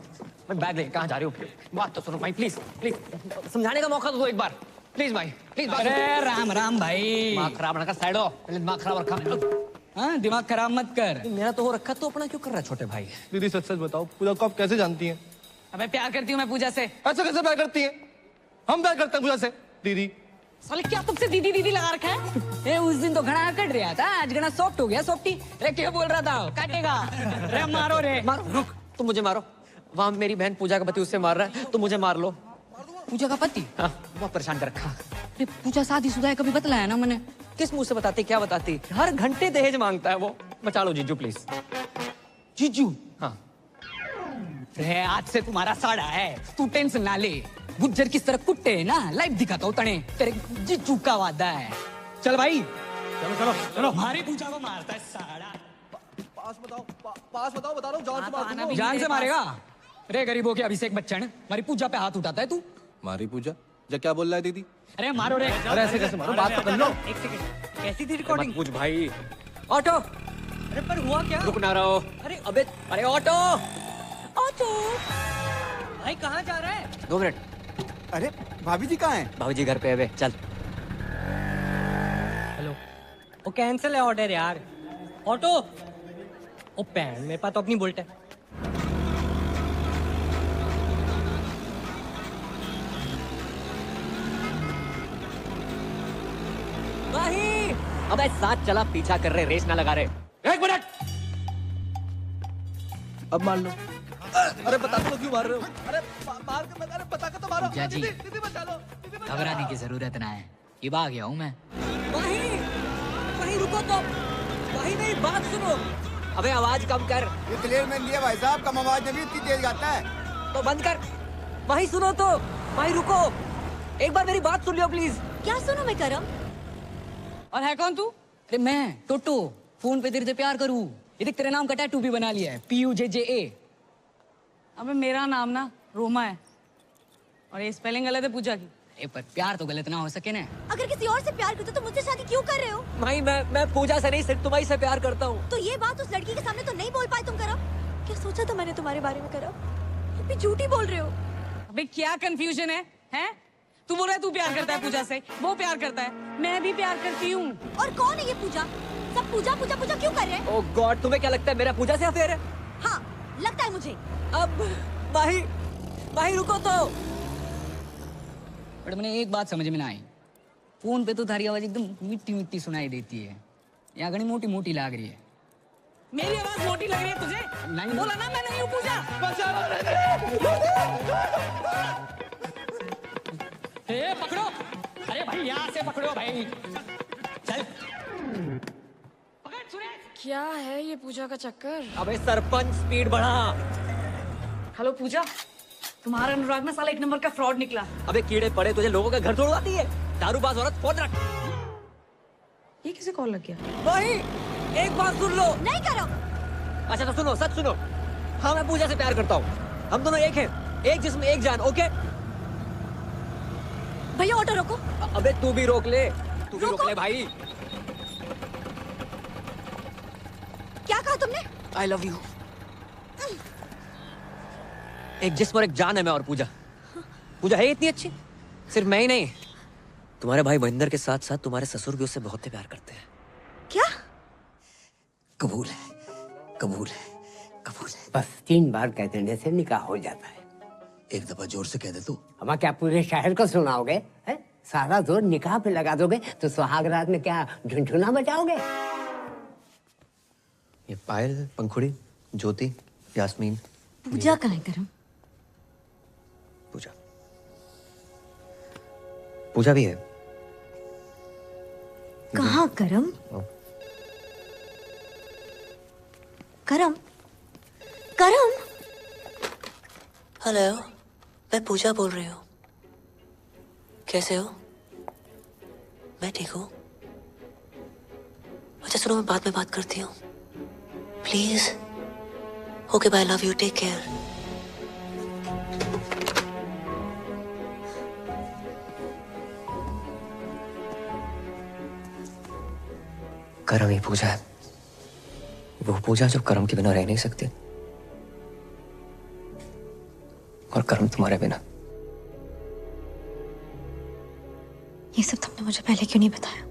मैं बैग लेके कहाँ जा रही हूँ? बात तो सुनो माही, प्लीज प्लीज। समझाने का मौका तो दो एक बार, प्लीज माही प्लीज। अरे राम राम भाई। दिमाग खराब ना कर, साइड हो। पहले दिमाग खराब रखा। हाँ, दिमाग खराब मत कर। मेरा तो हो रखा, तो अपना क्यों कर रहा है छोटे भाई? दीदी सच सच बताओ, पूजा को आप कैसे जानती हैं? अबे प्यार करती हूँ मैं पूजा से। ऐसा कैसे प्यार करती हैं? हम प्यार करते हैं पूजा से। दीदी साले क्या तुमसे दीदी दीदी लगा रखा है? ए, उस दिन तो घना कट रहा था, आज घना सॉफ्ट हो गया। सॉफ्टी अरे क्या बोल रहा था? काटेगा। अरे मारो रे। मारो, रुक, तुम मुझे मारो। वहां मेरी बहन पूजा का पति उससे मार रहा है, तुम मुझे मार लो। पूजा का पति? हाँ, बहुत परेशान कर रखा। अरे पूजा शादीशुदा है, कभी बतलाया ना मैंने। किस मुंह से बताती, क्या बताती? हर घंटे दहेज मांगता है वो। बचा लो जीजू प्लीज। जीजू? हाँ। अरे आज से तुम्हारा साड़ा है, तू टेंशन ना ले। गुज्जर किस तरह कुट्टे है ना, लाइव दिखाता हूँ तने। तेरे जीजू का वादा है। चल भाई, चलो चलो चलो। हमारी पूजा को मारता है साड़ा। पास बताओ, पास बताओ, बता रहा हूँ, जान से मार दूंगा। जान से मारेगा? अरे गरीबों के अभिषेक बच्चन, हमारी पूजा पे हाथ उठाता है तू। मारी पूजा? जा क्या बोल रहा है दीदी? अरे मारो रे। अरे ऐसे कैसे मारो, बात तो कर लो। एक सेकंड, कैसी थी रिकॉर्डिंग? पूछ भाई। ऑटो। अरे पर हुआ क्या? रुक ना रहो। अरे अरे ऑटो भाई कहाँ जा रहा है? 2 मिनट। अरे भाभी जी कहाँ हैं? भाभी जी घर पे है वे, चल। हेलो, वो कैंसिल है ऑर्डर यार। ऑटो, ओ पैन मेरे पास तो अपनी बुलेट है। अबे साथ चला पीछा कर रहे, रेस ना लगा रहे। 1 मिनट। अब मान लो। अरे बता दो क्यों मार रहे हो? अरे मार के अरे बता के तो मारो। पूजा जी, दीदी बचा लो। घबराने की जरूरत ना है, ये आ गया हूँ मैं। वहीं रुको तो, वहीं मेरी बात सुनो। अबे आवाज कम कर। ये क्लियर में दिया भाई साहब, कम आवाज में भी इतनी तेज गाता है। तो बंद कर। वहीं सुनो तो, वहीं रुको। एक बार मेरी बात सुन लियो प्लीज। क्या सुनो मैं करम? और है कौन तू? अरे मैं टोटो, फोन पे तेरे से प्यार करूँ। ये देख तेरे नाम का टैटू भी बना लिया है, PUJJA। अबे मेरा नाम ना रोमा है और ये स्पेलिंग गलत है पूजा की। अरे पर प्यार तो गलत ना हो सके ना। अगर किसी और से प्यार करते तो मुझसे शादी क्यों कर रहे हो? भाई मैं पूजा से नहीं, सिर्फ तुम्हारी से प्यार करता हूँ। तो ये बात उस लड़की के सामने तो नहीं बोल पाए तुम करम? क्या सोचा था मैंने तुम्हारे बारे में करम? तुम भी झूठी बोल रहे हो। अबे क्या कंफ्यूजन है? हैं? तू बोल रहा है तू प्यार करता है पूजा से, वो प्यार करता है, मैं भी प्यार करती हूँ। और कौन है ये पूजा? सब पूजा पूजा पूजा क्यों कर रहे हैं? ओह गॉड, तुम्हें क्या लगता है मेरा पूजा से अफेयर है? हाँ लगता है मुझे। अब भाई रुको तो। बट मैंने एक बात समझ में ना आई, फोन पे तो थारी आवाज एकदम मिट्टी मिट्टी सुनाई देती है, यहाँ घनी मोटी मोटी लाग रही है। मेरी आवाज मोटी लग रही है तुझे? नहीं बोला ना मैं नहीं हूँ पूजा। पकड़ो, अरे भाई यहाँ से पकड़ो भाई, चल। क्या है ये पूजा का चक्कर? अबे सरपंच स्पीड बढ़ा। हेलो पूजा, तुम्हारा अनुराग ना साला 1 नंबर का फ्रॉड निकला। अबे कीड़े पड़े तुझे, लोगों का घर तोड़वाती है। दारूबाज औरत, फोन रख। ये किसे कॉल लग गया? भाई एक बात सुन लो। नहीं करो। अच्छा तो सुनो, सच सुनो। हाँ मैं पूजा से प्यार करता हूँ, हम दोनों एक हैं, एक जिस्म एक जान। ओके भैया ऑटो रोको। अबे तू भी रोक ले, तू भी रोक ले भाई। क्या कहा तुमने? I love you. एक जिस्म और एक जान है मैं और पूजा। पूजा है इतनी अच्छी, सिर्फ मैं ही नहीं, तुम्हारे भाई महेंद्र के साथ साथ तुम्हारे ससुर भी उससे बहुत प्यार करते हैं। क्या? कबूल है, कबूल है, कबूल है। बस 3 बार कह देने से निकाह हो जाता है। एक दफा जोर से कह दे तू। हम क्या पूरे शहर को सुनाओगे? है? सारा जोर निकाह पे लगा दोगे तो सुहाग रात में क्या झुनझुना बजाओगे? ये पायल, पंखुड़ी, ज्योति, यास्मीन, पूजा कहाँ है करम? पूजा पूजा भी है। कहाँ करम? करम करम। हेलो, मैं पूजा बोल रही हूँ। कैसे हो? मैं ठीक हूँ। अच्छा सुनो, मैं बाद में बात करती हूँ please. Okay bye, love you, take care. करम ही पूजा है, वो पूजा जो करम के बिना रह नहीं सकती, और करम तुम्हारे बिना। ये सब तुमने मुझे पहले क्यों नहीं बताया?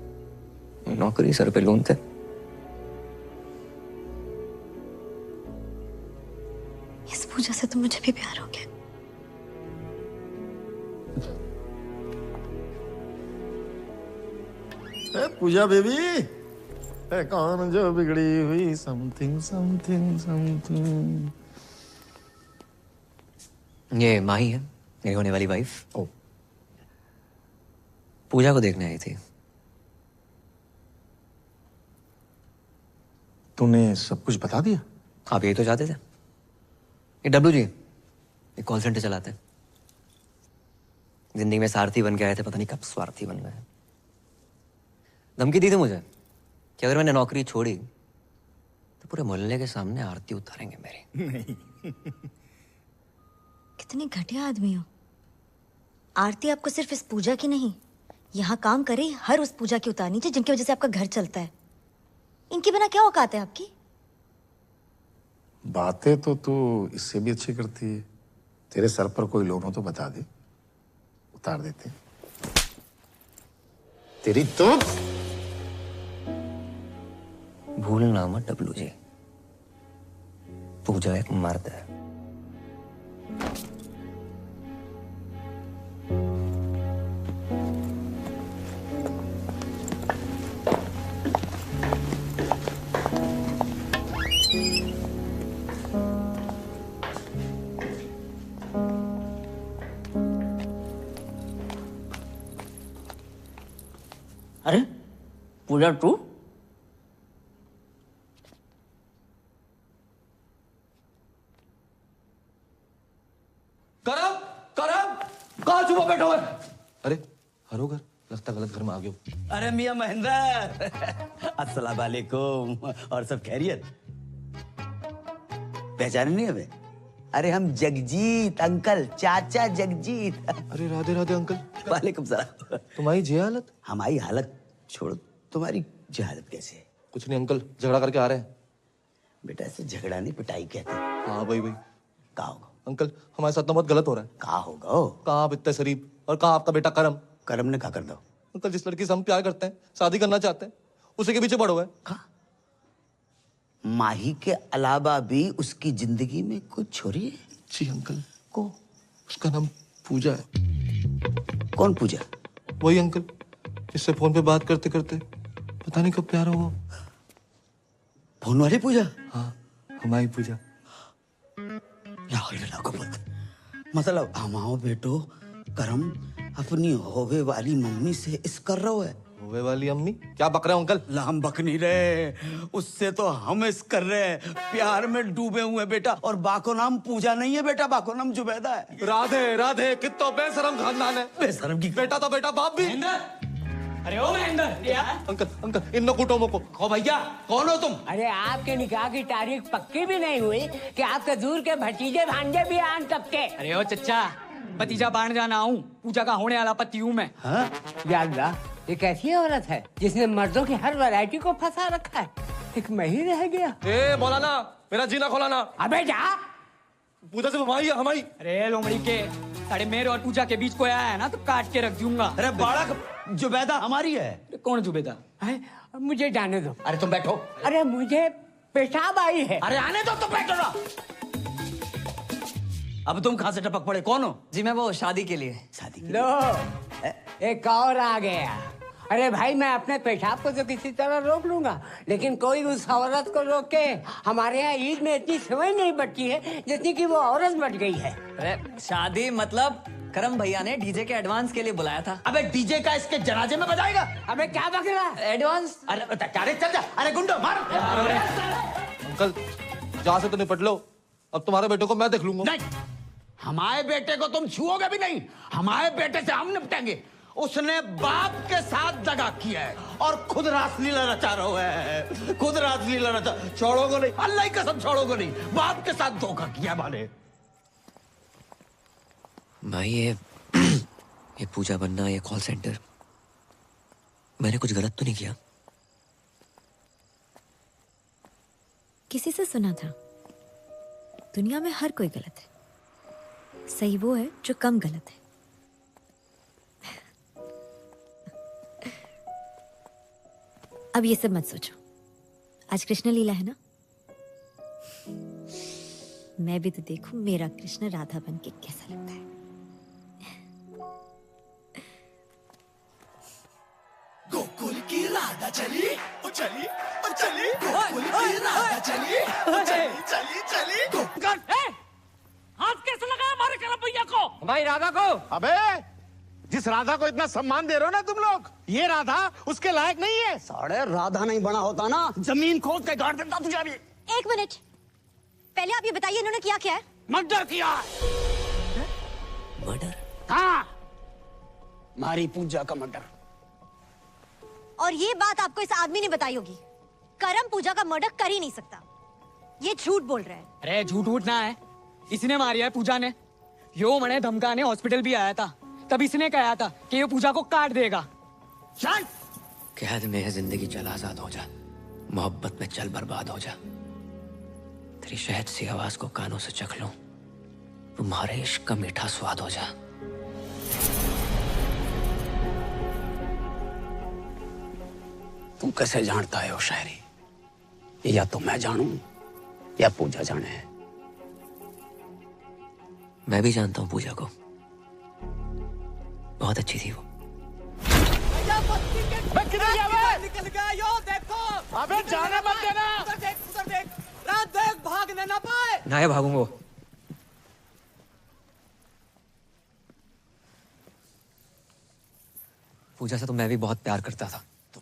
नौकरी सर पे लोन थे। इस पूजा से तो मुझे भी प्यार हो गया। पूजा बेबी, कौन जो बिगड़ी हुई समथिंग समथिंग समथिंग। ये माही है, मेरी होने वाली वाइफ। ओ, पूजा को देखने आई थी। तूने सब कुछ बता दिया? आप यही तो चाहते थे। ये डब्लू जी एक कॉल सेंटर चलाते हैं, जिंदगी में सारथी बन के आए थे, पता नहीं कब स्वार्थी बन गए। धमकी दी थी मुझे कि अगर मैंने नौकरी छोड़ी तो पूरे मोहल्ले के सामने आरती उतारेंगे मेरी। नहीं। कितने घटिया आदमी हो। आरती आपको सिर्फ इस पूजा की नहीं, यहाँ काम करे हर उस पूजा की उतारनी चाहिए जिनकी वजह से आपका घर चलता है। इनके बिना क्या औकात है आपकी? बातें तो तू इससे भी अच्छी करती है। तेरे सर पर कोई लोन हो तो बता दे, उतार देते। तेरी तो भूलना मत डब्लू जी, पूजा एक मर्द है। पूजा तू करम करम कहाँ छुपा बैठा हुआ है? अरे हरो घर लगता गलत घर में आ गया हूँ। अरे मियां महेंद्र अस्सलाम वालेकुम। और सब खैरियत? पहचाने नहीं हमें? अरे हम जगजीत अंकल, चाचा जगजीत। अरे राधे राधे अंकल। वालेकुम सलाम। तुम्हारी जे हालत? हमारी हालत छोड़ो, तुम्हारी जे हालत कैसे है? कुछ नहीं अंकल, झगड़ा करके आ रहे हैं। बेटा ऐसे झगड़ा नहीं पिटाई कहते हैं। हाँ भाई भाई। कहाँ होगा अंकल हमारे साथ तो बहुत गलत हो रहा है। कहाँ होगा? कहाँ आप इतने शरीफ और कहाँ आपका बेटा करम? करम ने कहा कर दो। अंकल जिस लड़की से हम प्यार करते हैं, शादी करना चाहते हैं, उसी के पीछे पड़ो है। माही के अलावा भी उसकी जिंदगी में कुछ छोरी है? जी अंकल। को? उसका नाम पूजा है। कौन पूजा? वही अंकल जिससे फोन पे बात करते करते पता नहीं कब प्यार होगा। फोन वाली पूजा? हाँ हमारी पूजा। मतलब हमाओ बेटो करम अपनी होवे वाली मम्मी से इस कर रहा है। होवे वाली अम्मी? क्या बक रहे हो अंकल? ला हम बक नहीं रहे, उससे तो हम इस कर रहे हैं। प्यार में डूबे हुए बेटा। और बाको नाम पूजा नहीं है बेटा, बाको नाम जुबैदा है। राधे राधे कितना बेशरम खानदान है। बेशरम की बेटा तो बेटा, बाप भी। अरे ओ महेंद्र अंकल अंकल इन कुटुंबों को। ओ भैया कौन हो तुम? अरे आपके निकाह की तारीख पक्की भी नहीं हुई कि आपके दूर के भतीजे भांजे भी आन सकते। अरे ओ चच्चा, भतीजा बाण जाना हूँ, पूजा का होने वाला पति हूँ मैं। या अल्लाह, ये कैसी औरत है जिसने मर्दों की हर वैरायटी को फंसा रखा है? एक मैं ही रह गया। ए मौलाना मेरा जीना खोलाना। अबे जा। पूजा से हमारी। अरे लोमड़ी के साढ़े मेरे और पूजा के बीच कोई आया है ना तो काट के रख दूंगा। अरे बालक जुबैदा हमारी है। कौन जुबैदा? मुझे जाने दो। अरे तुम बैठो। अरे मुझे पेशाब आई है। अरे आने दो, तुम बैठो ना। अब तुम कहाँ से टपक पड़े? कौन हो? जी मैं वो शादी के लिए। शादी लो एक और आ गया। अरे भाई मैं अपने पेशाब को तो किसी तरह रोक लूंगा, लेकिन कोई उस औरत को रोके। हमारे यहाँ ईद में इतनी समय नहीं बची है जितनी कि वो औरत बच गई है। अरे शादी मतलब करम भैया ने डीजे के एडवांस के लिए बुलाया था। अबे डीजे का इसके जनाजे में बजाएगा? अबे क्या बक रहा? एडवांस? अरे चल जा। अरे गुंडो मार। अंकल जहाँ से तो निपट लो, अब तुम्हारे बेटे को मैं देख लूंगा। नहीं, हमारे बेटे को तुम छुओगे भी नहीं। हमारे बेटे से हम निपटेंगे। उसने बाप के साथ दगा किया है और खुद रासलीला रचा रहा है। खुद रासलीला रचा। छोड़ोगे नहीं, अल्लाह की कसम छोड़ोगे नहीं। बाप के साथ धोखा किया माने। भाई ये पूजा बनना, ये कॉल सेंटर, मैंने कुछ गलत तो नहीं किया? किसी से सुना था दुनिया में हर कोई गलत है, सही वो है जो कम गलत है। अब ये सब मत सोचो, आज कृष्ण लीला है ना। मैं भी तो देखूं मेरा कृष्ण राधा बन के कैसा लगता है। गोकुल की राधा चली, ओ चली, ओ चली, गोकुल की राधा चली, ओ चली, चली, चली। हाथ कैसे लगाया हमारे करम भैया को? हमारी राधा को। अबे जिस राधा को इतना सम्मान दे रहे हो ना तुम लोग, ये राधा उसके लायक नहीं है। साढ़े राधा नहीं बना होता ना, जमीन खोद के गाड़ देता तुझे भी। एक मिनट, पहले आप ये बताइए इन्होंने किया क्या है? मर्डर किया। मर्डर? हाँ, मारी पूजा का मर्डर। और ये बात आपको इस आदमी ने बताई होगी। करम पूजा का मर्डर कर ही नहीं सकता, ये झूठ बोल रहा है। अरे झूठ उठना है, इसने मारी है पूजा ने। यो मने धमकाने हॉस्पिटल भी आया था, तब इसने कहा था कि ये पूजा को काट देगा। कैद में है जिंदगी, चल आजाद हो जा। मोहब्बत में चल बर्बाद हो जा। तेरी शहद सी आवाज को कानों से चख लूं, तुम्हारे इश्क का मीठा स्वाद हो जा। तुम कैसे जानता है वो शायरी? या तो मैं जानूं या पूजा जाने। मैं भी जानता हूँ पूजा को, बहुत अच्छी थी वो। निकल गया यो, देखो। अबे जाने मत देना। उधर देख, उधर देख, रात देख, भागने ना पाए। ना भागूंगा। पूजा से तो मैं भी बहुत प्यार करता था। तो